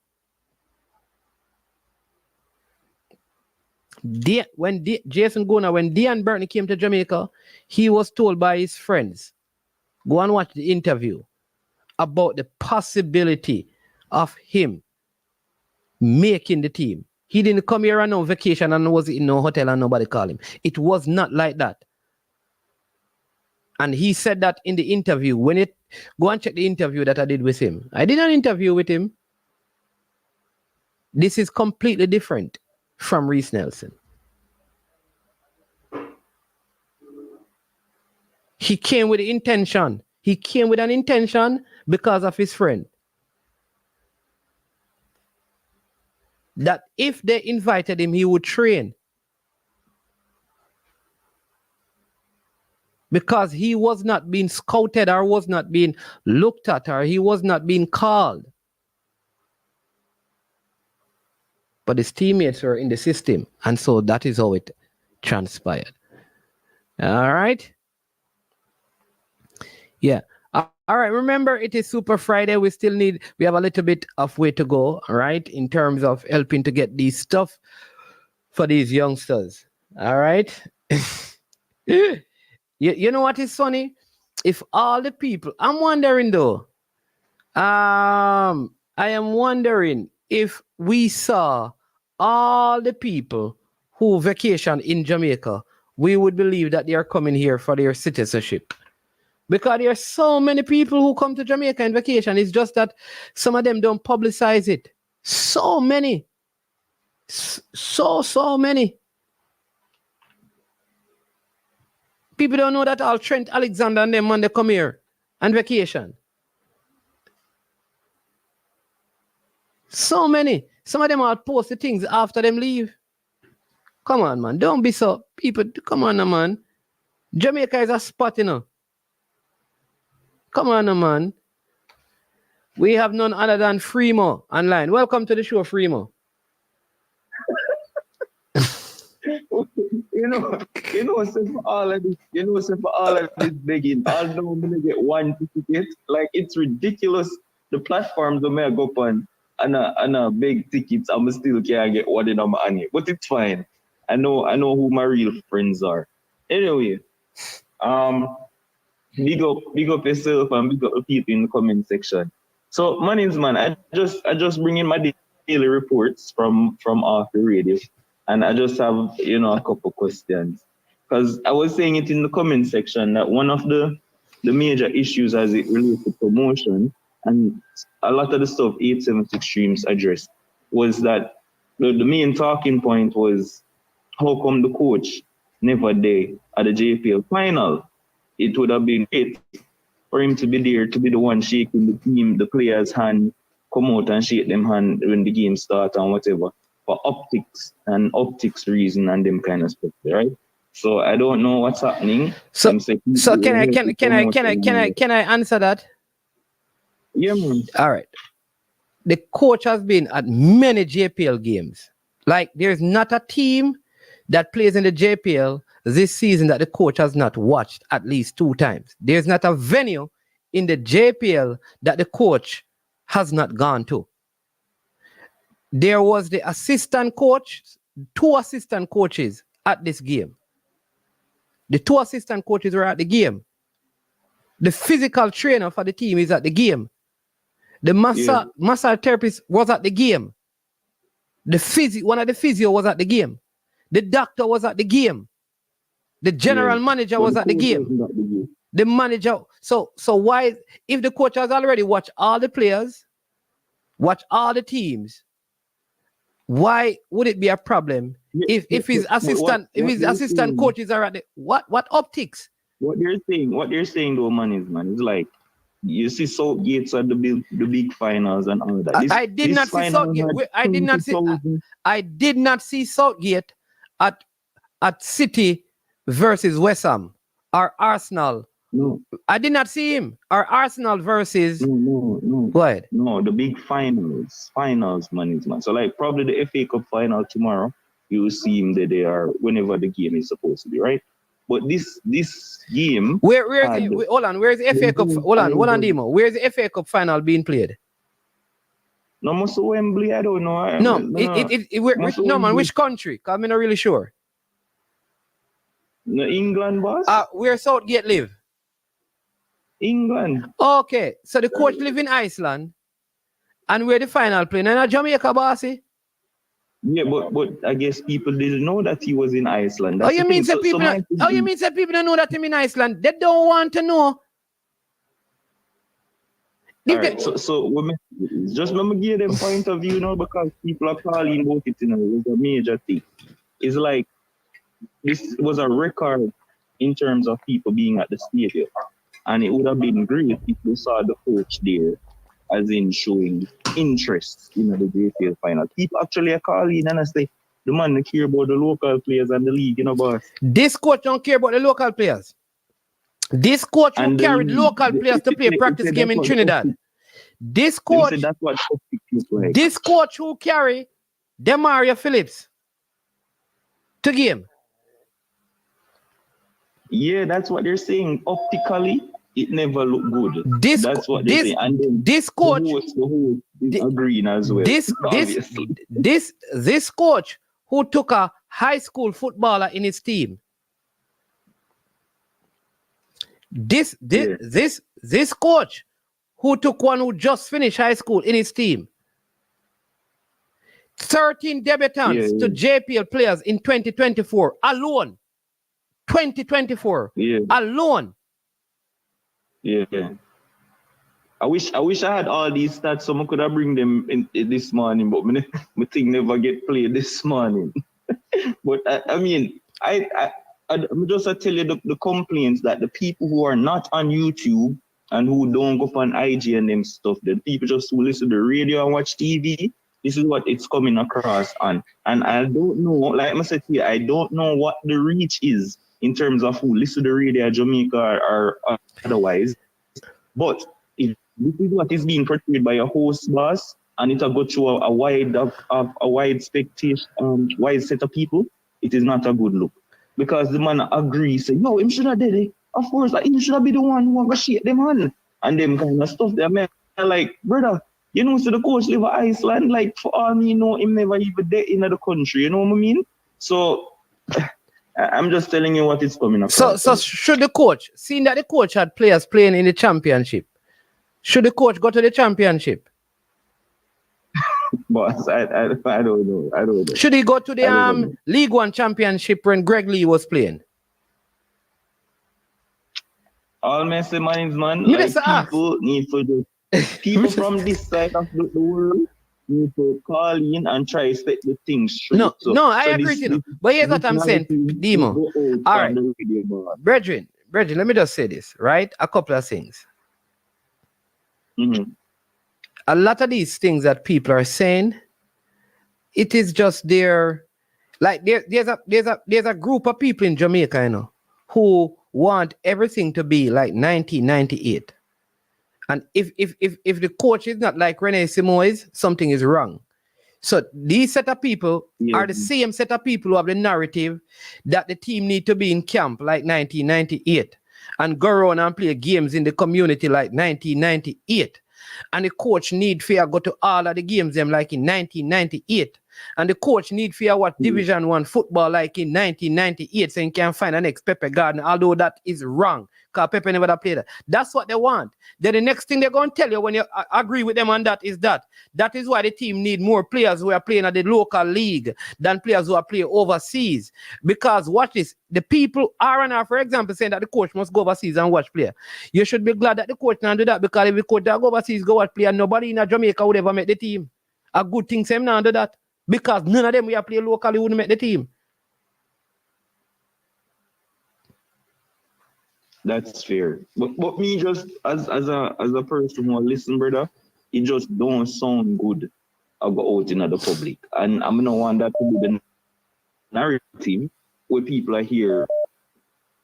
When Dean Burton came to Jamaica, he was told by his friends, go and watch the interview, about the possibility of him making the team. He didn't come here on no vacation and was in no hotel and nobody called him. It was not like that. And he said that in the interview. Go and check the interview that I did with him. I did an interview with him. This is completely different from Reiss Nelson. He came with the intention. He came with an intention because of his friend. That if they invited him, he would train. Because he was not being scouted, or was not being looked at, or he was not being called. But his teammates were in the system, and so that is how it transpired. All right? Yeah. All right. Remember, it is Super Friday. We have a little bit of way to go, all right, in terms of helping to get these stuff for these youngsters. All right. You know what is funny? If all the people, I'm wondering though, I am wondering if we saw all the people who vacation in Jamaica, we would believe that they are coming here for their citizenship. Because there are so many people who come to Jamaica on vacation. It's just that some of them don't publicize it. So many. So many. People don't know that all Trent Alexander and them when they come here on vacation. So many. Some of them all post the things after them leave. Come on, man. Don't be so. People, come on, man. Jamaica is a spot, you know. Come on, man. We have none other than Freemo online. Welcome to the show, Freemo.
So for all of this begging, although I'm gonna get one ticket, like it's ridiculous. The platforms I'm gonna go on and a big tickets, I'm still can't get one in my money. But it's fine. I know who my real friends are. Anyway, big up yourself and big up the people in the comment section. So my name's man. I just bring in my daily reports from off the radio. And I just have, a couple questions. Because I was saying it in the comment section that one of the major issues as it relates to promotion, and a lot of the stuff 876 streams addressed, was that the main talking point was how come the coach never there at the JPL final? It would have been great for him to be there, to be the one shaking the team, the players' hand, come out and shake them hand when the game starts and whatever. For optics reason and them kind of stuff, right? So I don't know what's happening.
So can I answer that?
Yeah, man.
All right. The coach has been at many JPL games. Like there's not a team that plays in the JPL this season that the coach has not watched at least 2 times. There's not a venue in the JPL that the coach has not gone to. There was the assistant coach, 2 assistant coaches at this game. The 2 assistant coaches were at the game. The physical trainer for the team is at the game. The massage therapist was at the game. One of the physio was at the game. The doctor was at the game. The general manager was at the game. The manager. So why, if the coach has already watched all the players, watched all the teams, why would it be a problem if his assistant coaches are at the what optics?
What they're saying though, man, is like you see Southgate's at the big finals and all that.
I did not see Southgate. I did not see Southgate at City versus West Ham or Arsenal.
No.
I did not see him. Or Arsenal versus
no.
What?
No, the big finals, man. So like probably the FA Cup final tomorrow, you will see him there whenever the game is supposed to be, right? But this game,
hold on, where's the FA Cup? Hold on, Demo. Where's the FA Cup final being played?
No, must Wembley. I don't know.
No, man. Which country? Cause I'm not really sure.
No, England, boss.
Where Southgate live?
England.
Okay, so the coach live in Iceland, and where the final playing? And Jamaica, bossy.
Yeah, but I guess people didn't know that he was in Iceland.
That's you mean people don't know that him in Iceland? They don't want to know.
Right, so just let me give them point of view now, because people are calling about it, it was a major thing. It's like this was a record in terms of people being at the stadium. And it would have been great if we saw the coach there, as in showing interest in the JPL final. People actually are calling and I say, the man don't care about the local players and the league, boss.
This coach don't care about the local players. This coach who carried local players to play practice game in Trinidad. This coach,
that's what like.
This coach who carry Demaria Phillips to game.
Yeah, that's what they're saying. Optically, it never looked good.
This
That's what they say. And then
this coach,
the host is agreeing as well.
This coach who took a high school footballer in his team. This coach who took one who just finished high school in his team. 13 debutants to JPL players in 2024 alone. 2024 alone.
Yeah. I wish I had all these stats, so I could have bring them in this morning, but my thing never get played this morning. But I'm just tell you the complaints that the people who are not on YouTube and who don't go on IG and them stuff, the people just who listen to the radio and watch TV, this is what it's coming across on. And I don't know, like I said here, I don't know what the reach is in terms of who listen to the radio Jamaica or otherwise. But if this is what is being portrayed by a host boss, and it'll go through a wide expectation, wide set of people, it is not a good look. Because the man agrees, say, him should have did it. Of course, like, he should have been the one who go shake them on. And them kind of stuff there, man. Like, brother, so the coach live in Iceland, like, for all me know, him never even there in the country, you know what I mean? So, I'm just telling you what is coming up.
So should the coach, seeing that the coach had players playing in the championship, should the coach go to the championship?
Boss, I don't know.
Should he go to the League One championship when Greg Lee was playing?
All my say, man, like people need to people from this side of the world need to call in and try to set the things straight.
No, I agree with you. But here's what I'm saying, Demo. All right, brethren, let me just say this, right? A couple of things.
Mm-hmm.
A lot of these things that people are saying, it is just there's a group of people in Jamaica, who want everything to be like 1998. And if the coach is not like Rene Simoes, something is wrong. So these set of people are the same set of people who have the narrative that the team need to be in camp like 1998 and go around and play games in the community like 1998. And the coach need to go to all of the games them like in 1998. And the coach need to watch Division 1 football like in 1998 so he can find an next Pepe Garden, although that is wrong because Pepe never played that. That's what they want. Then the next thing they're going to tell you when you agree with them on that is that is why the team need more players who are playing at the local league than players who are playing overseas. Because watch this, the people R&R, for example, saying that the coach must go overseas and watch player. You should be glad that the coach not do that, because if the coach that go overseas go watch player, nobody in Jamaica would ever make the team. A good thing same now do that. Because none of them we are playing locally wouldn't make the team.
That's fair. But me just as a person who listen, brother, it just don't sound good I go out in the public. And I'm gonna want that to be the narrative where people are here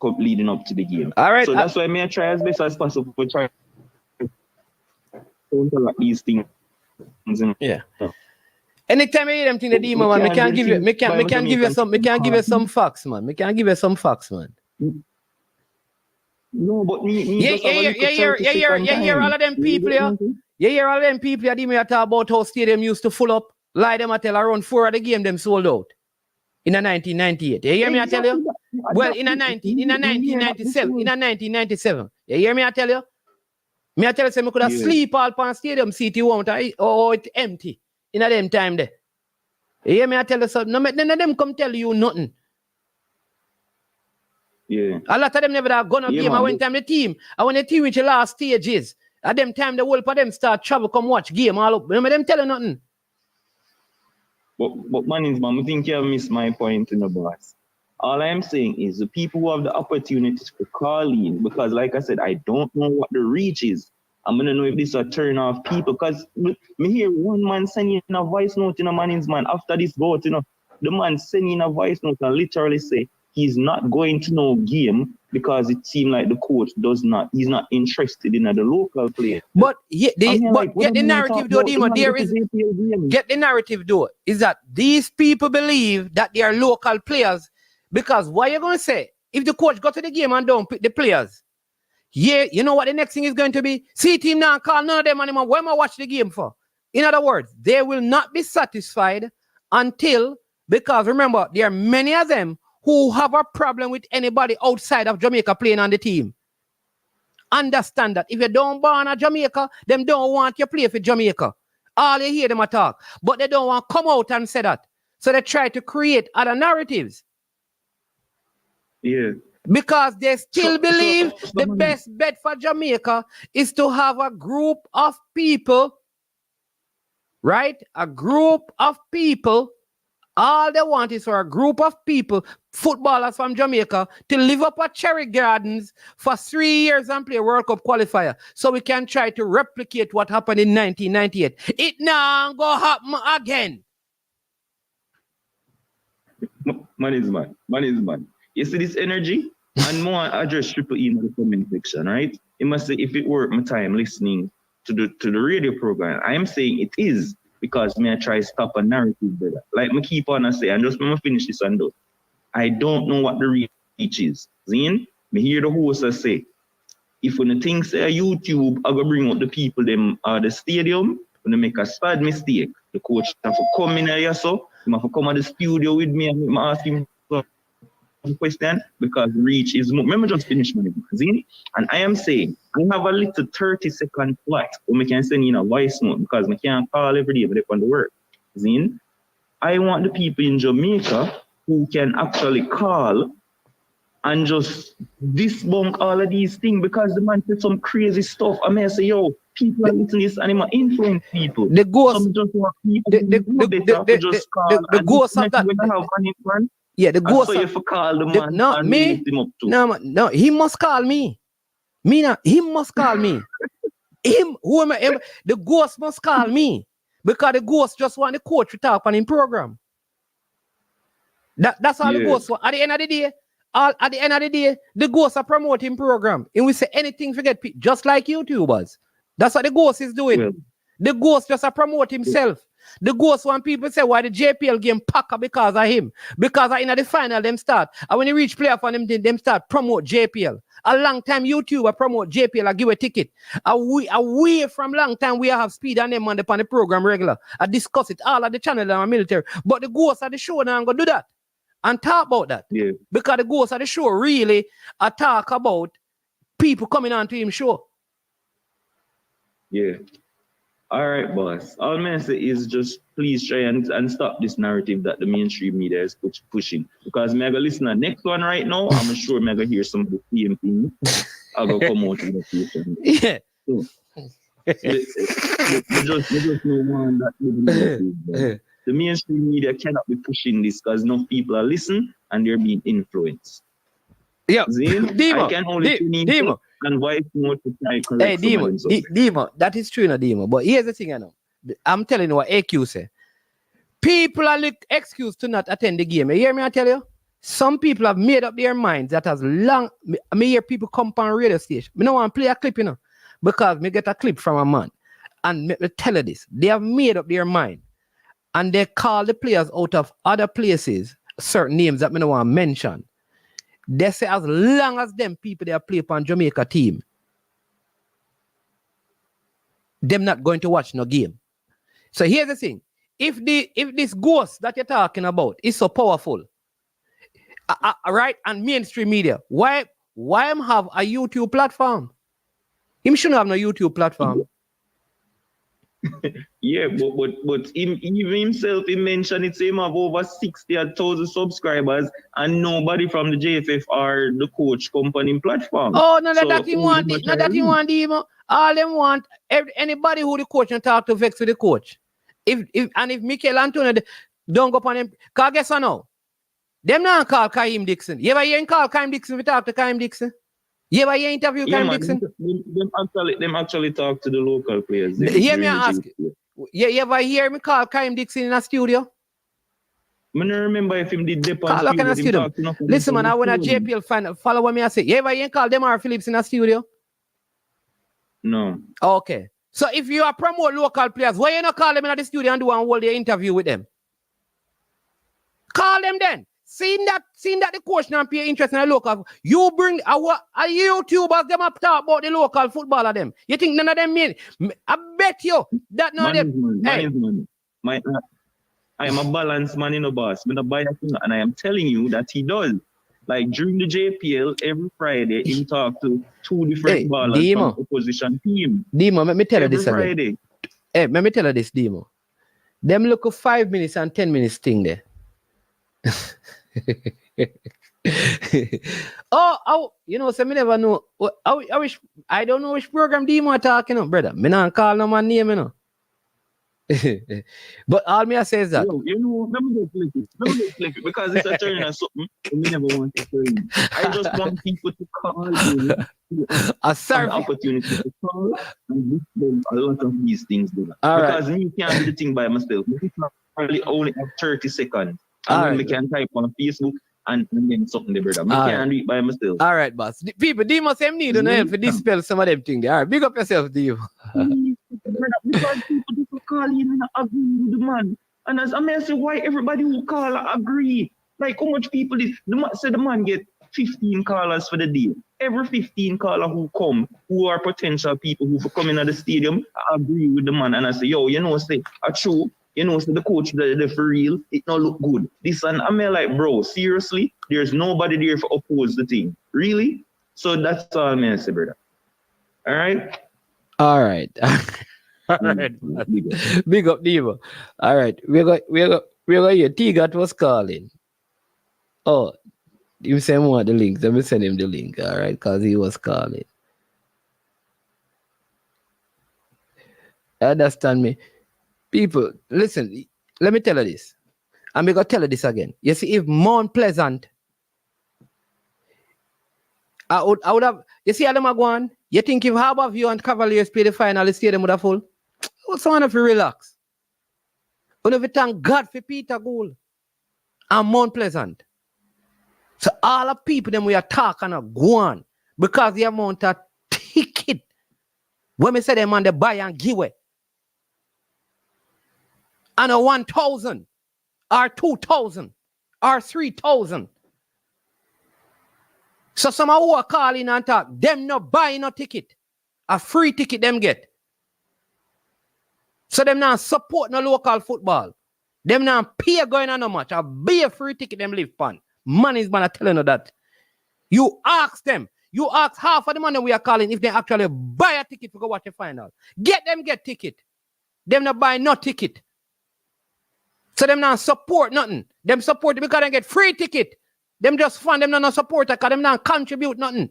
leading up to the game.
All right.
So that's why I try as best as possible to try to counter these things.
Yeah. Anytime I hear them thing the demon, man, I can give you some facts, man. Me can give you some facts, man.
No, but me
you hear all of them people here. You hear all of them people here talk about how stadium used to full up. Lie them I tell around 4 of the game them sold out in a 1998. You hear me I tell you? Well, in a 1997. You hear me I tell you? Me I tell you, say me could have sleep all pan stadium seat you want or it empty. In a them time there. You hear me I tell you something? No, none of them come tell you nothing.
Yeah.
A lot of them never have gone on game. I went time the team. I when the team reach the last stages. At them time the whole of them start travel, come watch game all up. Remember them tell you nothing.
But man, I think you have missed my point in the boss. All I am saying is the people who have the opportunity to call in, because like I said, I don't know what the reach is. I'm gonna know if this is a turn off people, because me hear one man sending a voice note in a man's man after this vote, the man sending a voice note and literally say he's not going to no game because it seems like the coach he's not interested in the local player.
But get the narrative though, get the narrative though, is that these people believe that they are local players, because what you're gonna say, if the coach got to the game and don't pick the players, Yeah, you know what the next thing is going to be? See team now call none of them anymore. What am I watch the game for? In other words, they will not be satisfied until, because remember, there are many of them who have a problem with anybody outside of Jamaica playing on the team. Understand that. If you don't born at Jamaica, them don't want you play for Jamaica. All you hear them talk. But they don't want to come out and say that. So they try to create other narratives.
Yeah.
Because they still believe the best bet for Jamaica is to have a group of people, right? A group of people. All they want is for a group of people, footballers from Jamaica, to live up at Cherry Gardens for 3 years and play a World Cup qualifier. So we can try to replicate what happened in 1998. It now go happen again.
Man is man. You see this energy? And more address Triple E in the comment section, right? You must say, if it were my time listening to the radio program, I am saying it is because me I try to stop a narrative better. Like me keep on and say, and just me finish this and do. I don't know what the reach is. Zine, me hear the host say, if when the thing say YouTube, I go bring out the people them the stadium, when they make a bad mistake, the coach have to come in here so, he have to come at the studio with me and ask him question because reach is more. Remember, just finish my magazine, and I am saying I have a little 30-second flat where we can send in a voice note because we can't call every day, but they on the work. Zine, I want the people in Jamaica who can actually call and just debunk all of these things because the man said some crazy stuff. I may say, yo, people are listening to this and it influence people.
The ghost,
some just want people the
ghost of that.
When I have money, man.
Yeah, the ghost.
So you have call the man.
No, me. No, he must call me. Me not. He must call me. Whoever. The ghost must call me because the ghost just want the coach to talk on his program. That's all the ghost want. At the end of the day, the ghosts are promoting program. And we say anything forget people, just like YouTubers. That's what the ghost is doing. Yeah. The ghost just promote himself. The ghost want people say why the JPL game pack up because of him. Because in the final them start. And when you reach playoff on them start promote JPL. A long time YouTuber promote JPL I give a ticket. Away from long time we have speed and them on the program regular. I discuss it all at the channel and military. But the ghosts at the show now I'm gonna do that. And talk about that. Yeah. Because the ghosts at the show really talk about people coming on to him show.
Yeah. All right, boss. All I'm going to say is just please try and stop this narrative that the mainstream media is pushing. Because I'm going to listen to the next one right now. I'm sure I'm going to hear some of the same thing. I'll go come out in the future.
Yeah.
So, just know one that the mainstream media cannot be pushing this because no people are listening and they're being influenced.
Yeah.
Demo. I can only Demo. And voice note to try correct.
Hey, Demo, that is true, Demo. But here's the thing, I know. I'm telling you what AQ say. People are excuse to not attend the game. You hear me? I tell you. Some people have made up their minds that has long. I hear people come on radio station. I don't want to play a clip, because me get a clip from a man, and me tell you this. They have made up their mind, and they call the players out of other places, certain names that me don't want to mention. They say as long as them people they play upon Jamaica team, them not going to watch no game. So here's the thing. If this ghost that you're talking about is so powerful, right, and mainstream media, why him have a YouTube platform? Him shouldn't have no YouTube platform.
Yeah, but even himself, he mentioned it, him have over 60,000 subscribers and nobody from the JFF or the coach company platform.
Oh, no, that he want it. No, that he want even. All them want anybody who the coach and talk to vex with the coach. If Mikel Antonio don't go upon him, cause guess what now? Them not call Kaim Dixon. You ever hear him call Kaim Dixon? We talk to Kaim Dixon. You ever hear interview Kaim Dixon?
Them actually talk to the local players.
Hear me ask. You ever hear me call Kaim Dixon in a studio?
I don't remember if him did dip on
studio. Listen, man, I want a JPL fan. Follow what me I say. You ever hear call Demar Phillips in a studio?
No.
Okay. So if you are promote local players, why you not call them in the studio and do and hold their interview with them? Call them then. seeing that the coach not pay interest in the local, you bring a YouTubers them up talk about the local footballer them. You think none of them mean? I bet you that none of them.
Money. I am a balanced man in a boss. I'm not biased, and I am telling you that he does. Like during the JPL, every Friday, he talk to 2 different ballers from opposition team.
Demo, let me tell you this
Friday.
again. Hey, let me tell you this, Demo. Them look at 5 minutes and 10 minutes thing there. You know, so me never know. I don't know which program Demo are talking about, brother. Me not call no man name, you know. But all me I say is that
you know, let me get flip it because it's a turn or something. We never want to turn. I just want people to call you. An opportunity to call and display a lot of these things. Because me can't do the thing by myself. Me probably only have 30 seconds. And then we can type on Facebook and then something there, brother. Me can't do it by myself.
All right, boss. People, they must have need no help to dispel some of them things. All right, big up yourself, Demo.
Because people just call in and agree with the man. And as I say, why everybody who call agree? Like how much people the man get 15 callers for the day. Every 15 caller who come, who are potential people who come in at the stadium, agree with the man. And I say, yo, you know, say, true, you know, say the coach, the for real, it don't look good. This and I'm like, bro, seriously, there's nobody there to oppose the thing. Really? So that's all I'm gonna say, brother. All right?
All right. All right. Big up, Diva. All right. We're going here. T-Gat was calling. Oh, you send him the link. Let me send him the link. All right. Because he was calling. Understand me? People, listen. Let me tell you this. I'm going to tell you this again. You see, if Mount Pleasant, I would have, you see, Adam Agwan, you think if Harbour View and Cavaliers play the final, the stadium would have full? What's one of you relax? We never thank God for Peter Gould and Mount Pleasant. So all the people them we are talking and go on because the amount of ticket when we say them on the buy and give away. And a 1,000 or 2,000 or 3,000. So some who are calling and talk, them not buy no ticket. A free ticket them get. So them not support no local football. Them not pay going on no much. A be a free ticket them live pan. Money's man telling you that. You ask them. You ask half of the money we are calling if they actually buy a ticket to go watch the final. Get ticket. Them not buy no ticket. So them not support nothing. Them support it because they get free ticket. Them just fund them not support it because them not contribute nothing.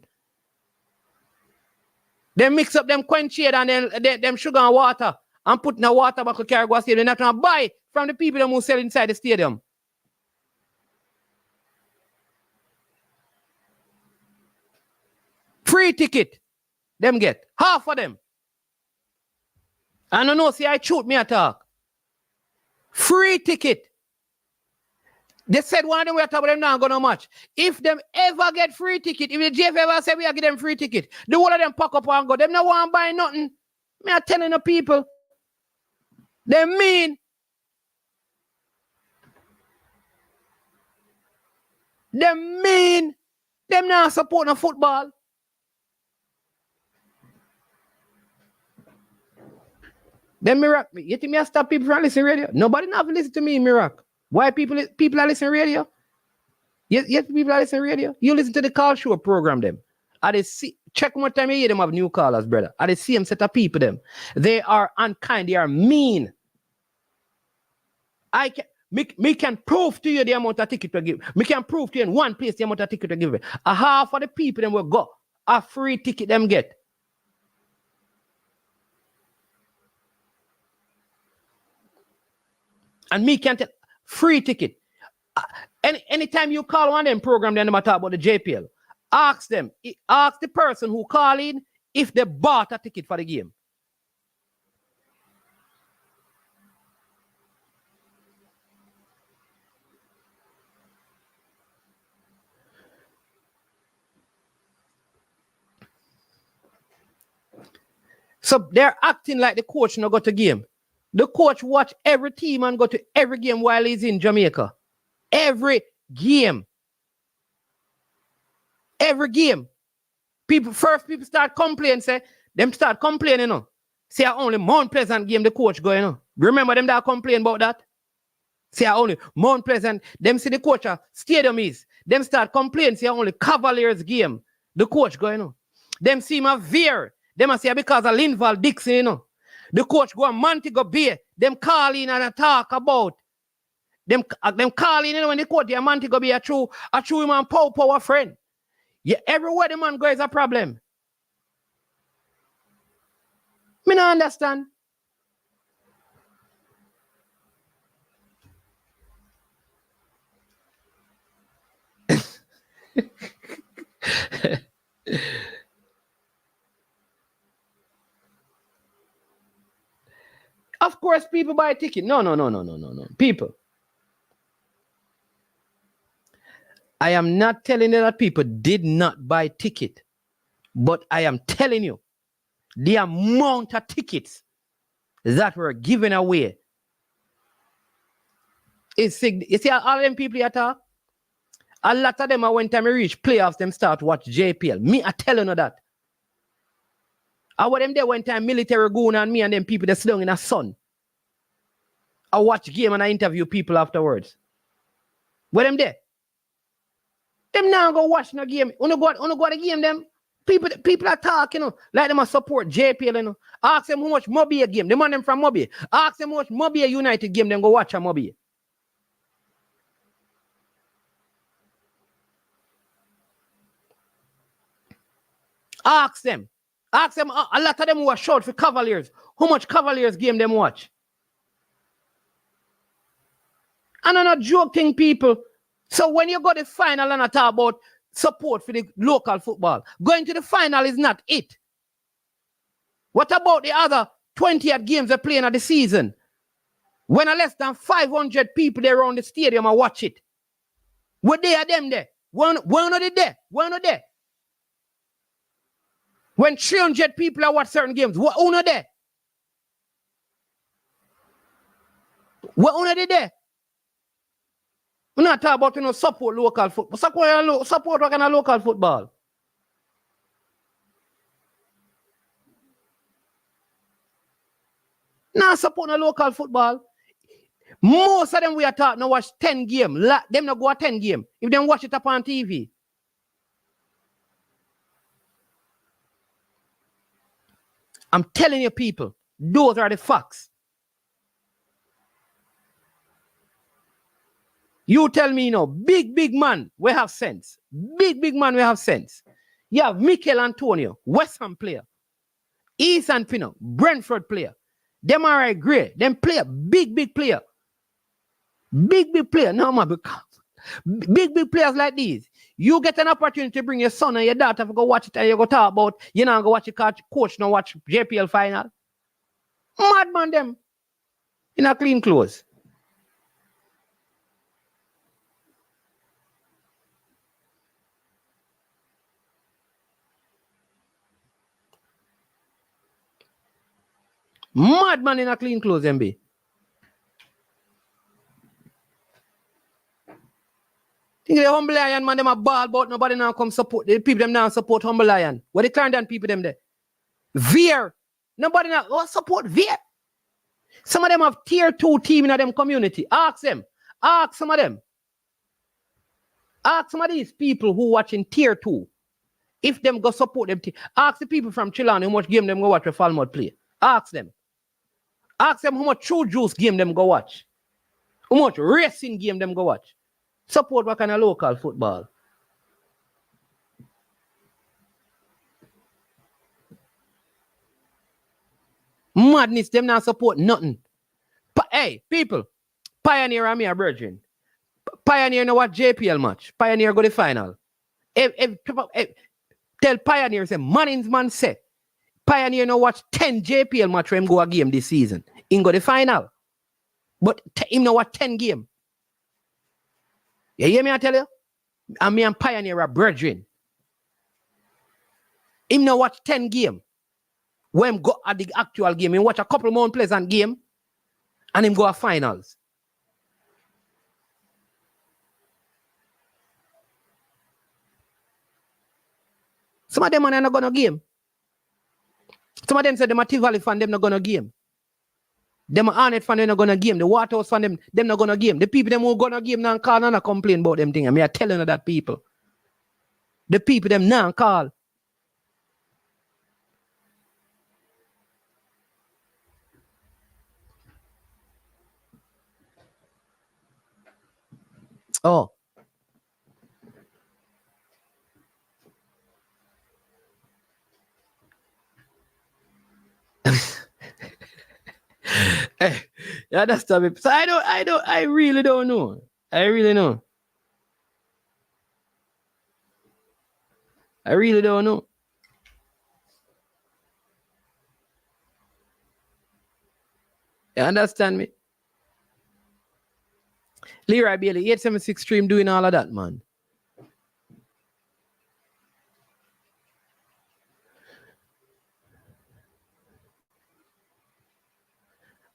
They mix up them quench shade and then them sugar and water and put in a water bottle carry go stadium. They're not going to buy from the people who sell inside the stadium. Free ticket. Them get. Half of them. I don't know, see, I shoot me a talk. Free ticket. They said one of them we are talking about them not going to match. If them ever get free ticket, if the JF ever say we are give them free ticket, the one of them pack up and go. Them not want to buy nothing. Me are telling the people. They mean. Them not support no football. Them Mirac. You think me I stop people from listening radio? Nobody not listen to me, Mirac. Why people are listening radio? Yes, people are listening radio. You listen to the call show program them. Check what time you hear them have new callers, brother. Are the same set of people them. They are unkind, they are mean. Me can prove to you the amount of ticket to give. Me can prove to you in one place the amount of ticket to give. A half of the people them will go. A free ticket them get. And me can tell free ticket. Anytime you call one of them program, then they talk about the JPL. Ask them. Ask the person who call in if they bought a ticket for the game. So they're acting like the coach not got to game. The coach watch every team and go to every game while he's in Jamaica. Every game. Every game. People start complaining, say, them start complaining, you know. Say only Mount Pleasant game the coach going on. Remember them that complain about that? Say only Mount Pleasant, them see the coach stadium is. Them start complaining, say only Cavaliers game the coach going on. Them see my veer. Them say because of Linval Dixon, you know. The coach go on Montego Bay. Them call in and talk about. Them call in, you know, when the coach there Montego Bay a true him and power friend. Yeah, everywhere the man goes is a problem. Me not understand. Of course, people buy a ticket. No. People. I am not telling you that people did not buy ticket. But I am telling you, the amount of tickets that were given away is significant. You see all them people here talk? A lot of them are when time we reach playoffs, them start watch JPL. Me, I tell you that. I want them there when time military going and me and them people that sit down in the sun. I watch game and I interview people afterwards. Where them there? Them now go watch no game. Wanna go to the game them? People are talking, you know, like them a support JPL, you know. Ask them how much Mobile game. The man them from Mobile. Ask them how much Mobile United game them go watch a Mobile. Ask them. A lot of them who are short for Cavaliers. How much Cavaliers game them watch? And I'm not joking, people. So when you go to the final and I talk about support for the local football, going to the final is not it. What about the other 28 games they're playing at the season? When less than 500 people there around the stadium and watch it. Where they are them there? One are they there? One are there? When 300 people are watch certain games, what are there? What are they there? We're not talking about, you know, support local football. Support what kind of local football? Now support the local football. Most of them we are talking now watch 10 games. Them not go a 10 game. If them watch it up on TV. I'm telling you people, those are the facts. You tell me, you know, big man, we have sense. Big man, we have sense. You have Mikel Antonio, West Ham player. Ethan Pino, Brentford player. Them are right great. Them player, big player. Big player. No, man, big players like these. You get an opportunity to bring your son and your daughter to go watch it and you go talk about, you know, go watch your coach, now watch JPL final. Madman them. In a clean clothes. Madman in a clean clothes, MB. Think the Humble Lion, man, them a ball, but nobody now come support. The people them now support Humble Lion. What the Clarendon people them there? Veer. Nobody now support Veer. Some of them have tier 2 team in them community. Ask them. Ask some of them. Ask some of these people who watching tier 2. If them go support them. Ask the people from Chilani how much game them go watch with Falmouth play. Ask them. Ask them how much True Juice game them go watch. How much racing game them go watch. Support what kind of local football. Madness, them not support nothing. Hey, people, Pioneer and me are virgin. Pioneer know what JPL match. Pioneer go to the final. Tell Pioneer, say, Manning's man say, Pioneer know watch 10 JPL match where him go a game this season. He go the final. But him know what 10 game. You hear me, I tell you? And me and Pioneer are brethren. Him know watch 10 game. When him go at the actual game, him watch a couple Mount Pleasant game, and him go a finals. Some of them are not gonna game. Some of them said them are Tivoli fan, them not gonna game. Them are Arnett fan, them not gonna game. The Waterhouse fan, them not gonna game. The people them who gonna game now call and complain about them things. I mean, I telling you that people. The people them now call. Oh. Hey, you understand me? So I really don't know. I really don't know. You understand me? Leroy Bailey, 876 stream doing all of that, man.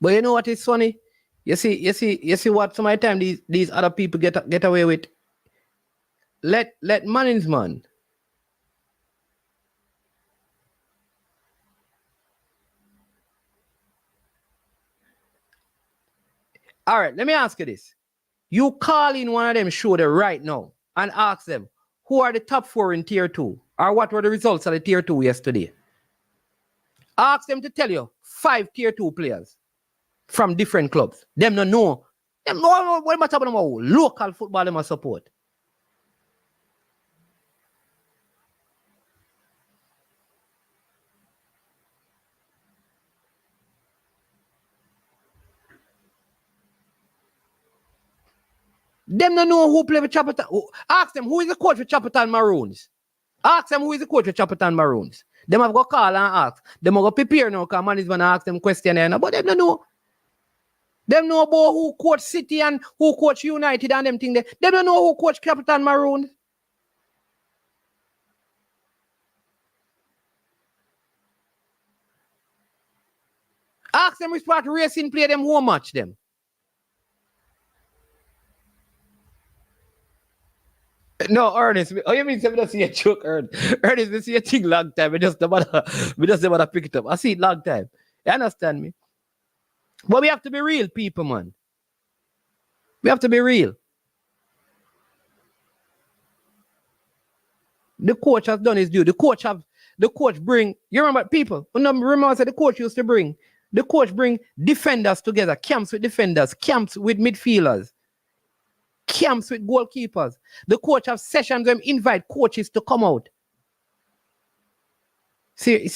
But you know what is funny? You see what some of the time these other people get away with. Let Mannings, man. All right, let me ask you this. You call in one of them show there right now and ask them, who are the top 4 in tier 2? Or what were the results of the tier 2 yesterday? Ask them to tell you 5 tier 2 players from different clubs. Them no know. Them know what am I talking about? Local football them a support. Them no know who play with Chapperton. Ask them who is the coach for Chapperton Maroons. Ask them who is the coach for Chapperton Maroons. Them have got call and ask. Them have got prepare now because management ask them question there. But them no know. Them know about who coach City and who coach United and them thing there. Them don't know who coach Chapperton Maroons. Ask them which part Racing play them home match them. No, Ernest. Oh, you mean me not see a joke, Ernest? Ernest, we see a thing long time. We just never pick it up. I see it long time. You understand me? But we have to be real, people, man. We have to be real. The coach has done his due. The coach bring. You remember people? Remember I said the coach used to bring. The coach bring defenders together, camps with defenders, camps with midfielders, camps with goalkeepers. The coach have sessions where invite coaches to come out. See,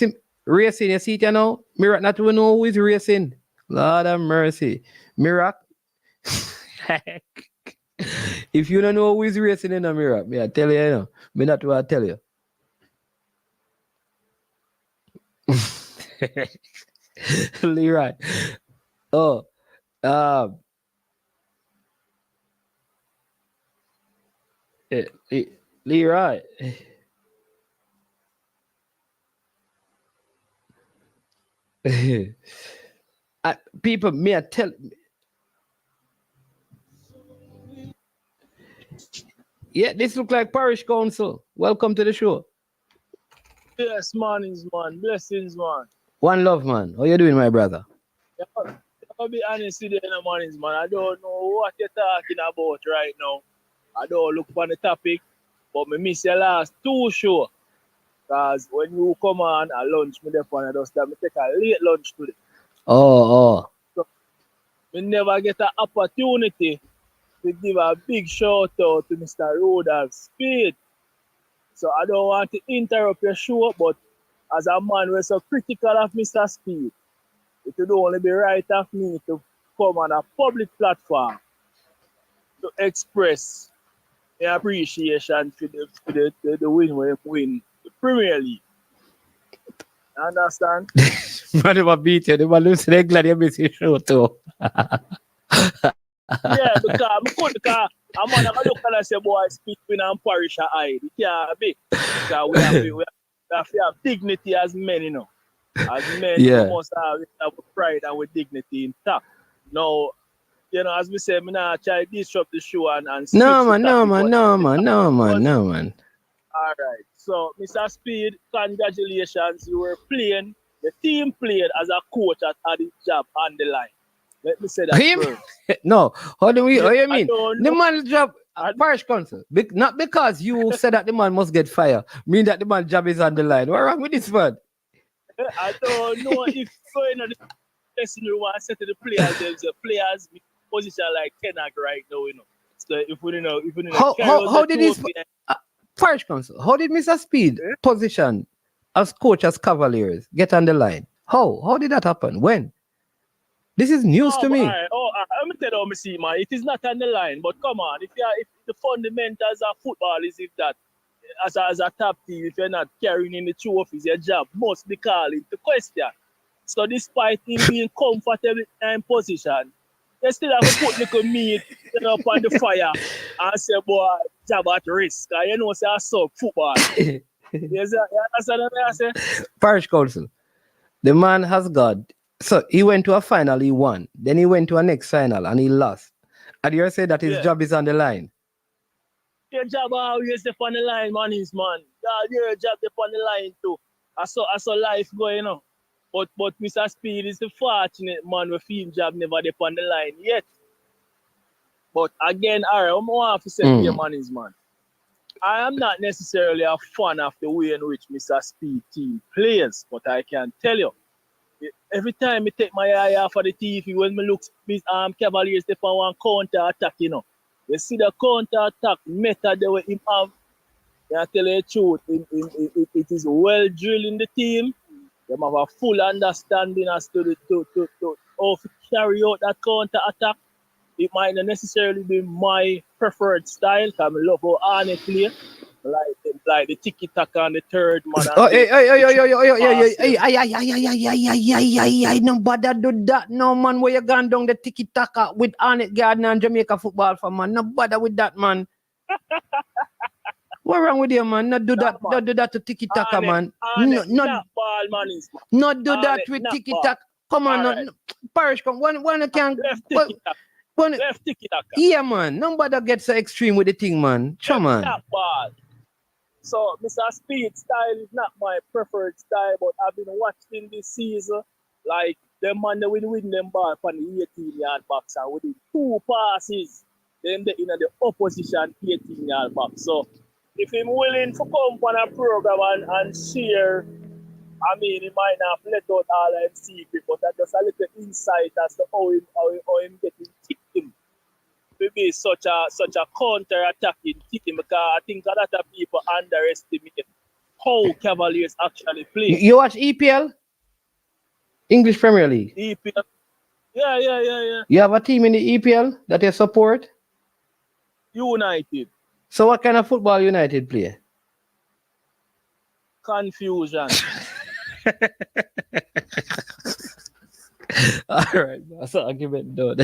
Racing, you see it now? Mirac not to know who is Racing. Lord have mercy. Mirac. If you don't know who is Racing in a Mirac, me I tell you, you know. Me not what I tell you. Leroy. Oh. Leroy. People, me I tell. Yeah, this look like parish council. Welcome to the show.
Yes, mornings, man. Blessings, man.
One love, man. How you doing, my brother?
Yeah, I'll be honest with you in the mornings, man. I don't know what you're talking about right now. I don't look for the topic, but me miss your last 2 shows. Because when you come on at lunch, me take a late lunch today.
Oh.
So, we never get an opportunity to give a big shout out to Mr. Rodolph Speed. So I don't want to interrupt your show, but as a man who is so critical of Mr. Speed, it would only be right of me to come on a public platform to express my appreciation for the win when we win the Premier League. You understand?
Man, they beat you. They lose regularly. You miss your show too.
Yeah, because I'm going to look and say, boy, Speed win and parish are high. It can't be. Because we have to have dignity as men, you know. As men, we must have pride and with dignity intact. Now, you know, as we say, I'm not try to disrupt the show and
No, man.
All right. So, Mr. Speed, congratulations. You were playing, the team played as a coach at the job on the line. Let me say that
Him?
first.
No. How do you
I
mean?
don't
The
know.
man's job, parish council. Not because you said that the man must get fired, mean that the man's job is on the line. What's wrong with this man?
I don't know if going on the dressing room and say to the players, there's a players position like Kenak right now, you know. So if we don't
How did this parish council? How did Mr. Speed position as coach as Cavaliers get on the line? How did that happen? When? This is news to me.
All right. Let me tell you, see, man. It is not on the line, but come on. If the fundamentals of football is if that as a top team, if you're not carrying in the trophies, your job must be called into question. So despite him being comfortable in position, they still have to put little meat up on the fire and say, boy, job at risk. You know, say I saw football. Yes, that's what I say.
Parish council. The man has got. So he went to a final, he won. Then he went to a next final and he lost. And you say that his job is on the line.
Your job always on the line, man. God, your job on the line too. I saw life going on. But Mr. Speed is the fortunate man with his job never on the line yet. But again, all right, I'm going to say to your man. I am not necessarily a fan of the way in which Mr. Speed team plays, but I can tell you, every time I take my eye off of the TV, when I look Cavaliers they on one counter attack, you know. You see the counter attack method the way him have. I tell you the truth, it is well drilled in the team. They have a full understanding as to how to carry out that counter attack. It might not necessarily be my preferred style, because I love how Arne play. Like the tiki taka on the third man.
No bother do that, no man. Where you gone down the tiki taka with Arnett Gardner and Jamaica football for man. No bother with that, man. What wrong with you, man? Not do that. Don't do that to tiki taka, man. Not do that with tiki taka. Come on, no, Parish, come one can.
Left tiki taka.
Yeah, man. Nobody gets so extreme with the thing, man. Come on.
So, Mr. Speed style is not my preferred style, but I've been watching this season, like, them man, they will win them ball from the 18-yard box, and within 2 passes, then they in the opposition 18-yard box. So, if he's willing to come on a program and share, I mean, he might not have let out all of his secret, but that's just a little insight as to how him getting kicked. Maybe such a counter-attacking team, because I think a lot of people underestimate how Cavaliers actually play.
You watch EPL? English Premier League?
EPL? Yeah.
You have a team in the EPL that you support?
United.
So what kind of football United play?
Confusion.
All right, that's an argument done.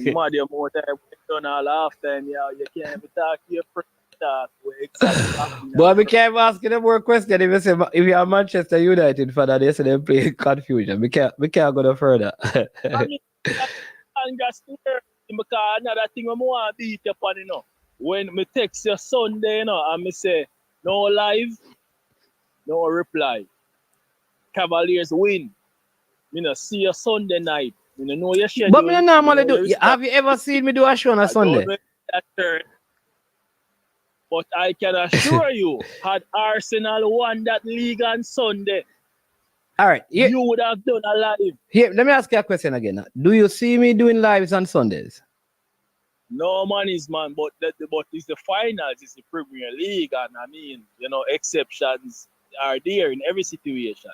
Mad your more time done all half time, yeah. You can't even talk to your friend talk. Exactly.
But we can't ask you more question if you say if you are Manchester United fan and they say they play confusion. We can't go no further.
I mean, and just because another thing I want to beat up on, you know. When me text you Sunday, you know, and me say no live, no reply. Cavaliers win. Me no see you Sunday night. Me no know your schedule.
But me no normally do. Have you ever seen me do a show on a Sunday?
But I can assure you, had Arsenal won that league on Sunday,
all right,
you would have done a live.
Here, let me ask you a question again. Do you see me doing lives on Sundays?
No man, but it's the finals, it's the Premier League, and I mean, you know, exceptions are there in every situation.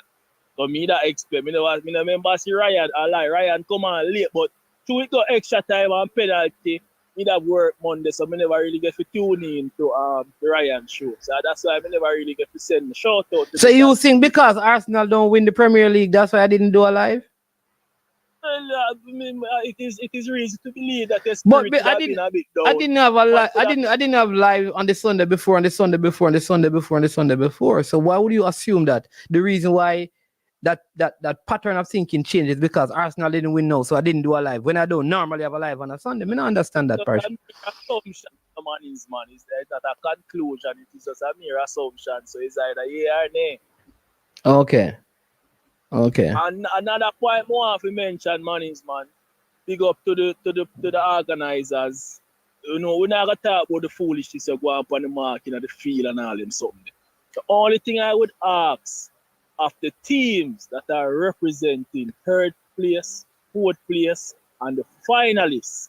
So me that expect, me no remember see Ryan come on late, but two weeks got extra time and penalty. He have work Monday, so me never really get to tune in to the Ryan show. So that's why I never really get to send the shout out.
So you think because Arsenal don't win the Premier League, that's why I didn't do a live?
Well, it is reason to believe that the
but
spirit
I didn't have a live. I didn't have live on the Sunday before, and the Sunday before, and the Sunday before, and the Sunday before. So why would you assume that the reason why that pattern of thinking changes because Arsenal didn't win now, so I didn't do a live when I don't normally have a live on a Sunday? I don't understand that part.
Man's man. It's not a conclusion. It is just a mere assumption. So it's either yeah or nay.
Okay. Okay.
And another point more have to mention, Man's man. Big up to the organizers. You know, we're not gonna talk about the foolishness of going up on the market and the field and all them something. The only thing I would ask of the teams that are representing third place, fourth place, and the finalists,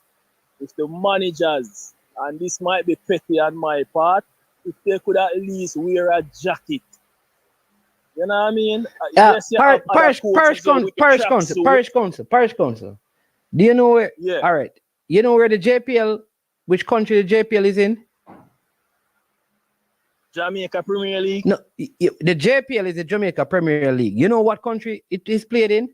if the managers, and this might be petty on my part, if they could at least wear a jacket. You know what I mean? Yes, you have other coaches with the
Parish Council. Do you know where?
Yeah.
All right. You know where the JPL, which country the JPL is in?
Jamaica Premier League.
No, the JPL is the Jamaica Premier League. You know what country it is played in?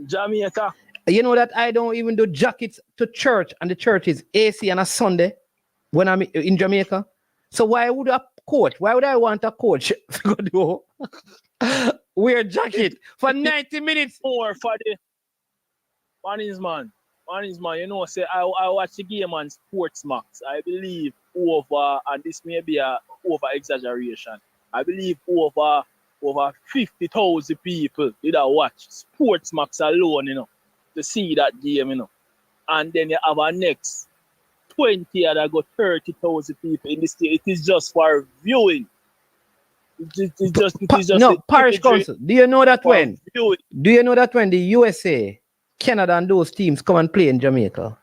Jamaica.
You know that I don't even do jackets to church, and the church is AC on a Sunday when I'm in Jamaica. So why would a coach? Why would I want a coach to go wear a jacket for 90 minutes?
Or for the Man's man, you know, say I watch the game on Sports Max. I believe over, and this may be a over exaggeration, I believe over 50,000 people did watch Sports Max alone, you know, to see that game, you know. And then you have a next 20 that got 30,000 people in this game. It is just for viewing.
Parish Council. Do you know that when?
Viewing.
Do you know that when the USA, Canada, and those teams come and play in Jamaica,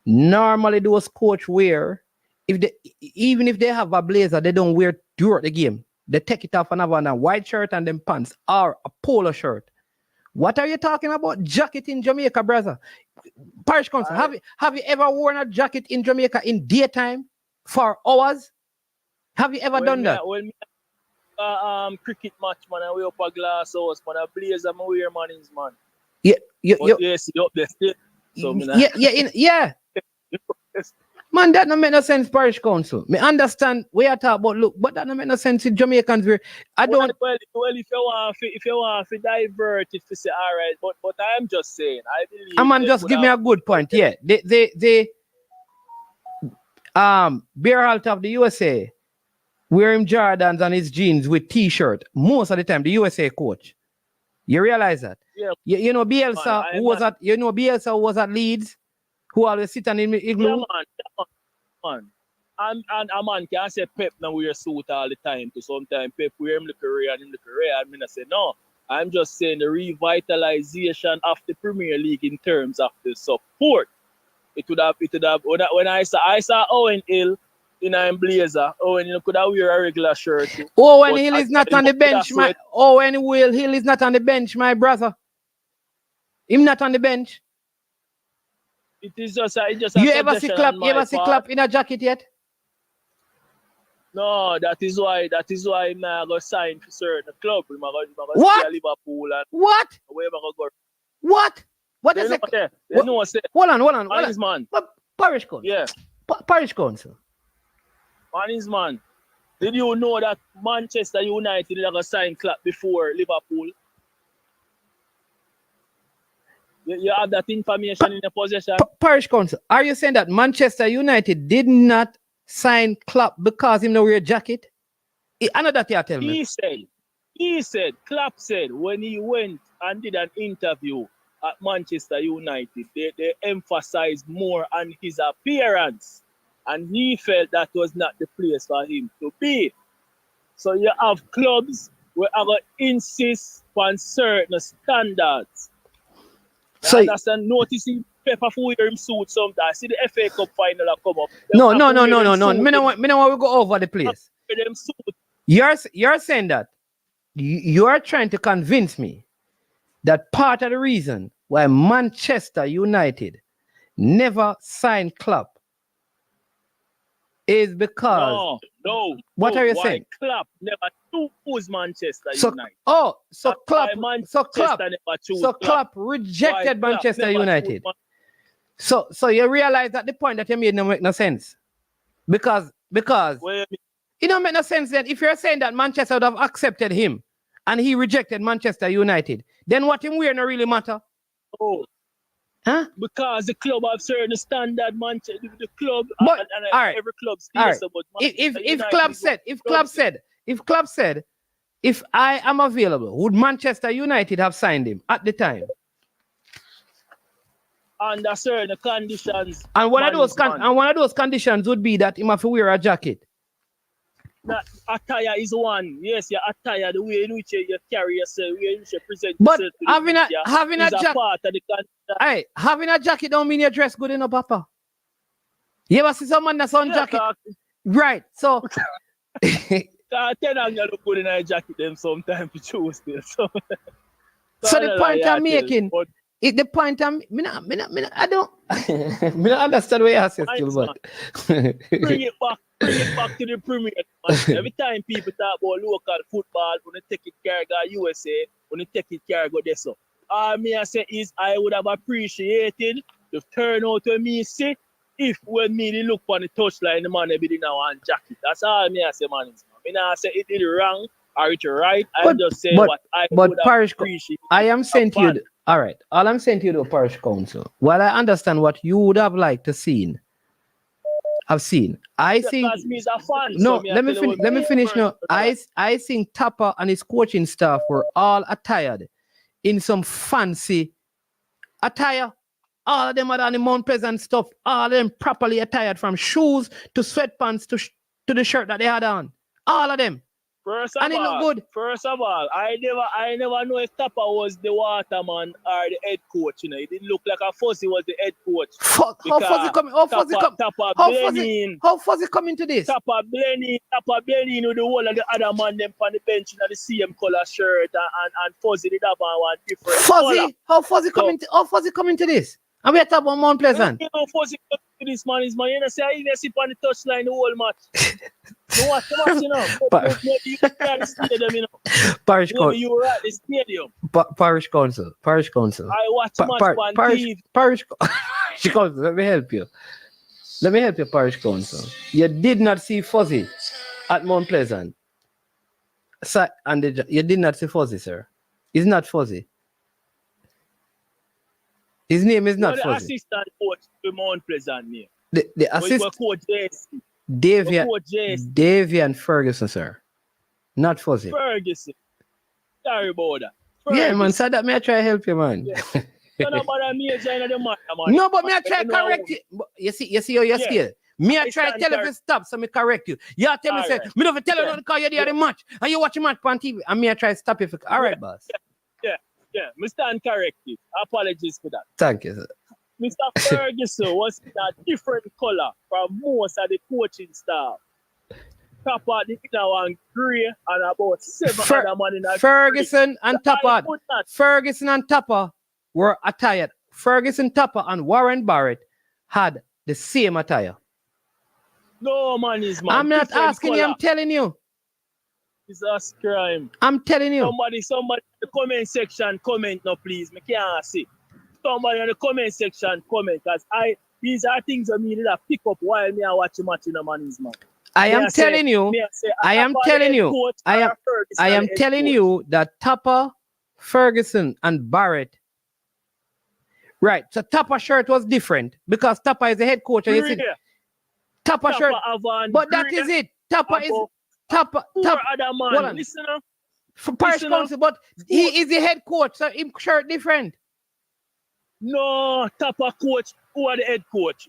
normally those coach wear, even if they have a blazer, they don't wear during the game. They take it off and have on a white shirt and then pants or a polo shirt. What are you talking about? Jacket in Jamaica, brother? Parish Council, have you ever worn a jacket in Jamaica in daytime for hours? Have you ever done that?
When cricket match, man, I wear up a glass house, man, I blaze and I wear Man's man.
Yeah,
yes, up there still. So,
yeah. Man, that don't make no sense, Parish Council. Me understand we are talking about look, but that don't make no sense in Jamaicans where I don't.
Well, if you want to divert it to say all right, but I'm just saying, I believe.
Man, just give me a good point. Yeah, they bear halt of the USA wearing Jordans and his jeans with T-shirt most of the time. The USA coach, you realize that?
Yeah.
You know Bielsa who was at Bielsa was at Leeds, who always sit in the igloo.
Yeah, man. And a man can say Pep now wear suit all the time. To sometimes Pep wear him look rare and him look rare. I mean, I say no. I'm just saying the revitalization of the Premier League in terms of the support. It would have. When I saw Owen Hill in blazer. Owen Hill could have wear a regular shirt.
Owen Hill is not on the bench, my. Owen Hill is not on the bench, my brother. Him not on the bench.
It is just
you ever see Clap in a jacket yet?
No, that is why I'm not going to sign for certain club. I'm going to
what?
Liverpool and
what? What? What is it? Hold on.
Man's man.
Parish Council.
Yeah.
Parish Council.
Man's man. Did you know that Manchester United are going to sign Clap before Liverpool? You have that information in your possession.
Parish Council, are you saying that Manchester United did not sign Klopp because him no wear a jacket? I know that you tell me.
He said, Klopp said when he went and did an interview at Manchester United, they emphasized more on his appearance. And he felt that was not the place for him to be. So you have clubs where are going to insist on certain standards. So that's a noticing Pepper for wear him suit sometimes. See the FA Cup final come up.
No. Me no want to go over the place. You're saying that you are trying to convince me that part of the reason why Manchester United never signed Klopp is because what are you saying?
Klopp never chose Manchester United.
So Klopp rejected Manchester United. So you realize that the point that you made don't make no sense. Because it don't make no sense then if you're saying that Manchester would have accepted him and he rejected Manchester United, then what him wear no really matter. Huh?
Because the club have certain standard, man. The club
But
and
all right,
every club
all right.
stays about
If club said, if I am available, would Manchester United have signed him at the time?
Under certain conditions.
And one of those conditions would be that he have to wear a jacket.
That attire is one. Yes, your attire, the way in which you carry yourself, the way in which you present
But
yourself to
having
the
a
media
having a
is
jacket,
part of the condition.
hey, having a jacket don't mean you dress good enough, Papa. You ever see someone that's on jacket? Right. So
I tell them you look good in a jacket them sometimes to choose this. So
the point I'm making, the point I don't understand what you say still, but
bring it back to the Premier. Every time people talk about local football, when they take it care go USA, when they take it care go there. So all me I say is I would have appreciated the turnout when me see if when me they look on the touchline, the man be in one jacket. That's all me I say, man. Me not say it is wrong or it's right. I'm just saying what I would appreciate.
I am saying to you, all right. All I'm saying to you, the parish council, while I understand what you would have liked to see, I've seen. I think.
Me a fan,
no,
so
let me finish now. I think Tapper and his coaching staff were all attired in some fancy attire. All of them are on the Mount Pleasant stuff. All of them properly attired, from shoes to sweatpants to the shirt that they had on. All of them.
First of all, I never know if Tapper was the waterman or the head coach. You know, it didn't look like a Fuzzy was the head coach.
How Fuzzy come into this?
Tapper blending with the whole of the other man them on the bench in the same color shirt and Fuzzy did have one different color.
How Fuzzy come into this? And we are talking about Mount Pleasant.
You know, Fuzzy come into this man is man. You know, say I even sit on the touchline the whole match. You watch the match, you know. You at the stadium, you know.
Parish council.
You were at the stadium.
Parish council.
I watch match on TV.
Parish council. Let me help you. Parish council. You did not see Fuzzy at Mount Pleasant. You did not see Fuzzy, sir. He's not Fuzzy. His name is not Fuzzy.
The assistant coach to Mount Pleasant name.
The assistant
coach
Davian Ferguson, sir. Not Fuzzy.
Ferguson. Sorry about that. Ferguson.
Yeah, man. So that may I try to help you, man.
Yeah. No,
but me I try to correct you. You see how you skill. Me I try to tell you to stop, so me correct you. You tell me, say, me never tell you not to call you there the match, and you watch the match on TV, and me I try to stop you. All right, boss.
Yeah. Me stand corrected. Apologies for that.
Thank you, sir.
Mr. Ferguson was in a different color from most of the coaching staff. Tapper did one grey and about 7 other man in a
Ferguson and Tapper were attired. Ferguson, Tapper, and Warren Barrett had the same attire.
No, man, is man.
I'm not asking you, I'm telling you.
It's a crime.
I'm telling you.
Somebody in the comment section comment now, please. Me can't see. Somebody in the comment section comment, because these are things that me need to pick up while me are watching match in the man's man. I am telling you that Tapper, Ferguson, and Barrett. Right. So Tapper shirt was different because Tapper is the head coach. And you see, Tapper shirt. But that is it. Tapper is Tapper. Listen up. For Parish Council, but he is the head coach, so his shirt different. No, Tapper coach. Who are the head coach?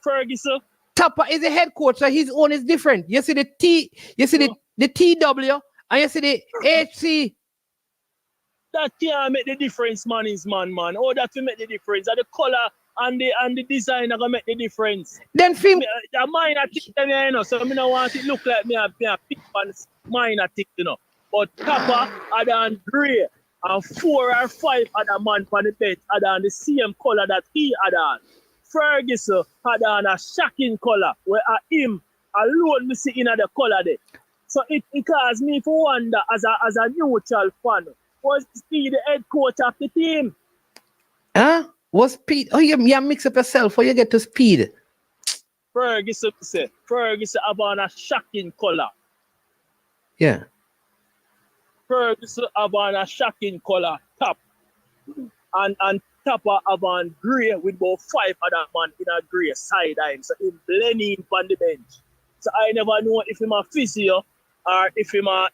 Ferguson. Tapper is the head coach, so his own is different. You see the T, you see the TW, and you see the HC. That can't make the difference, man. Oh, that will make the difference. The color and the design are gonna make the difference. Then film. The minor tick them, you know. So I don't want it to look like me a pick on minor tick, you know. But Tapper are on grey, and 4 or 5 other man on the bench are on the same color that he had on. Ferguson had on a shocking color, where him alone me see in the color there. So it caused me to wonder as a neutral fan, was Speed the head coach of the team? Huh? Was Speed? Oh, you mix up yourself or you get to Speed? Ferguson have on a shocking color. Yeah. Ferguson have on a shocking color top. And Tapper have on grey with about 5 other man in a grey sideline. So him blending on the bench. So I never know if him a physio or if him a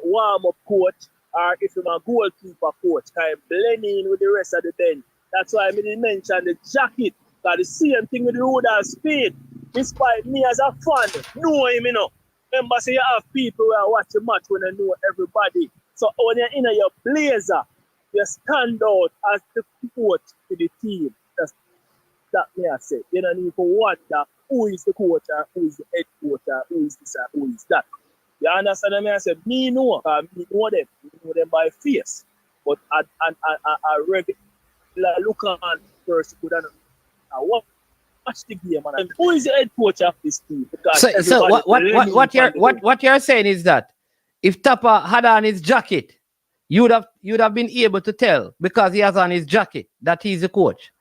warm-up coach or if him a goalkeeper coach. Kind of blending with the rest of the bench. That's why I didn't mention the jacket. Because the same thing with the Rudolph Speed. Despite me as a fan, know him, you know. Remember, say you have people who are watching match when they know everybody. So when you're in your blazer, you stand out as the coach to the team. That's that me I say. You don't need to wonder who is the coach or who is the head coach or who is this or who is that. You understand me? I say, me know them. Me know them by face. But a regular look on person could not watch the game. And who is the head coach of this team?
So what you're saying is that if Tapper had on his jacket, you'd have been able to tell because he has on his jacket that he's the coach.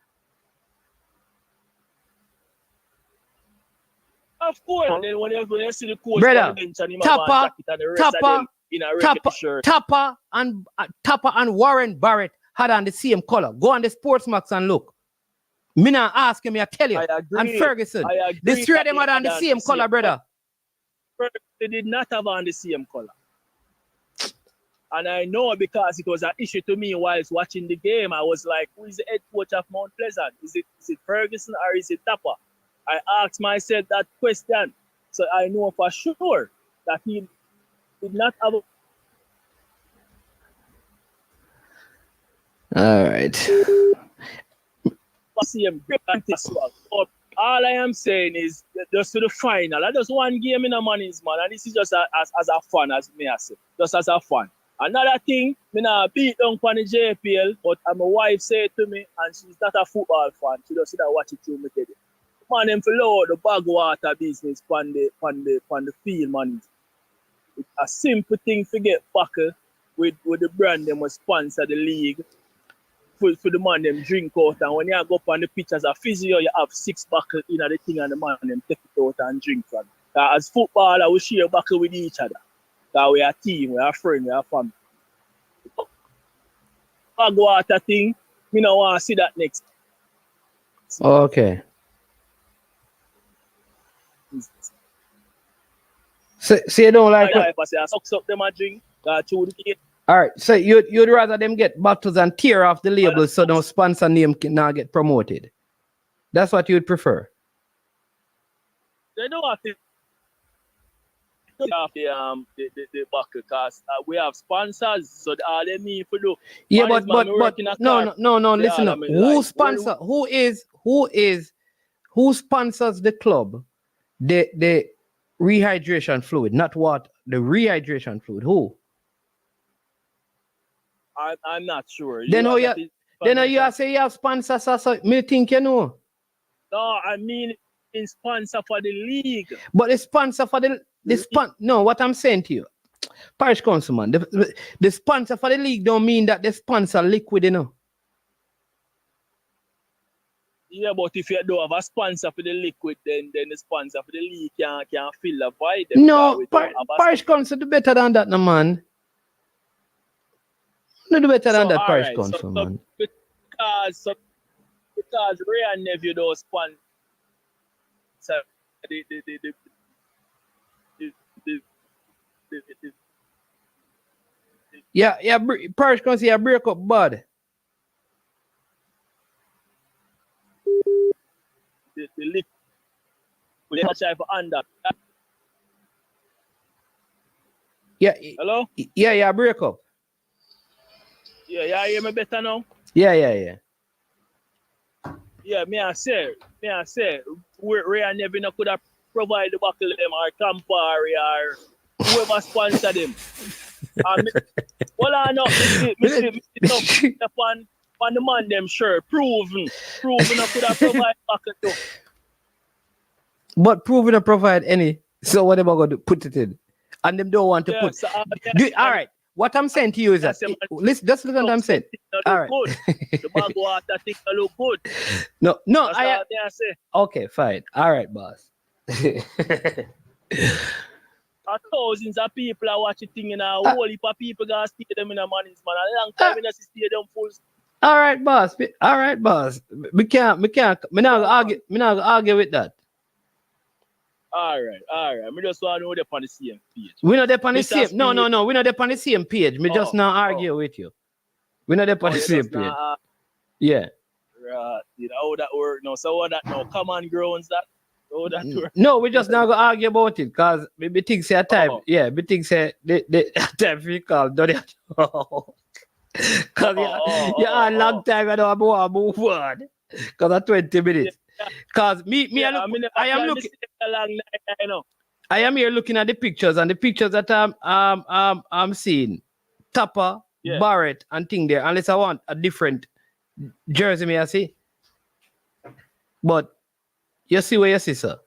Of course. And then when you see the coach
brother,
on the bench and him have on jacket and the rest of them in a regular shirt.
Tapper and Warren Barrett had on the same color. Go on the Sportsmax and look. Me not ask him, I tell you.
I agree.
And Ferguson. The three of them had on the same color, brother.
They did not have on the same color. And I know because it was an issue to me while watching the game. I was like, who is the head coach of Mount Pleasant? Is it Ferguson or is it Tapper? I asked myself that question. So I know for sure that he did not have
All right.
All I am saying is just to the final. I just one game in a money's man, and this is just as a fun, as me I say, just as a fun. Another thing, me not beat down on the JPL, but my wife said to me, and she's not a football fan. She just sit and watch it through me today. Man, them for load the bag water business on the field, man. It's a simple thing to get back with the brand them will sponsor the league. For the man them drink out, and when you go up on the pitch as a physio, you have 6 buckles in the thing and the man them take it out and drink from. As footballer, we share buckle with each other. We are a team, we are a friend, we are a family. Bag water thing, me no want to see that next.
Okay. So you don't like
if I say I sucks up them a drink, through the gate.
All right, so you'd rather them get bottles and tear off the labels so no sponsor name can now get promoted. That's what you'd prefer.
They don't have to the buckle because we have sponsors, so all they need to do.
Yeah, but no. Listen up. Who sponsor? Who sponsors the club? The rehydration fluid, not what the rehydration fluid. Who?
I'm not sure.
Then you say you have sponsors, so me think you know.
No, I mean in sponsor for the league.
But the sponsor for no, what I'm saying to you, Parish Councilman, the sponsor for the league don't mean that the sponsor liquid, you know.
Yeah, but if you don't have a sponsor for the liquid, then the sponsor for the league can fill the void.
No, Parish Council do better than that, no man. No do better than that, Parish Council, man.
Because Ray and Nephew don't sponsor
Yeah, Parish Council, you break up bad.
The liquid. We try for under.
Yeah.
Hello?
Yeah, break up.
Yeah, you hear me better now?
Yeah.
Yeah, me I say, Ray and Nevin could have provided the buckle them or Campari or whoever sponsored them. Well, I know, me on the man them sure, proven I could have provided buckle too.
But proven to provide any, so what am I going to put it in? And them don't want to put.
So,
all right. What I'm saying to you is that listen, just listen to what I'm saying. All right.
The bag water thing look good.
No,
that's I say.
Okay, fine. All right, boss.
Thousands of people are watching thing in a whole heap of people gonna see them in a money's man. A long time in a stadium full.
All right, boss. All right, boss. Me not gonna argue with that.
All right. Me just want to know they're on the same page.
We not there on the
Mr.
same.
Speed.
No. We not there on the same page. Me just now argue with you. We not there on the
you
same
just
page.
not,
Yeah.
right. You know how that work now. So what that now? Common grounds that? How that work?
No, we just now go argue about it because we think say a time.
Oh.
Yeah, we think say the time we call don't it? Because yeah, a long time I don't move on. Because of 20 minutes. Because I am looking. I am here looking at the pictures, and the pictures that I'm seeing, Tupper, Barrett, and thing there. Unless I want a different jersey, may I see? But you see where you see, sir.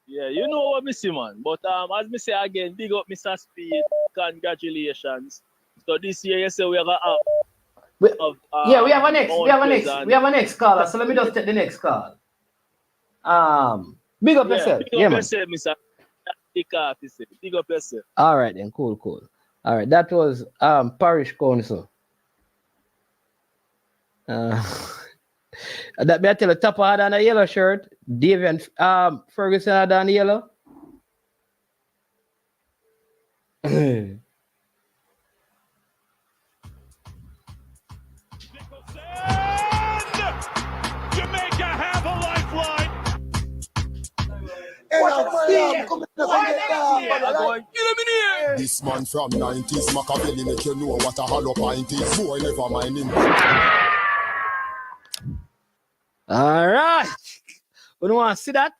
Yeah, you know what me see, man. But as me say again, big up Mr. Speed. Congratulations. So this year you say we have
we have a next caller. So let me just take the next call. Big up yourself.
Big up yourself, Mr. Big up yourself.
All right then, cool. All right, that was Parish Council. That I tell you, Tupper had on a yellow shirt, Davey and Ferguson had on yellow.
Jamaica have a lifeline.
This man from 90s, Machiavelli make you know what a hollow pint is. Boy, never mind him.
All right. We don't want to see that.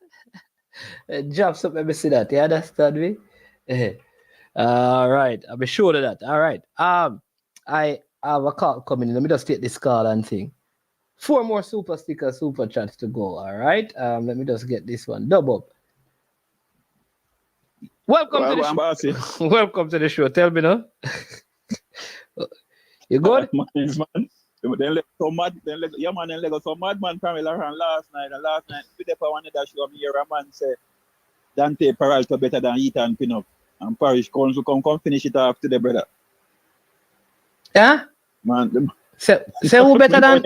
Jobs up, let me see that. You understand me? All right. I'll be sure of that. All right. I have a call coming in. Let me just take this call and thing. 4 more super stickers, super chats to go. All right. Let me just get this one. Double. Welcome to the show. Welcome to the show. Tell me now. You good?
Man. Then let so mad. Then let so madman Pamela around last night. And last night, we did one that show me here. A man say Dante Peralta better than Ethan Pinnock. And Parish Council come finish it off today, brother.
Yeah.
Man.
Say who better than?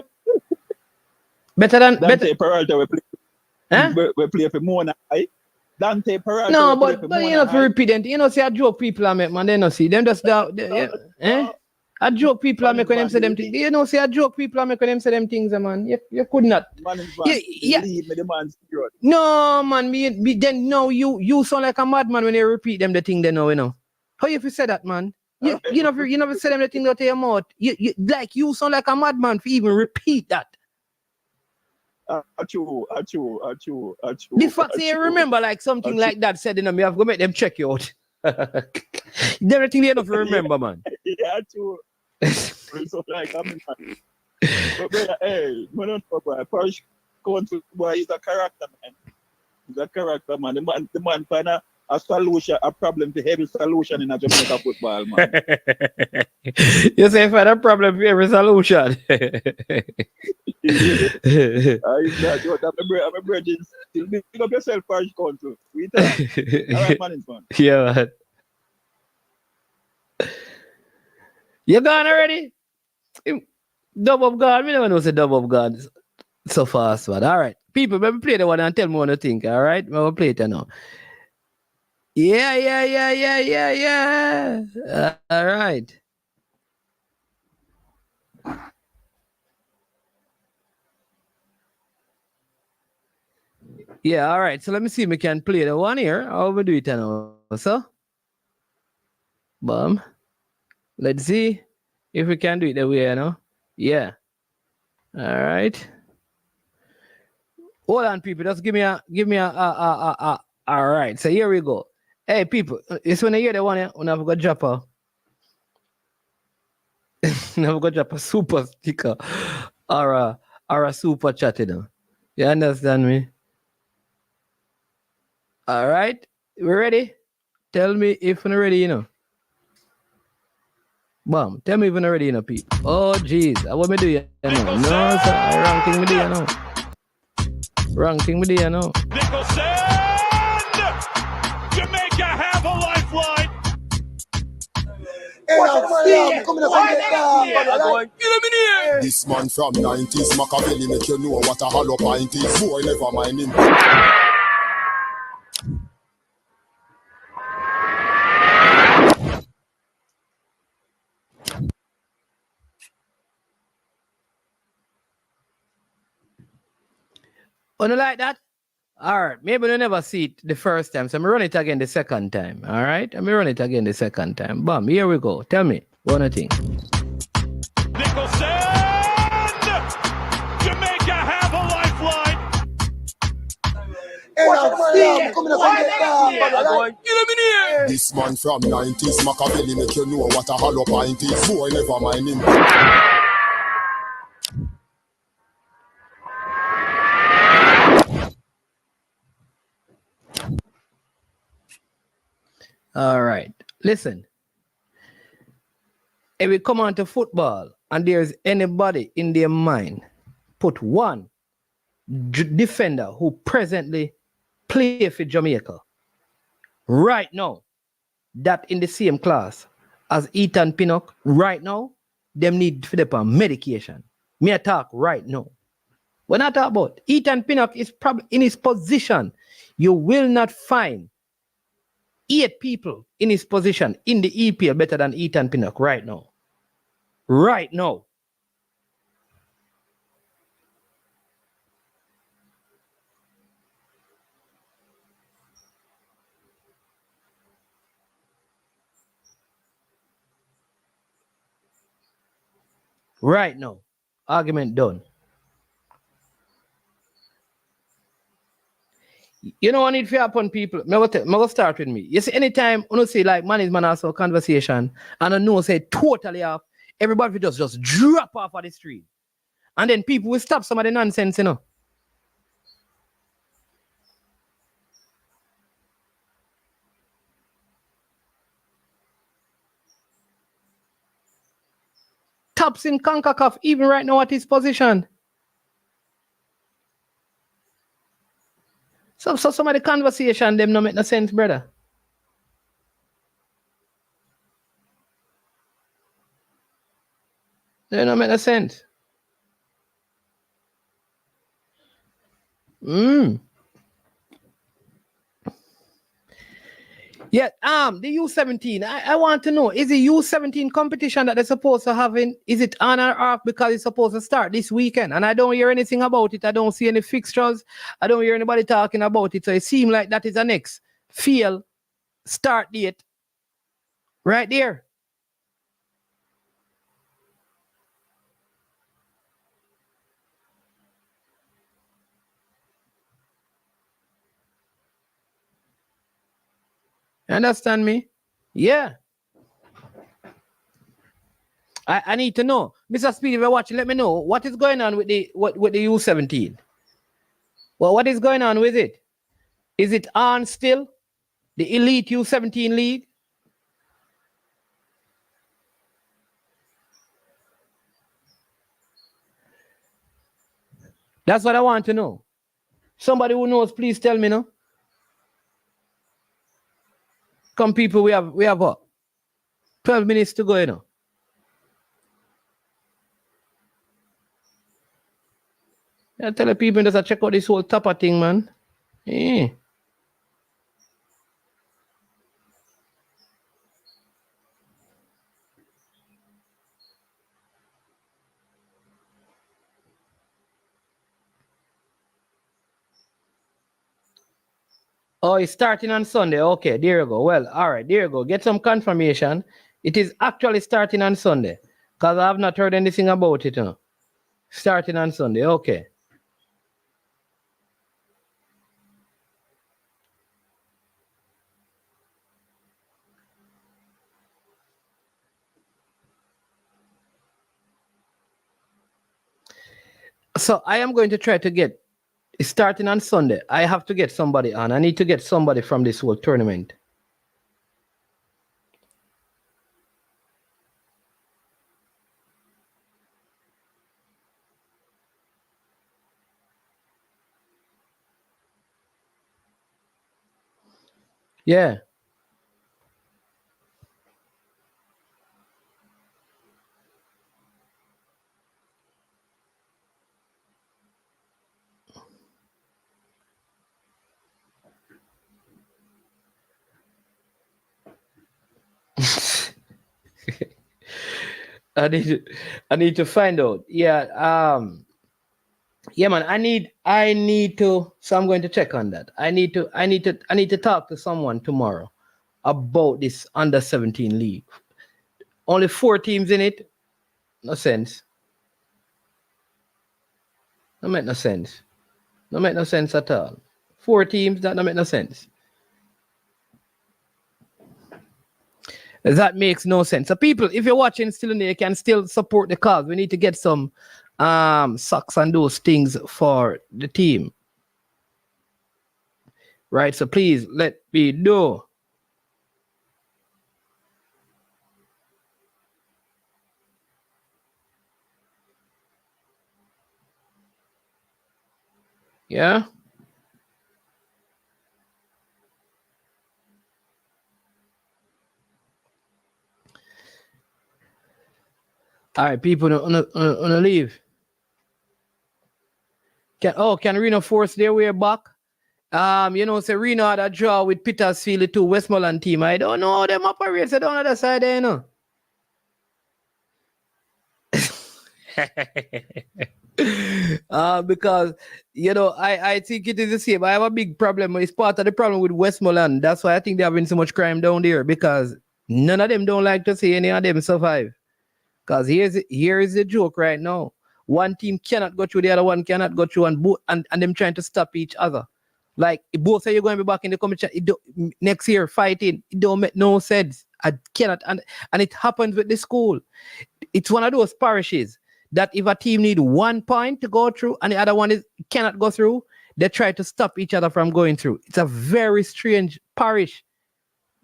Dante Peralta we play. Huh? We play for Mona. Dante Peralta.
No, but you know, for repeating, you know, see, I joke people I make, man. They don't see them just I joke people I make when them say them things. You know, see, I joke people I make when them say them things, man. You could not. No, man. Then no, you sound like a madman when you repeat them the thing they know, you know. How you say that, man? You never say them the thing out of your mouth. You sound like a madman for even repeat that.
Achoo.
The fact that you remember like something like that said, you know, me have to make them check you out. Everything they enough to remember, man.
Yeah, true. So like I mean, but brother, hey, man, don't talk about Parish Council boy. He's a character man. He's a character man. The man find a solution, a problem to every solution in a Jamaica football, man.
You say find a problem for every solution.
I'm a virgin. Still pick up yourself, Parish Council. We talk. All right, man, it's fun.
Yeah, man. You gone already? Double God. We never know say double God so fast, man. All right. People, let me play the one and tell me what you think. All right? I will play it now. Yeah. All right. Yeah, all right. So let me see if we can play the one here. How we do it now? So, boom. Let's see if we can do it the way, you know. Yeah. All right. Hold on, people. Just give me a. All right. So here we go. Hey, people. It's when you hear the one, when I've got drop a. I've got drop a super sticker or a super chat, you know. You understand me? All right. We ready? Tell me if we're ready, you know. Bam. Tell me if you're ready, you know, people. Oh, jeez. What me do, you know? No, sir. Wrong thing me do, you know. Wrong thing me do, you know.
Nicholson! Jamaica have a lifeline.
This man from 90s, Machiavelli make you know what a hollow pint is. Boy, never mind him.
Oh, no like that? All right. Maybe they never see it the first time, so I'm run it again the second time. All right? I'm run it again the second time. Bam, here we go. Tell me, what do you think?
Nicholson! Jamaica have a lifeline.
This man from 90s, Machiavelli make you know what a hollow pint is. Boy, never mind him.
All right. Listen. If we come on to football and there's anybody in their mind, put one defender who presently play for Jamaica right now, that in the same class as Ethan Pinnock right now, them need for the medication. Me I talk right now. When I talk about Ethan Pinnock is probably in his position, you will not find 8 people in his position in the EPL better than Ethan Pinnock right now. Right now. Right now. Argument done. You know what need to happen, people? I'm going to start with me. You see, anytime you see like management also conversation and I know say totally off, everybody will just drop off of the street. And then people will stop some of the nonsense, you know. Tops in CONCACAF, even right now at his position. So some of the conversation, them don't make no sense, brother. They don't make no sense. Yeah, the U17. I want to know, is the U17 competition that they're supposed to have in, is it on or off because it's supposed to start this weekend? And I don't hear anything about it. I don't see any fixtures. I don't hear anybody talking about it. So it seems like that is the next field start date right there. You understand me? Yeah. I need to know. Mr. Speed, if you're watching, let me know what is going on with the U17. Well, what is going on with it? Is it on still? The Elite U17 League? That's what I want to know. Somebody who knows, please tell me, no? Come, people, we have what? 12 minutes to go, you know. I tell the people just check out this whole topper thing, man. Yeah. Oh, it's starting on Sunday. Okay, there you go. Well, all right, there you go. Get some confirmation. It is actually starting on Sunday. Because I have not heard anything about it, you know. Starting on Sunday. Okay. So I am going to try to get, starting on Sunday, I have to get somebody on. I need to get somebody from this whole tournament. Yeah. I need to find out. Yeah. Yeah, man. I need to. So I'm going to check on that. I need to talk to someone tomorrow about this under 17 league. Only 4 teams in it. No sense. No make no sense. No make no sense at all. 4 teams, that don't make no sense. That makes no sense. So people, if you're watching still in there, you can still support the cause. We need to get some socks and those things for the team. Right? So please let me know. Yeah. All right, people on a leave. Can Reno force their way back? Say Reno had a draw with Petersfield, too, Westmoreland team. I don't know how them operate on the other side there, you know. Because I think it is the same. I have a big problem. It's part of the problem with Westmoreland. That's why I think they're having so much crime down there, because none of them don't like to see any of them survive. Because here is the joke right now. One team cannot go through, the other one cannot go through, and them trying to stop each other. Like, both say you're going to be back in the competition next year fighting. It don't make no sense. I cannot. And it happens with the school. It's one of those parishes that if a team need 1 point to go through and the other one cannot go through, they try to stop each other from going through. It's a very strange parish.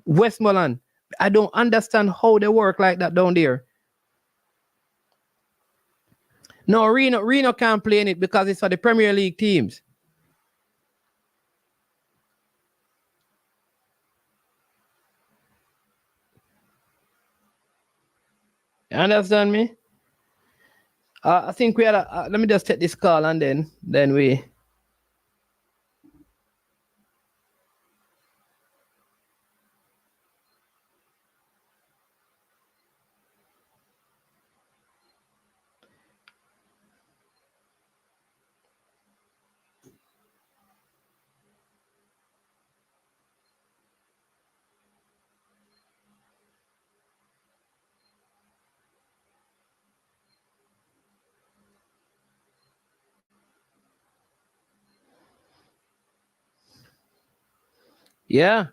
Westmoreland. I don't understand how they work like that down there. No, Reno can't play in it because it's for the Premier League teams. You understand me? I think we had let me just take this call and then we. Yeah.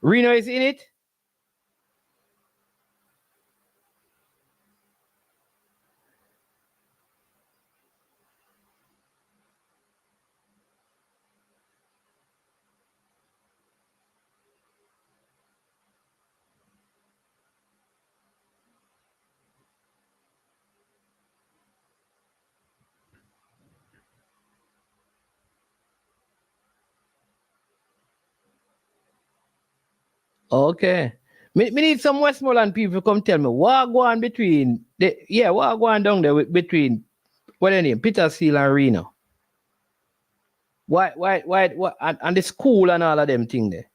Reno is in it. Okay. Me need some Westmoreland people come tell me what go on between what go on down there between what their name, Petersfield and Reno. Why and the school and all of them thing there.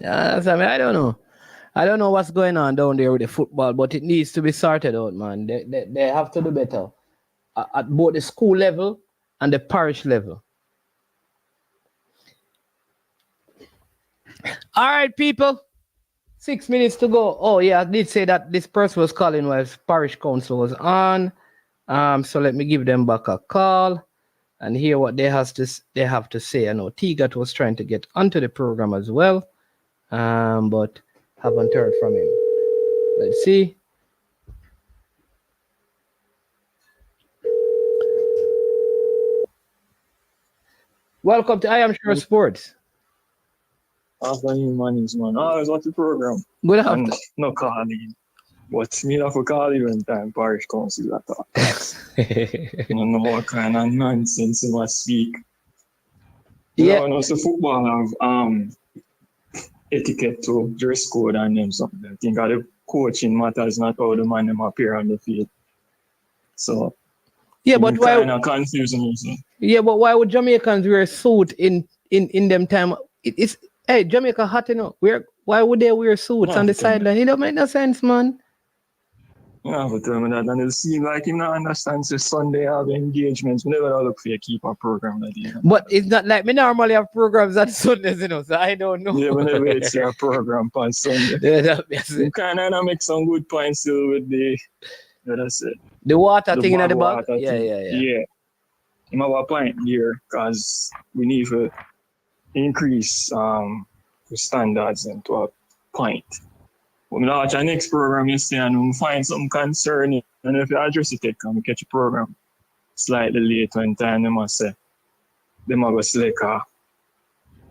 Yeah, I don't know. I don't know what's going on down there with the football, but it needs to be sorted out, man. They have to do better at both the school level and the parish level. All right, people. 6 minutes to go. Oh yeah, I did say that this person was calling while parish council was on. So let me give them back a call and hear what they have to say. I know Tigat was trying to get onto the program as well, but haven't heard from him. Let's see. Welcome to I Am Sure Sports.
Afternoon, Manny's man. I always watch the program.
Good
And
afternoon.
no calling. But me not for call you one time, parish council at all. I don't know what kind of nonsense you must speak.
Yeah.
You know, so football have etiquette to dress code and them something. I think the coaching matters, not how the man them appear on the field. So
Yeah, but why?
Kind of confusing also.
Yeah, but why would Jamaicans wear a suit in them time? It's hey, Jamaica hot, you know. Why would they wear suits on the sideline? It don't make no sense, man.
Yeah, but tell me that, and it seems like him not understand the Sunday have engagements. We never look for a keeper program that day.
But it's not like me normally have programs on Sundays, you know, so I don't know.
Yeah, whenever it's a program on Sunday.
Yeah,
you kind of make some good points still with the, what I said.
The water thing in the back? Yeah.
Yeah. I have a point here because we need to increase the standards into a point. When I watch our next program yesterday and we find something concerning, and if you address it, can we catch a program slightly late one time, they must say, they might go select a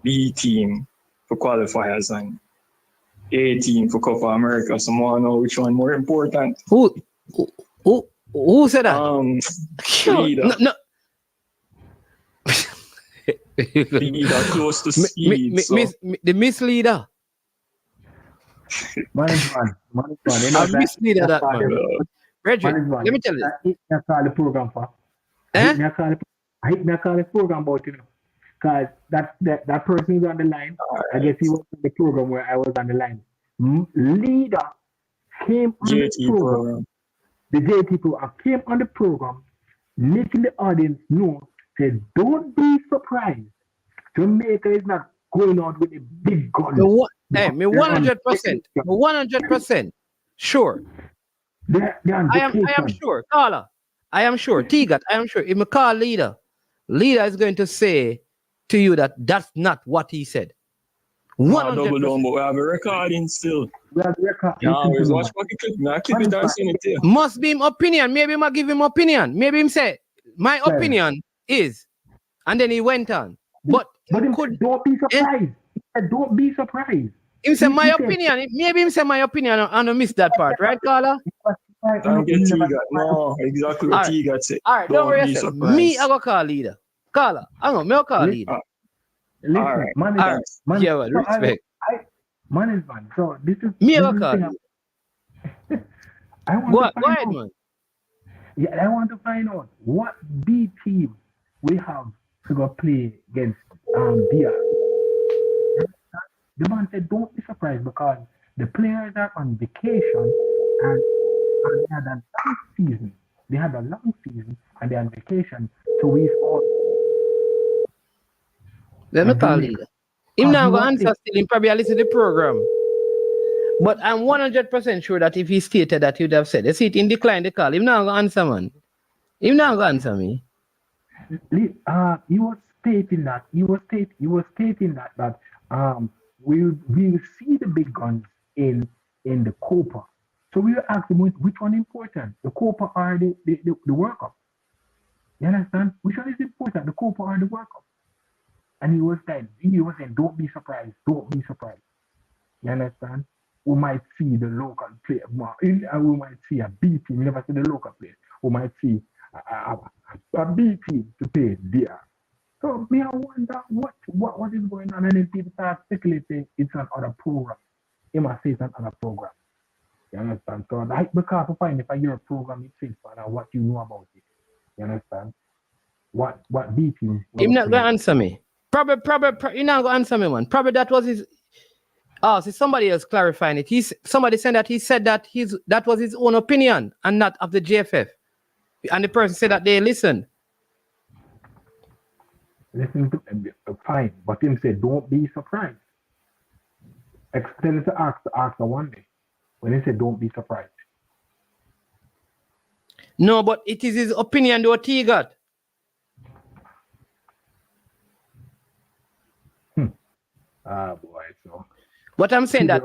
B team for qualifiers and A team for Cup of America. Someone know which one more important.
Who said that?
Leader.
No.
Leader close to speed.
The misleader.
Management.
I'm misleader that man. Reggie, let me tell you.
I call the program for. I hate me call the program about, you know. Because that person is on the line. I guess he was on the program where I was on the line. Leader came on the program. The JT program came on the program, making the audience know, said, don't be surprised. Jamaica is not going out with a big gun.
Me 100%. 100% sure. I am sure. Carla, I am sure. Tigat, I am sure. If I call leader is going to say to you that that's not what he said. 100%.
Double down, but we have a recording still.
We have a recording.
Yeah, always watch what he clip. I clip it and send it to you.
Must be him opinion. Maybe I give him opinion. Maybe him say, my opinion is, and then he went on. But
don't be surprised. Don't be surprised.
Him say my opinion. Maybe him say my opinion and I missed that part, right, Carla?
Don't get Tigat. No, exactly what Tigat said.
All right, don't worry. Me, I go call leader. Carla, I know, me I call leader.
Listen, management.
Yeah, well, respect.
Management. So this is
me I go call leader.
I want to
go ahead, man.
Yeah, I want to find out what B team we have to go play against DR. The man said, don't be surprised because the players are on vacation and they had a long season. They had a long season and they're on vacation. So we've all.
Let me call leader. Him now go answer still. Him probably listen to the program. But I'm 100% sure that if he stated that, he would have said, you see it in decline the call. Him now go answer, man. Him now go answer me.
He was stating that we'll see the big guns in the Copa. So we were asking which one is important, the Copa or the World Cup. You understand? Which one is important, the Copa or the World Cup? And he was saying, don't be surprised. You understand? We might see the local player more. We might see a B team. We never see the local player. We might see a B team to play there. So me, I wonder what is going on, and then people start speculating it's another program. You must say it's another program. You understand? So because I find if I hear a program, it says what you know about it. You understand? What B team?
He's not gonna answer me. Probably, you're not gonna answer me, man. Probably that was his. Oh, see, somebody else clarifying it. Somebody said that that was his own opinion and not of the JFF. And the person said that they listened.
Listen to fine, but him said, don't be surprised. Tell him to ask one day. When he said, don't be surprised.
No, but it is his opinion, though, he got.
Boy, so.
But I'm saying that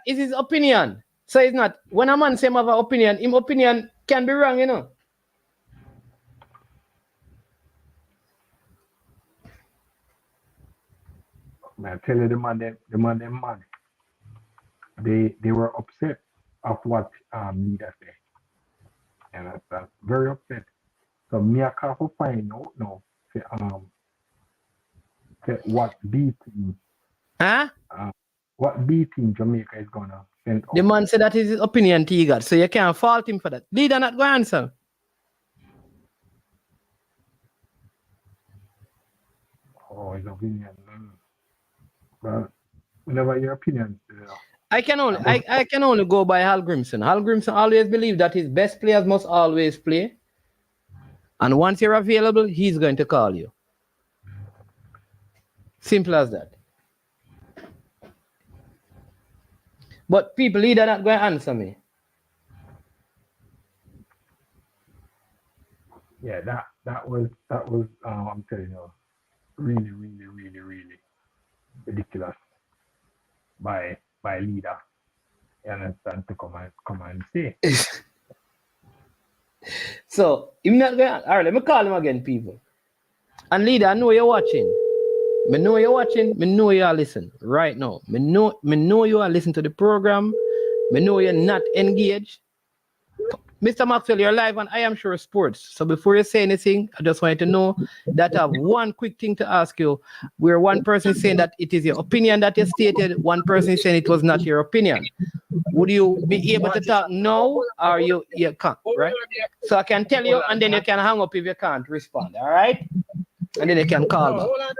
is his opinion. So it's not, when a man say him have an opinion, his opinion can be wrong, you know.
Man, I tell you, the man them mad. They were upset of what leader said. And that's very upset. So me I can't find out now say what beating what beating Jamaica is gonna send out.
The man said that is his opinion, T-God, so you can't fault him for that. Leader not going to answer.
Oh, his opinion. But whenever your opinion,
I can only go by Hal Grimson. Hal Grimson always believed that his best players must always play. And once you're available, he's going to call you. Simple as that. But people, leader not going to answer me.
yeah, that was I'm telling you, really ridiculous by leader. You understand, to come and say.
So, I'm not going to, all right, let me call him again, people. And leader, I know you're watching. I know you're watching. I know you are listening right now. I know you are listening to the program. I know you're not engaged. Mr. Maxwell, you're live on I Am Sure Sports. So before you say anything, I just wanted to know that I have one quick thing to ask you. Where one person is saying that it is your opinion that you stated, one person is saying it was not your opinion. Would you be able to talk now, or you can't, right? So I can tell you, and then you can hang up if you can't respond, all right? And then you can call back.
Hold on.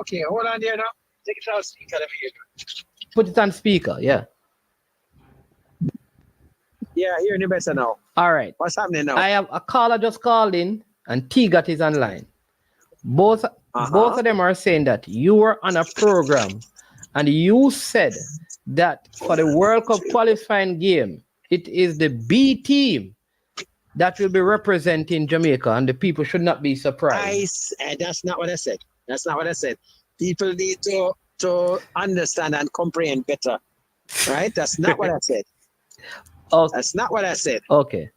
Okay, hold on there now. Take it off speaker.
Put it on speaker, yeah.
Yeah, hearing you better now.
All right.
What's happening now?
I have a caller just called in, and T-Got is online. Both of them are saying that you were on a program, and you said that for the World Cup qualifying game, it is the B team that will be representing Jamaica, and the people should not be surprised.
That's not what I said. That's not what I said. People need to understand and comprehend better. Right? That's not what I said.
Okay.
That's not what I said.
Okay.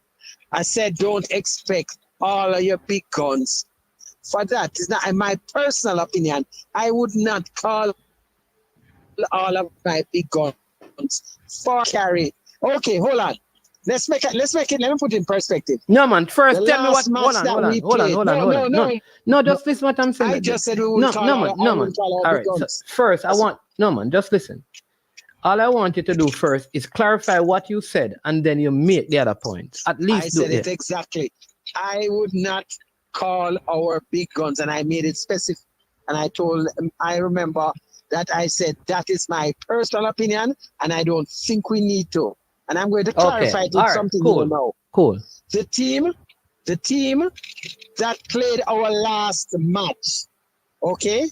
I said don't expect all of your big guns. For that, it's not in my personal opinion. I would not call all of my big guns for carry. Okay, hold on. Let's make it. Let me put it in perspective.
No, man. First, tell me what. Hold on. No, just listen what I'm saying.
I just said we would
No, man. All right. So first, just listen. All I want you to do first is clarify what you said, and then you make the other points. At least
I said it exactly. I would not call our big guns, and I made it specific. And I remember that I said that is my personal opinion, and I don't think we need to. And I'm going to clarify it with something you know.
Cool.
The team that played our last match, okay,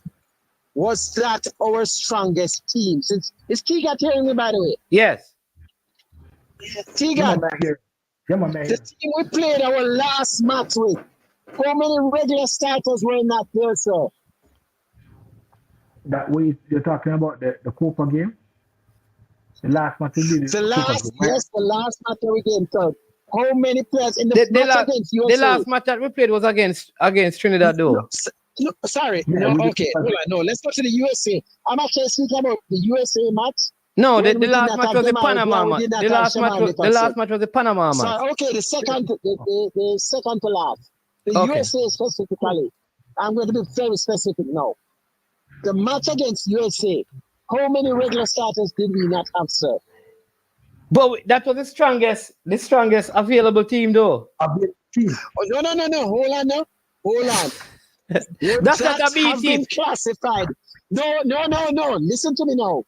was that our strongest team? Is T-Got hearing me, by the way?
Yes.
T-Got, the team we played our last match with, how many regular starters were not there, sir?
That way you're talking about the Copa game? The last match we did.
The last match we did, sir. How many players in the match against USA?
The last match that we played was against Trinidad, though.
No, sorry. Okay. Hold on. No, let's go to the USA. I'm actually speaking about the USA match.
No, the last match was the Panama match. The last match was the Panama match.
So, okay, the second to last. The USA specifically. I'm going to be very specific now. The match against USA, how many regular starters did we not have, sir?
But that was the strongest available team, though.
Oh, no. Hold on now. Hold on.
That's not a B team.
Classified. No. Listen to me now.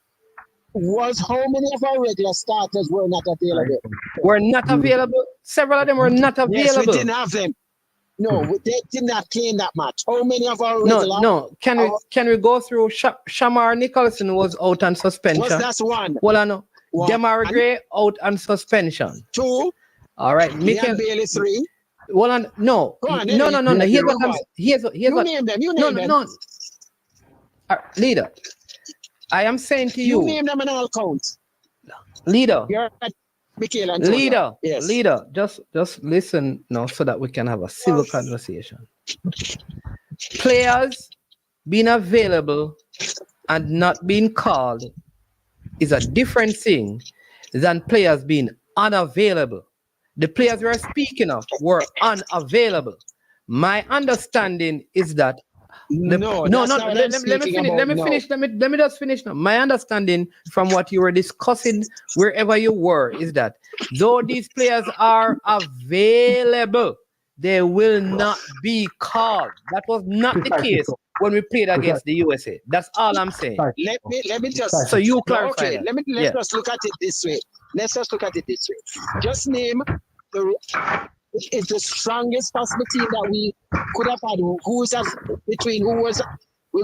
Was how many of our regular starters were not available?
Were not available? Several of them were not available.
Yes, we didn't have them. No, they did not play in that match. How many of our regular?
No. Can we go through? Shamar Nicholson was out on suspension.
That's one.
Well, I know. Demar Gray out on suspension.
2.
All right.
Michael Bailey 3.
Well, no. Here's what.
You name them.
No. Leader, I am saying to you.
You name them in all counts.
Leader.
You're
Leader, just listen now so that we can have a civil conversation. Players being available and not being called is a different thing than players being unavailable. The players we are speaking of were unavailable. My understanding is that let me just finish now. My understanding from what you were discussing wherever you were is that though these players are available, they will not be called. That was not the case when we played against the USA. That's all I'm saying.
Let me just
so you clarify.
Okay,
that.
let's just look at it this way. Just name it's the strongest possible team that we could have had. We're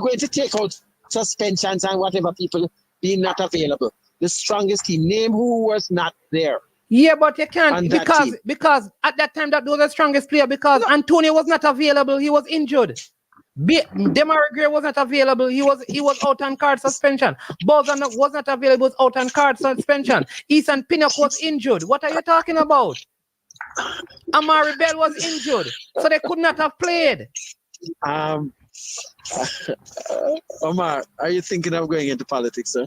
going to take out suspensions and whatever people being not available. The strongest team. Name who was not there.
Yeah, but you can't because at that time that was the strongest player because Antonio was not available. He was injured. Demarai Gray was not available. He was out on card suspension. Bozan was not available. Was out on card suspension. Ethan Pinnock was injured. What are you talking about? Amari Bell was injured, so they could not have played.
Omar, are you thinking of going into politics, sir?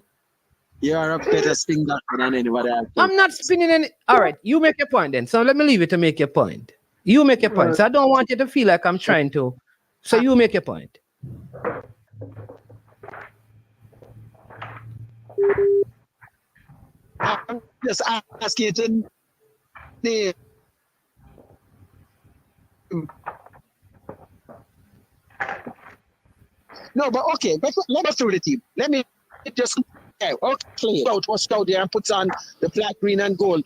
You are a better spin doctor than anybody else.
I'm not spinning any. All right, you make your point then. So let me leave you to make your point. You make your point. So I don't want you to feel like I'm trying to. So you make your point.
I'm just asking you to name. No, but okay, let us through the team. Let me just play out what's out there and puts on the black, green, and gold.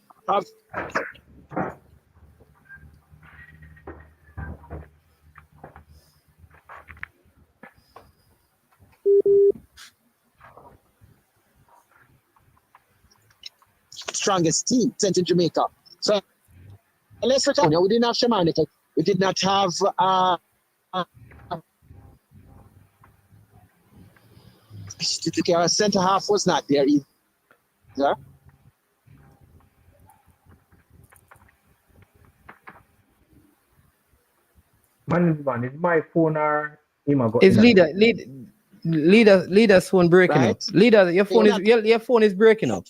Strongest team sent in Jamaica. So let's return. We didn't have Shamanica. We did not have our center half was not there either.
Man, is my phone or
Is leader's phone breaking up? Leader, your phone is breaking up.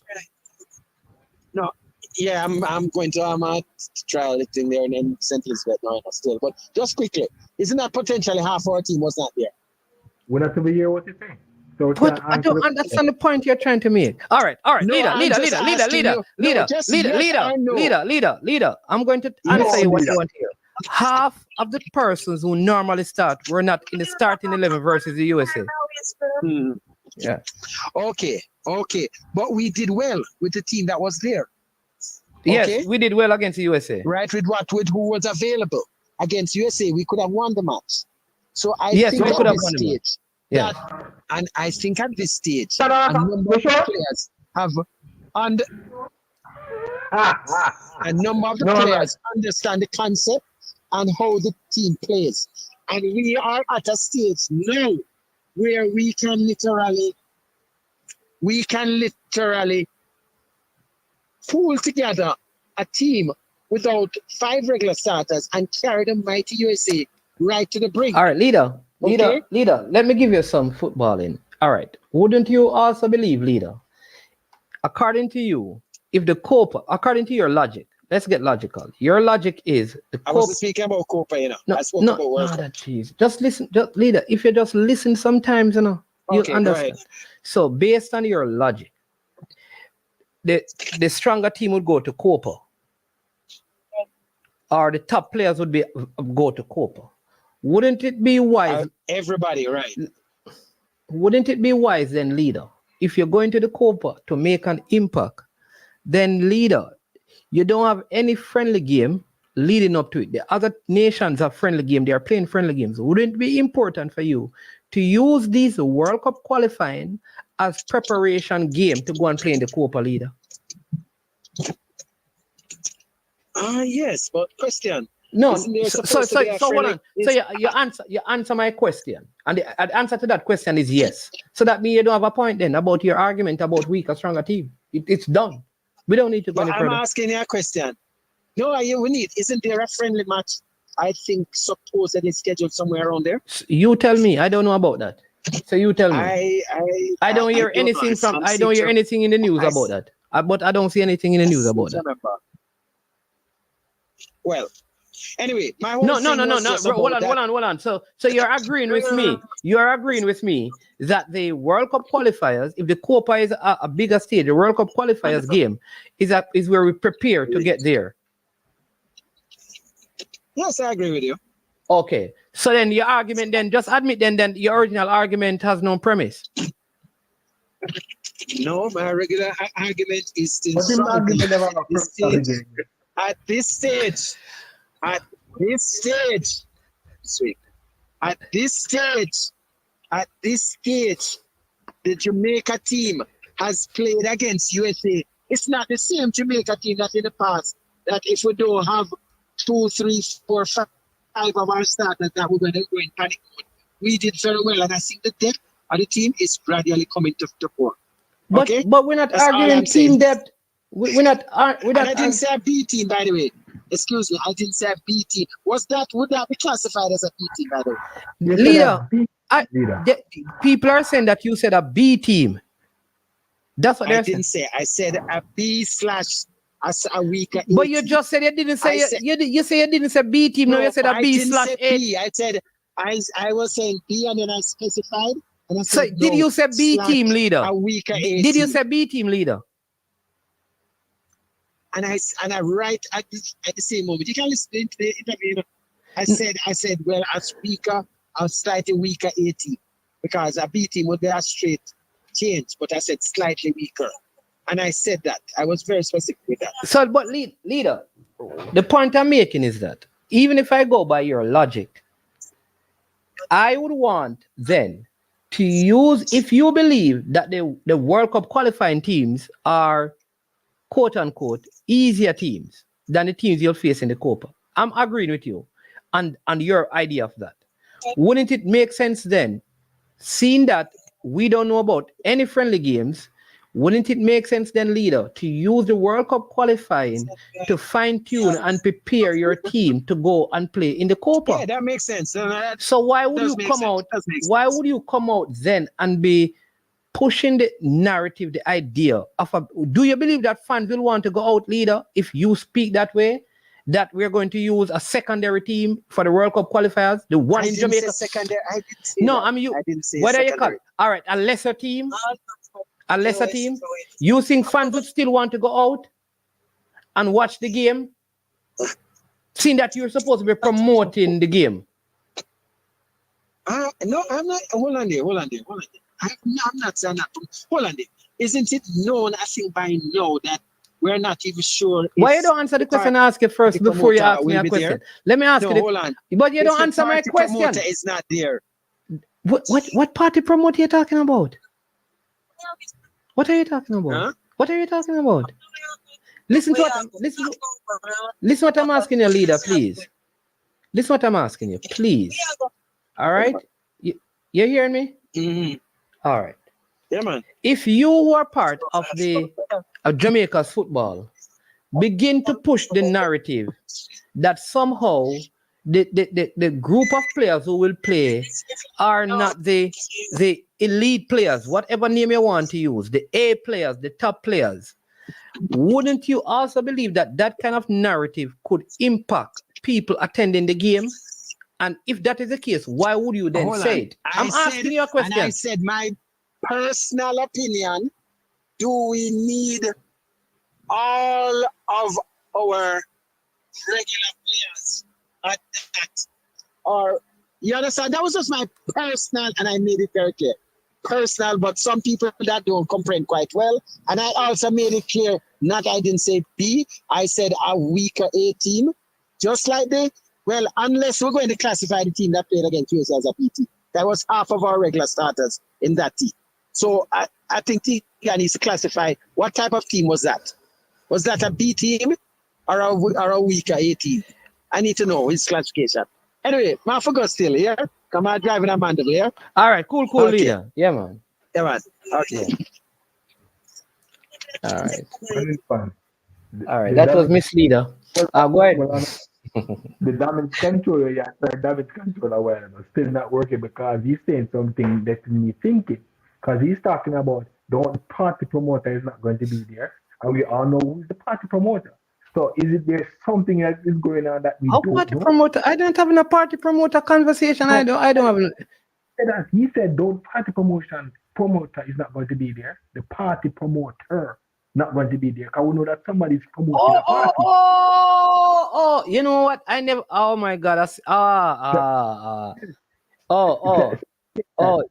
No, yeah, I'm going to try the thing there and then St. Elizabeth now still. But just quickly, isn't that potentially half our team was not there?
We're not to be here. What you saying? So
I don't understand the point you're trying to make. All right.
No,
leader. I'm going to answer you what you want to hear. Half of the persons who normally start were not in the starting 11 versus the USA. Yeah.
Okay. But we did well with the team that was there.
Yes, we did well against the USA.
Right, with who was available against USA, we could have won the match. So I think
we could have won
the match. Yeah. And I think at this stage, a number of players have a number of the players understand the concept and how the team plays. And we are at a stage now where we can literally pull together a team without 5 regular starters and carry the mighty USA right to the brink.
All right, leader, let me give you some footballing. All right. Wouldn't you also believe, leader? According to you, if the Copa, according to your logic, let's get logical. Your logic is the Copa.
I wasn't speaking about Copa, you know. I spoke about World Cup.
Jeez. Just listen, leader. If you just listen sometimes, you know, you'll understand. So based on your logic, the stronger team would go to Copa. Or the top players would go to Copa. Wouldn't it be wise?
Everybody, right?
Wouldn't it be wise then, leader, if you're going to the Copa to make an impact, then leader, you don't have any friendly game leading up to it. The other nations have friendly game. They are playing friendly games. Wouldn't it be important for you to use these World Cup qualifying as preparation game to go and play in the Copa, leader?
Yes, but question.
No, so hold on. So you answer my question, and the answer to that question is yes. So that means you don't have a point then about your argument about weaker, stronger team. It's done. We don't need to go any further.
I'm asking you a question. No, we need. Isn't there a friendly match? I think supposedly scheduled somewhere around there.
You tell me. I don't know about that. So you tell me. I don't hear anything from. I don't hear anything in the news about that. But I don't see anything in the news about that.
Well, anyway, my whole
No. Hold on. So you're agreeing with me. You're agreeing with me that the World Cup qualifiers, if the Copa is a bigger stage, the World Cup qualifiers game is where we prepare to get there.
Yes, I agree with you.
Okay. So then your argument, then just admit then your original argument has no premise.
No, my regular argument is still
But him
strong.
argument never have a premise again.
At this stage, the Jamaica team has played against USA. It's not the same Jamaica team that in the past, that if we don't have 2, 3, 4, 5 of our starters, that we're going to go in panic mode. We did very well, and I think the depth of the team is gradually coming to the fore. Okay?
But we're not arguing team depth. We're not.
I didn't say a B team, by the way. Excuse me, I didn't say a B team. Would that be classified as a B team, by the way?
Leader, people are saying that you said a B team. That's what they're saying.
I didn't say. I said a B/ as a weaker.
But you just said you didn't say. You say you didn't say B team. No, you said a B/A.
I said I was saying B, and then I specified. And I said,
so did you say B team, leader?
A weaker A.
Did you say B team, leader?
And I write at the same moment. You can listen to the interview. I said, well, a slightly weaker A team, because a B team would be a straight change, but I said slightly weaker. And I said that. I was very specific with that.
So, but leader, the point I'm making is that even if I go by your logic, I would want then to use, if you believe that the World Cup qualifying teams are quote unquote easier teams than the teams you'll face in the Copa. I'm agreeing with you on your idea of that. Wouldn't it make sense then, seeing that we don't know about any friendly games, wouldn't it make sense then, leader, to use the World Cup qualifying to fine-tune and prepare your team to go and play in the Copa?
Yeah, that makes sense.
So why would you come out? Why would you come out then and be pushing the narrative, the idea of do you believe that fans will want to go out, leader, if you speak that way, that we're going to use a secondary team for the World Cup qualifiers, the one in Jamaica?
Secondary. I didn't say
no,
that.
I mean you.
I didn't say
what
secondary.
are you called? All right, a lesser team. A lesser team. You think fans would still want to go out and watch the game, seeing that you're supposed to be promoting the game?
No, I'm not. Hold on there. I'm not saying that. Hold on there. Isn't it known, I think, by now that we're not even sure?
Why you don't answer the question I ask you first before you ask me a question?
There?
Let me ask you.
Hold on.
But you don't answer my question.
Promoter is not there.
What party promoter are you talking about? What are you talking about?
Huh?
What are you talking about? Listen to what I'm asking you, leader, please. Listen what I'm asking you, please. All right? You hearing me?
Mm-hmm.
All right.
Yeah, man.
If you who are part of Jamaica's football begin to push the narrative that somehow the group of players who will play are not the elite players, whatever name you want to use, the A players, the top players, wouldn't you also believe that that kind of narrative could impact people attending the game? And if that is the case, why would you then say it? I'm asking you a question.
And I said my personal opinion, do we need all of our regular players at that? Or, you understand? That was just my personal, and I made it very clear. Personal, but some people that don't comprehend quite well. And I also made it clear, I didn't say B, I said a weaker A team. Just like unless we're going to classify the team that played against USA as a B team. That was half of our regular starters in that team. So I think Tia needs to classify what type of team was that. Was that a B team or a weaker A team? I need to know his classification. Anyway, I forgot still, yeah? Come on, driving a man over here.
All right, cool, okay. Leader. Yeah, man.
Yeah, man. Okay.
All right. All right, that was Miss Leader. Go ahead.
The damage controller, yeah, sorry, damage controller, whatever, still not working because he's saying something that me thinking. Because he's talking about the party promoter is not going to be there, and we all know who's the party promoter. So is it there something that is going on that we
How
don't
party
know?
promoter? I don't have a party promoter conversation. I don't have.
He said don't party promoter is not going to be there. The party promoter not going to be there. Because we know that somebody's promoting a party.
Oh, you know what? I never. Oh my God.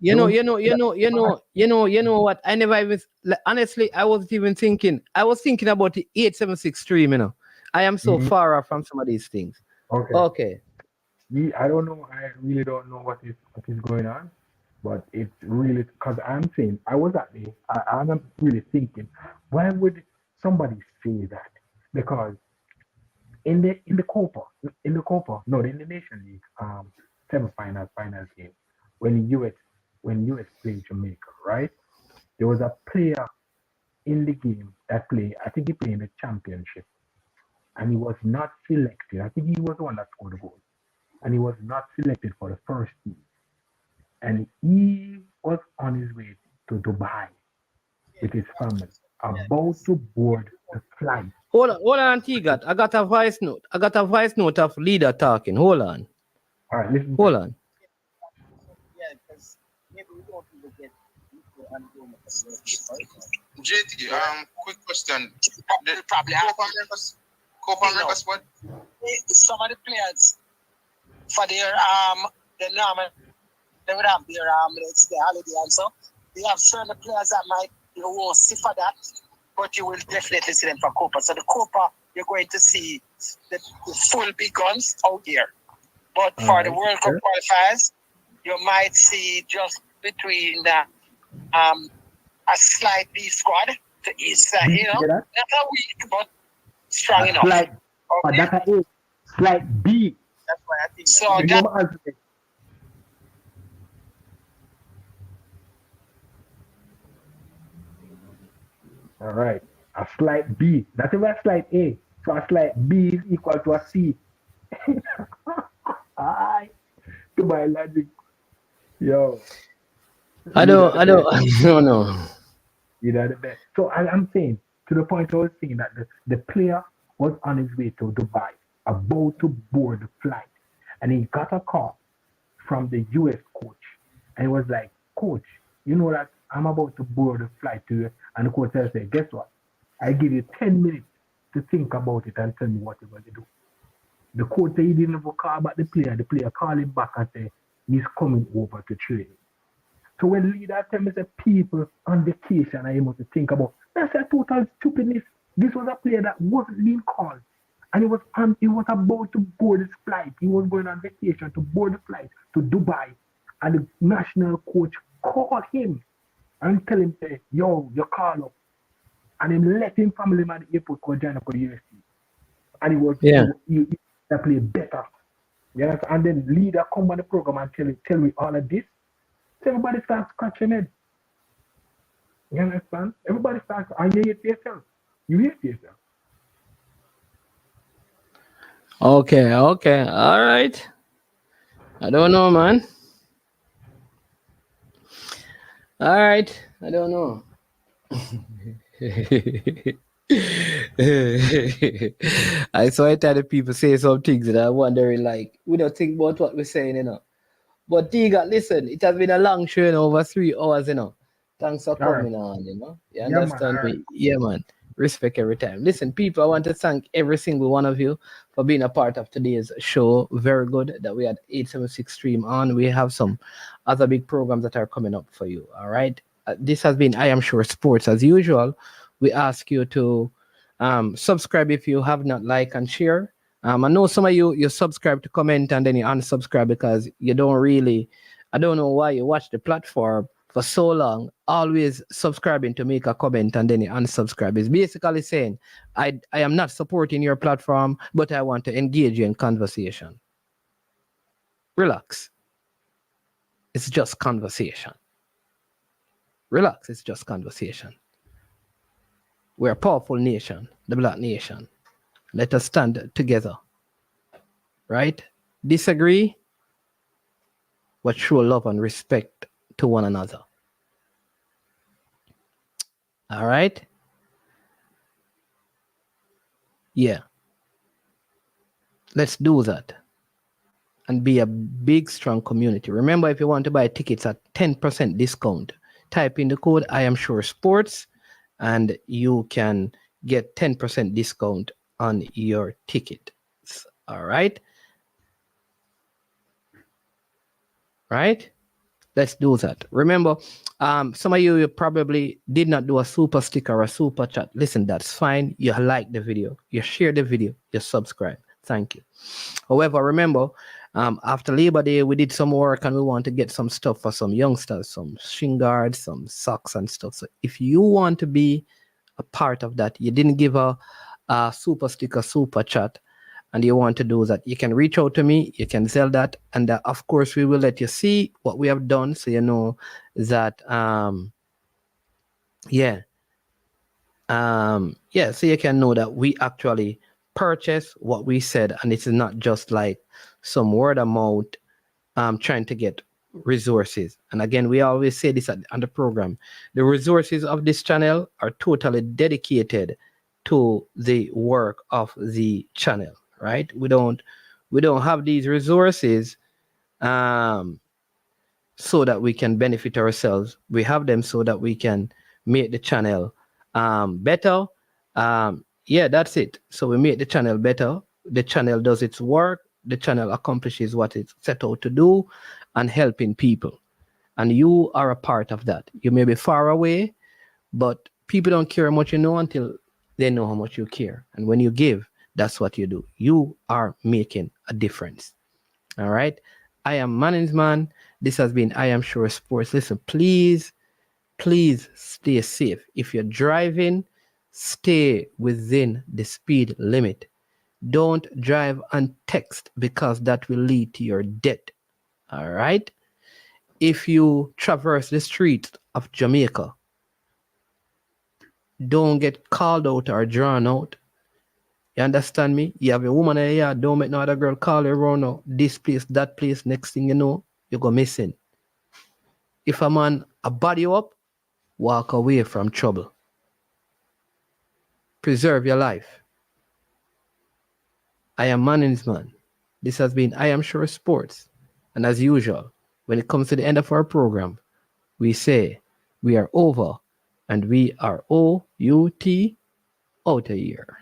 You know what? I never even. Honestly, I wasn't even thinking. I was thinking about the 876 stream. I am so far off from some of these things. Okay.
I don't know. I really don't know what is going on, but it's really because I'm saying I was at the. I'm really thinking, why would somebody say that? Because in the Copa, in the Nation League semifinals, finals game, when US played Jamaica, right? There was a player in the game that played. I think he played in the championship, and he was not selected. I think he was the one that scored the goal, and he was not selected for the first team. And he was on his way to Dubai with his family, about to board the flight.
Hold on, T-Gat. I got a voice note. Of leader talking. Hold on.
All right, listen.
Hold on.
JT, quick question. Probably Copa America squad?
Some of the players for their the normal they would have their let's say holiday and so. We have certain players that you won't see for that, but you will definitely see them for Copa. So the Copa, you're going to see the full big guns out here. But for the World Cup qualifiers, you might see just between the a slight B squad to each side, not a weak, but strong enough.
That's a slight B.
That's why I think so.
All right, a slight B. That's a slight A. So a slight B is equal to a C. Aye. To my logic. Yo.
I don't know.
You know the best. So I'm saying, to the point I was saying that the player was on his way to Dubai, about to board the flight. And he got a call from the US coach. And he was like, Coach, you know that I'm about to board the flight to you. And the coach said, guess what? I give you 10 minutes to think about it and tell me what you're going to do. The coach said he didn't even call back the player. The player called him back and said, he's coming over to training. So when leader tell me that people on vacation are able to think about, that's a total stupidness. This was a player that wasn't being called. And he was about to board his flight. He was going on vacation to board the flight to Dubai. And the national coach called him and tell him, say, yo, you call up. And he let him family man at the airport go join up for the UFC. And he was he play better. Yes, and then leader come on the program and tell me all of this. So everybody starts scratching it. You understand? Everybody starts, and you hear it to yourself. You hear it to yourself.
Okay. All right. I don't know, man. All right. I don't know. I saw it other people say some things that I'm wondering, like, we don't think about what we're saying, But Tiga, listen, it has been a long show, over 3 hours, Thanks for coming on, You understand me? Yeah, man. Respect every time. Listen, people, I want to thank every single one of you for being a part of today's show. Very good that we had 876 stream on. We have some other big programs that are coming up for you. All right. This has been I Am Sure Sports as usual. We ask you to subscribe if you have not, like and share. I know some of you subscribe to comment and then you unsubscribe because you don't really, I don't know why you watch the platform for so long, always subscribing to make a comment and then you unsubscribe. It's basically saying, I am not supporting your platform, but I want to engage you in conversation. Relax. It's just conversation. Relax, it's just conversation. We're a powerful nation, the Black nation. Let us stand together right? Disagree, but show love and respect to one another. All right? Yeah. Let's do that and be a big, strong community. Remember, if you want to buy tickets at 10% discount, type in the code I am sure sports and you can get 10% discount on your ticket. All right? Right? Let's do that. Remember, some of you probably did not do a super sticker or a super chat. Listen, that's fine. You like the video, you share the video, you subscribe. Thank you. However, remember, after Labor Day, we did some work and we want to get some stuff for some youngsters, some shin guards, some socks and stuff. So if you want to be a part of that, you didn't give a super sticker, super chat, and you want to do that, you can reach out to me, you can sell that, and of course we will let you see what we have done so you know that so you can know that we actually purchase what we said, and it's not just like some word of mouth trying to get resources. And again, we always say this on the program, the resources of this channel are totally dedicated to the work of the channel. Right? We don't have these resources so that we can benefit ourselves. We have them so that we can make the channel better. That's it. So we make the channel better. The channel does its work. The channel accomplishes what it's set out to do and helping people. And you are a part of that. You may be far away, but people don't care how much you know until they know how much you care. And when you give, that's what you do. You are making a difference. All right. I am Management. This has been I Am Sure Sports. Listen, please stay safe. If you're driving, stay within the speed limit. Don't drive and text because that will lead to your death. All right. If you traverse the streets of Jamaica, don't get called out or drawn out. You understand me? You have a woman in here, don't make no other girl call you around now. This place, that place, next thing you know, you go missing. If a man a body you up, walk away from trouble. Preserve your life. I am Management. This has been I Am Sure Sports. And as usual, when it comes to the end of our program, we say we are over and we are OUT out of here.